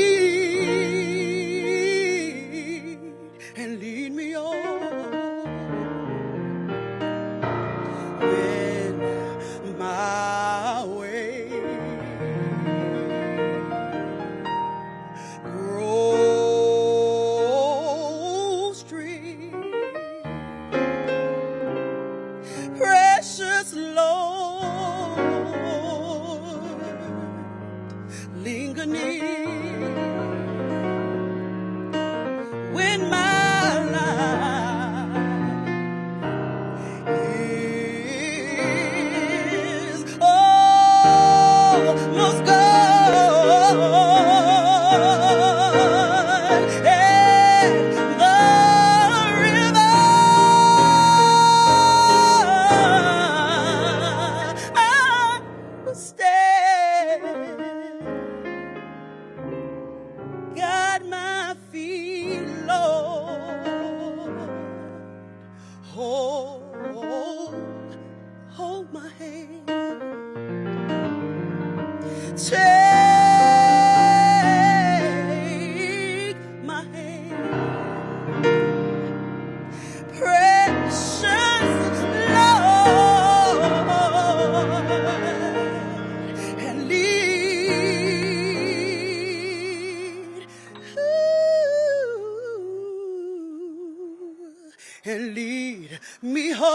me on. When my way grows straight, precious Lord, linger near. When my life is almost gone, and the river I will stand. Guide my feet, Lord. Hold my hand. Take my hand, precious Lord, and lead me home.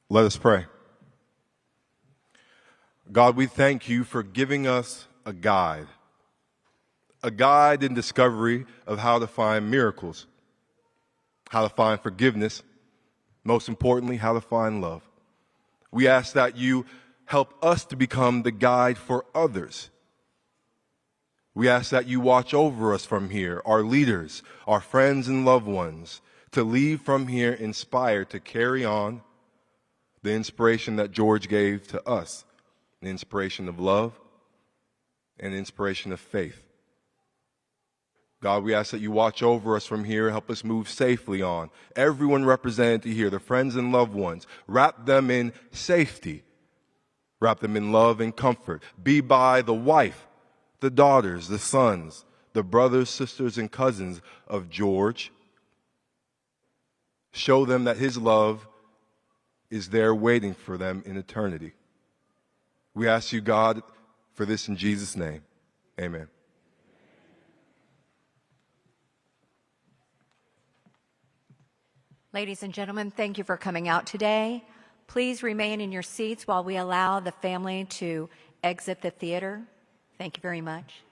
Let us pray. God, we thank you for giving us a guide in discovery of how to find miracles, how to find forgiveness, Most importantly, how to find love. We ask that you help us to become the guide for others. We ask that you watch over us from here, our leaders, our friends and loved ones, to leave from here inspired to carry on the inspiration that George gave to us, the inspiration of love and the inspiration of faith. God, we ask that you watch over us from here, help us move safely on. Everyone represented here, the friends and loved ones, wrap them in safety, wrap them in love and comfort. Be by the wife, the daughters, the sons, the brothers, sisters, and cousins of George. Show them that his love is there waiting for them in eternity. We ask you, God, for this in Jesus' name. Amen. Ladies and gentlemen, thank you for coming out today. Please remain in your seats while we allow the family to exit the theater. Thank you very much.